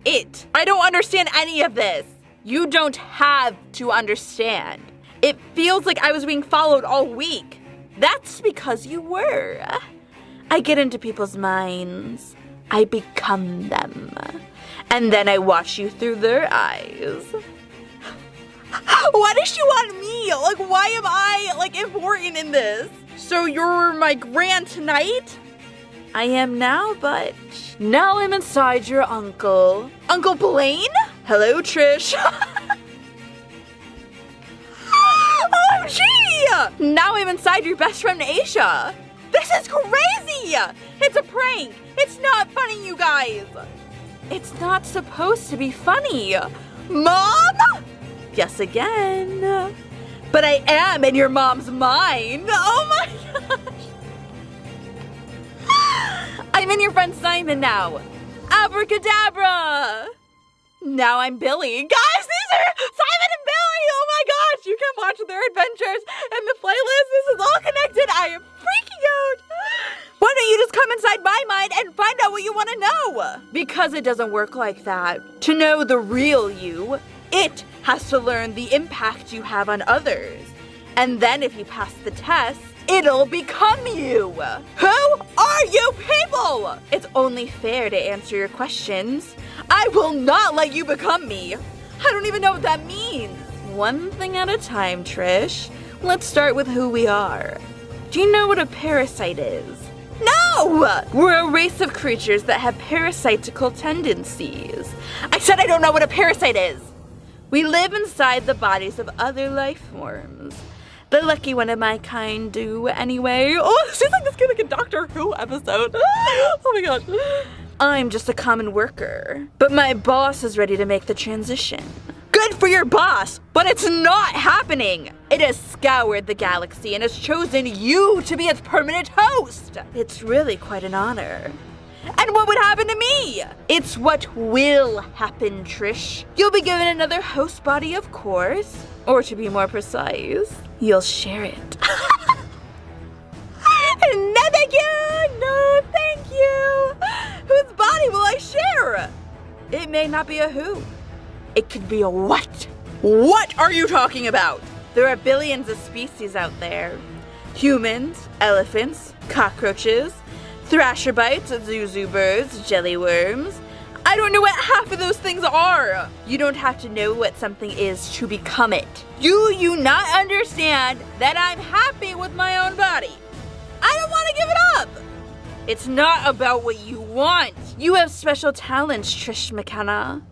Speaker 1: it? I don't understand any of this. You don't have to understand. It feels like I was being followed all week. That's because you were. I get into people's minds. I become them. And then I watch you through their eyes. Why does she want me? Like, why am I, important in this? So you're my Gran tonight? I am now, but now I'm inside your uncle. Uncle Blaine? Hello, Trish. OMG! Now I'm inside your best friend, Aisha. This is crazy! It's a prank. It's not funny, you guys. It's not supposed to be funny. Mom? Yes, again. But I am in your mom's mind. Oh my gosh. I'm in your friend Simon now. Abracadabra. Now I'm Billy. Guys, these are Simon and Billy. Oh my gosh. You can watch their adventures in the playlist. This is all connected. I am freaking out. Why don't you just come inside my mind and find out what you want to know? Because it doesn't work like that. To know the real you, it has to learn the impact you have on others. And then if you pass the test, it'll become you. Who are you people? It's only fair to answer your questions. I will not let you become me. I don't even know what that means. One thing at a time, Trish. Let's start with who we are. Do you know what a parasite is? No! We're a race of creatures that have parasitical tendencies. I said I don't know what a parasite is. We live inside the bodies of other life forms. The lucky one of my kind do, anyway. Oh, this seems like this could be like a Doctor Who episode. Oh my gosh. I'm just a common worker. But my boss is ready to make the transition. Good for your boss, but it's not happening. It has scoured the galaxy and has chosen you to be its permanent host. It's really quite an honor. And what would happen to me? It's what will happen, Trish. You'll be given another host body, of course. Or to be more precise, you'll share it. No, thank you. No, thank you. Whose body will I share? It may not be a who. It could be a what. What are you talking about? There are billions of species out there. Humans, elephants, cockroaches, thrasher bites, zuzu birds, jellyworms. I don't know what half of those things are. You don't have to know what something is to become it. Do you not understand that I'm happy with my own body? I don't want to give it up. It's not about what you want. You have special talents, Trish McKenna.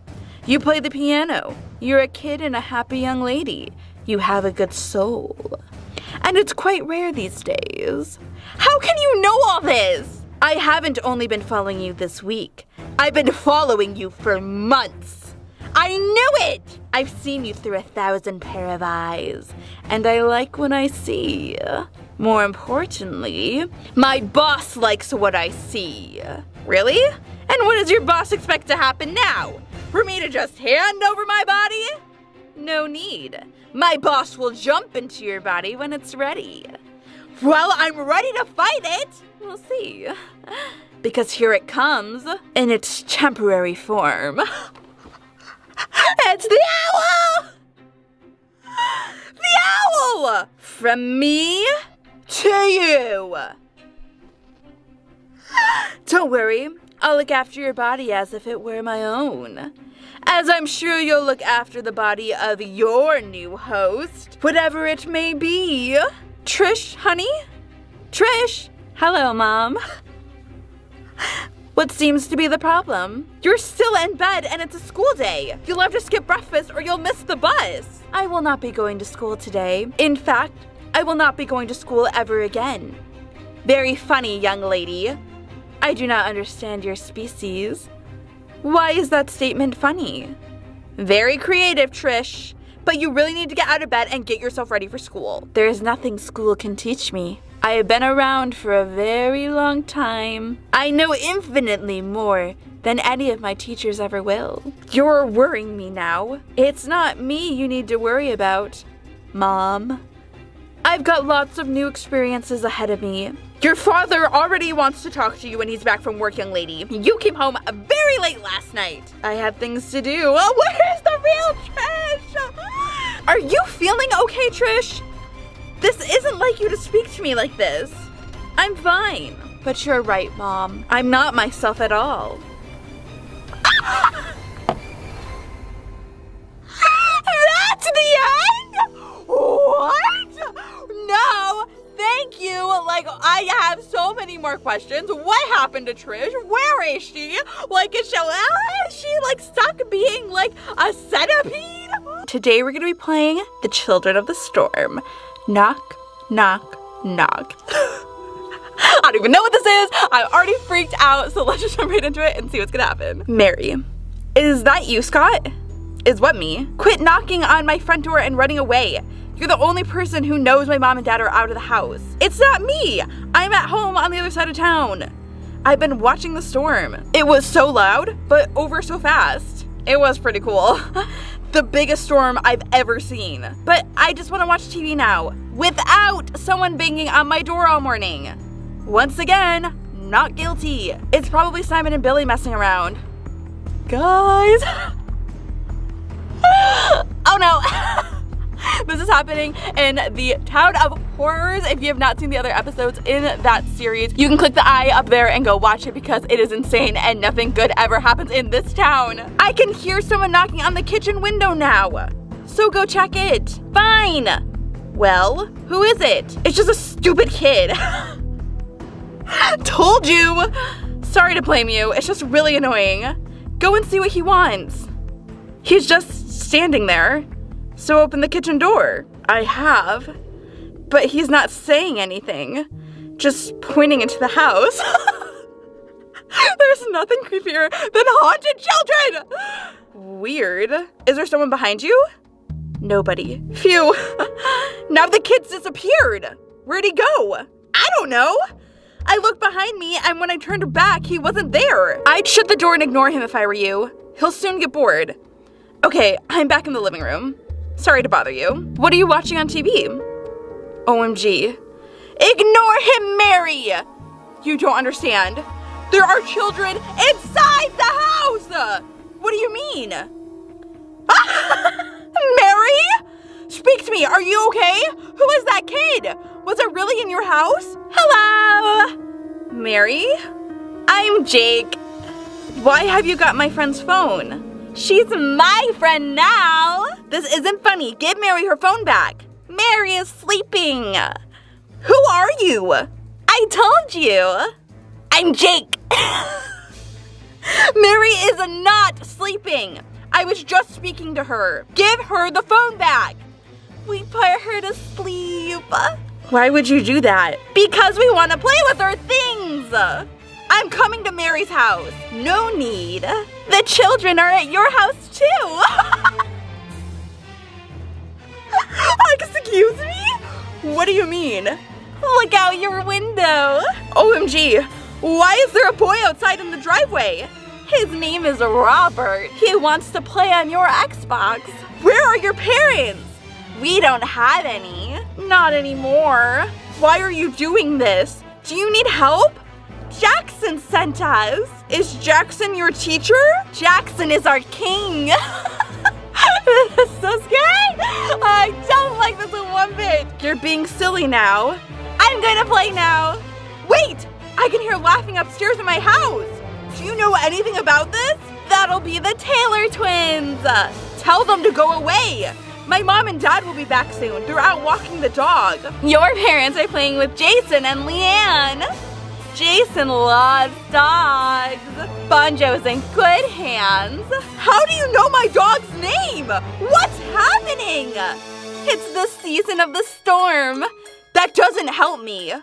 Speaker 1: You play the piano. You're a kid and a happy young lady. You have a good soul. And it's quite rare these days. How can you know all this? I haven't only been following you this week. I've been following you for months. I knew it! I've seen you through 1,000 pair of eyes, and I like what I see. More importantly, my boss likes what I see. Really? And what does your boss expect to happen now? For me to just hand over my body? No need. My boss will jump into your body when it's ready. Well, I'm ready to fight it. We'll see. Because here it comes in its temporary form. It's the owl! The owl! From me to you. Don't worry, I'll look after your body as if it were my own. As I'm sure you'll look after the body of your new host, whatever it may be. Trish, honey? Trish? Hello, Mom. What seems to be the problem? You're still in bed and it's a school day. You'll have to skip breakfast or you'll miss the bus. I will not be going to school today. In fact, I will not be going to school ever again. Very funny, young lady. I do not understand your species. Why is that statement funny? Very creative, Trish. But you really need to get out of bed and get yourself ready for school. There is nothing school can teach me. I have been around for a very long time. I know infinitely more than any of my teachers ever will. You're worrying me now. It's not me you need to worry about, Mom. I've got lots of new experiences ahead of me. Your father already wants to talk to you when he's back from work, young lady. You came home very late last night. I had things to do. Oh, where's the real Trish? Are you feeling okay, Trish? This isn't like you to speak to me like this. I'm fine. But you're right, Mom. I'm not myself at all. That's the end? What? No, thank you. Like, I have so many more questions. What happened to Trish? Where is she? Like, is she like stuck being like a centipede? Today we're gonna be playing The Children of the Storm. Knock, knock, knock. I don't even know what this is. I'm already freaked out, so let's just jump right into it and see what's gonna happen. Mary, is that you, Scott? Is what me? Quit knocking on my front door and running away. You're the only person who knows my mom and dad are out of the house. It's not me. I'm at home on the other side of town. I've been watching the storm. It was so loud, but over so fast. It was pretty cool. The biggest storm I've ever seen. But I just want to watch TV now, without someone banging on my door all morning. Once again, not guilty. It's probably Simon and Billy messing around. Guys. Oh no. This is happening in the Town of Horrors. If you have not seen the other episodes in that series, you can click the eye up there and go watch it because it is insane and nothing good ever happens in this town. I can hear someone knocking on the kitchen window now. So go check it. Fine. Well, who is it? It's just a stupid kid. Told you. Sorry to blame you. It's just really annoying. Go and see what he wants. He's just standing there. So open the kitchen door. I have. But he's not saying anything. Just pointing into the house. There's nothing creepier than haunted children! Weird. Is there someone behind you? Nobody. Phew. Now the kid's disappeared. Where'd he go? I don't know. I looked behind me and when I turned back, he wasn't there. I'd shut the door and ignore him if I were you. He'll soon get bored. Okay, I'm back in the living room. Sorry to bother you. What are you watching on TV? OMG. Ignore him, Mary! You don't understand. There are children inside the house! What do you mean? Mary? Speak to me, are you okay? Who is that kid? Was it really in your house? Hello? Mary? I'm Jake. Why have you got my friend's phone? She's my friend now. This isn't funny. Give Mary her phone back. Mary is sleeping. Who are you? I told you. I'm Jake. Mary is not sleeping. I was just speaking to her. Give her the phone back. We put her to sleep. Why would you do that? Because we want to play with her things. I'm coming to Mary's house. No need. The children are at your house too. Excuse me? What do you mean? Look out your window. OMG, why is there a boy outside in the driveway? His name is Robert. He wants to play on your Xbox. Where are your parents? We don't have any. Not anymore. Why are you doing this? Do you need help? Jackson sent us. Is Jackson your teacher? Jackson is our king. This is so scary. I don't like this one bit. You're being silly now. I'm gonna play now. Wait, I can hear laughing upstairs in my house. Do you know anything about this? That'll be the Taylor twins. Tell them to go away. My mom and dad will be back soon. They're out walking the dog. Your parents are playing with Jason and Leanne. Jason loves dogs. Bonjo's in good hands. How do you know my dog's name? What's happening? It's the season of the storm. That doesn't help me.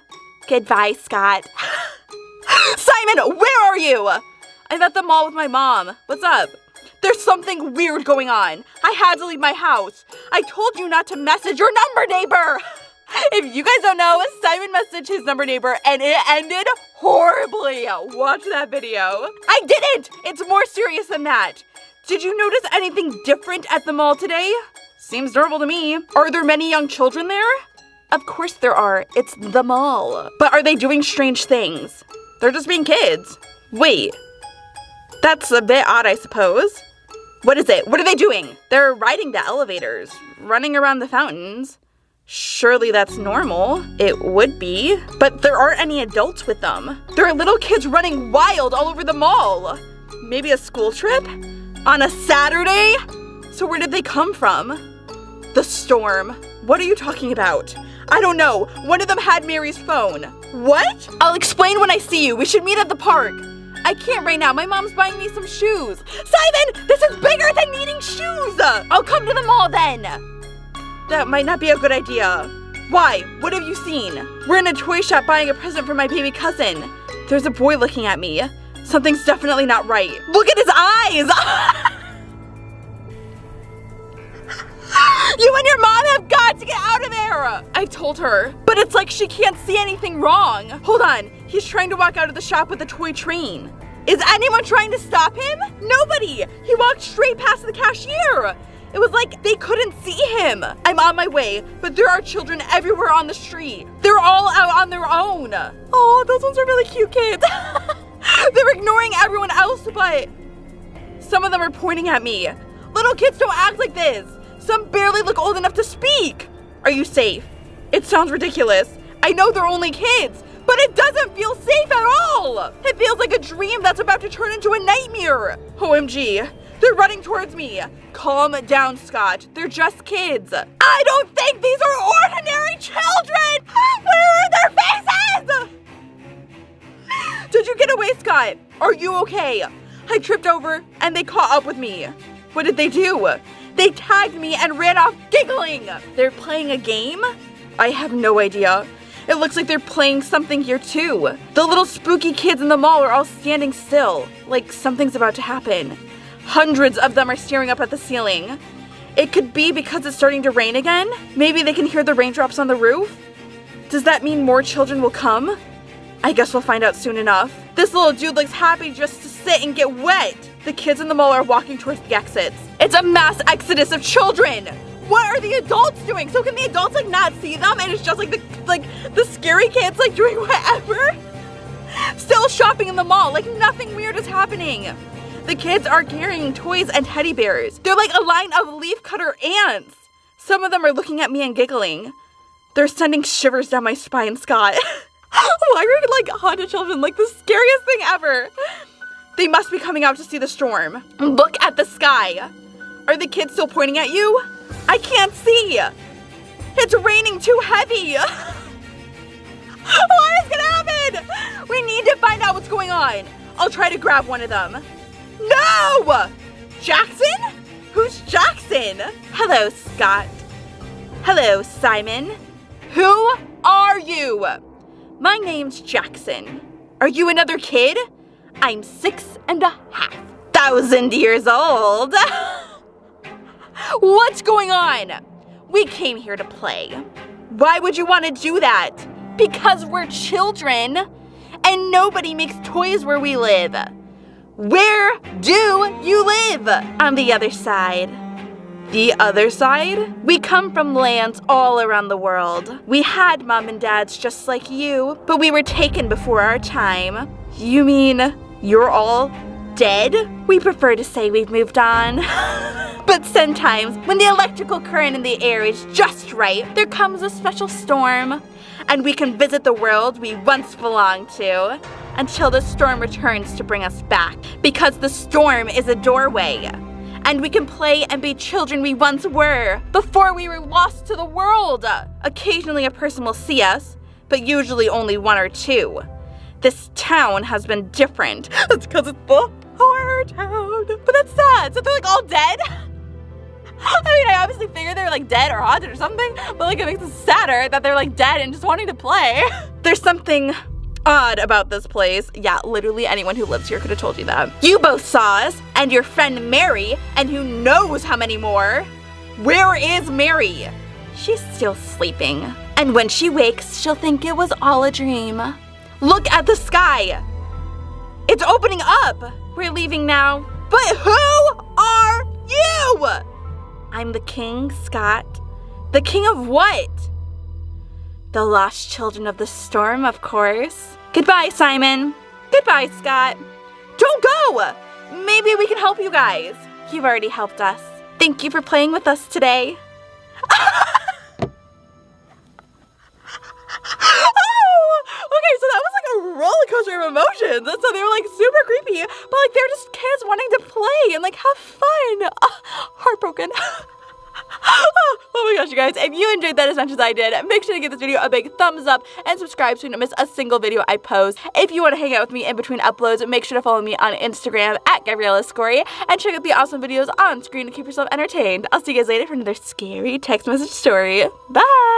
Speaker 1: Goodbye, Scott. Simon, where are you? I'm at the mall with my mom. What's up? There's something weird going on. I had to leave my house. I told you not to message your number neighbor. If you guys don't know, Simon messaged his number neighbor and it ended horribly. Watch that video. I didn't! It's more serious than that. Did you notice anything different at the mall today? Seems normal to me. Are there many young children there? Of course there are. It's the mall. But are they doing strange things? They're just being kids. Wait. That's a bit odd, I suppose. What is it? What are they doing? They're riding the elevators, running around the fountains. Surely that's normal. It would be. But there aren't any adults with them. There are little kids running wild all over the mall. Maybe a school trip? On a Saturday? So where did they come from? The storm. What are you talking about? I don't know. One of them had Mary's phone. What? I'll explain when I see you. We should meet at the park. I can't right now. My mom's buying me some shoes. Simon, this is bigger than needing shoes. I'll come to the mall then. That might not be a good idea. Why? What have you seen? We're in a toy shop buying a present for my baby cousin. There's a boy looking at me. Something's definitely not right. Look at his eyes! You and your mom have got to get out of there! I told her, but it's like she can't see anything wrong. Hold on, he's trying to walk out of the shop with a toy train. Is anyone trying to stop him? Nobody! He walked straight past the cashier. It was like they couldn't see him. I'm on my way, but there are children everywhere on the street. They're all out on their own. Oh, those ones are really cute kids. They're ignoring everyone else, but some of them are pointing at me. Little kids don't act like this. Some barely look old enough to speak. Are you safe? It sounds ridiculous. I know they're only kids, but it doesn't feel safe at all. It feels like a dream that's about to turn into a nightmare. OMG, they're running towards me. Calm down, Scott. They're just kids. I don't think these are ordinary children. Where are their faces? Did you get away, Scott? Are you okay? I tripped over and they caught up with me. What did they do? They tagged me and ran off giggling. They're playing a game? I have no idea. It looks like they're playing something here too. The little spooky kids in the mall are all standing still, like something's about to happen. Hundreds of them are staring up at the ceiling. It could be because it's starting to rain again. Maybe they can hear the raindrops on the roof. Does that mean more children will come? I guess we'll find out soon enough. This little dude looks happy just to sit and get wet. The kids in the mall are walking towards the exits. It's a mass exodus of children. What are the adults doing? So can the adults like not see them and it's just like the scary kids like doing whatever? Still shopping in the mall, like nothing weird is happening. The kids are carrying toys and teddy bears. They're like a line of leafcutter ants. Some of them are looking at me and giggling. They're sending shivers down my spine, Scott. Why are like haunted children like the scariest thing ever? They must be coming out to see the storm. Look at the sky. Are the kids still pointing at you? I can't see. It's raining too heavy. What is gonna happen? We need to find out what's going on. I'll try to grab one of them. No! Jackson? Who's Jackson? Hello, Scott. Hello, Simon. Who are you? My name's Jackson. Are you another kid? I'm 6,500 years old. What's going on? We came here to play. Why would you want to do that? Because we're children, and nobody makes toys where we live. Where do you live? On the other side. The other side? We come from lands all around the world. We had mom and dads just like you, but we were taken before our time. You mean you're all dead? We prefer to say we've moved on. But sometimes, when the electrical current in the air is just right, there comes a special storm, and we can visit the world we once belonged to. until the storm returns to bring us back. Because the storm is a doorway. And we can play and be children we once were before we were lost to the world. Occasionally a person will see us, but usually only one or two. This town has been different. That's because it's the horror town. But that's sad. So they're like all dead? I mean, I obviously figured they were like dead or haunted or something, but like it makes it sadder that they're like dead and just wanting to play. There's something odd about this place. Yeah, literally anyone who lives here could have told you that. You both saw us, and your friend Mary, and who knows how many more. Where is Mary? She's still sleeping. And when she wakes, she'll think it was all a dream. Look at the sky. It's opening up. We're leaving now. But who are you? I'm the king, Scott. The king of what? The lost children of the storm, of course. Goodbye, Simon. Goodbye, Scott. Don't go! Maybe we can help you guys. You've already helped us. Thank you for playing with us today. Okay, so that was like a roller coaster of emotions. And so they were like super creepy, but like they're just kids wanting to play and like have fun. Heartbroken. Oh my gosh, you guys, if you enjoyed that as much as I did, make sure to give this video a big thumbs up and subscribe so you don't miss a single video I post. If you want to hang out with me in between uploads, make sure to follow me on Instagram at Gabriella Skory and check out the awesome videos on screen to keep yourself entertained. I'll see you guys later for another scary text message story. Bye!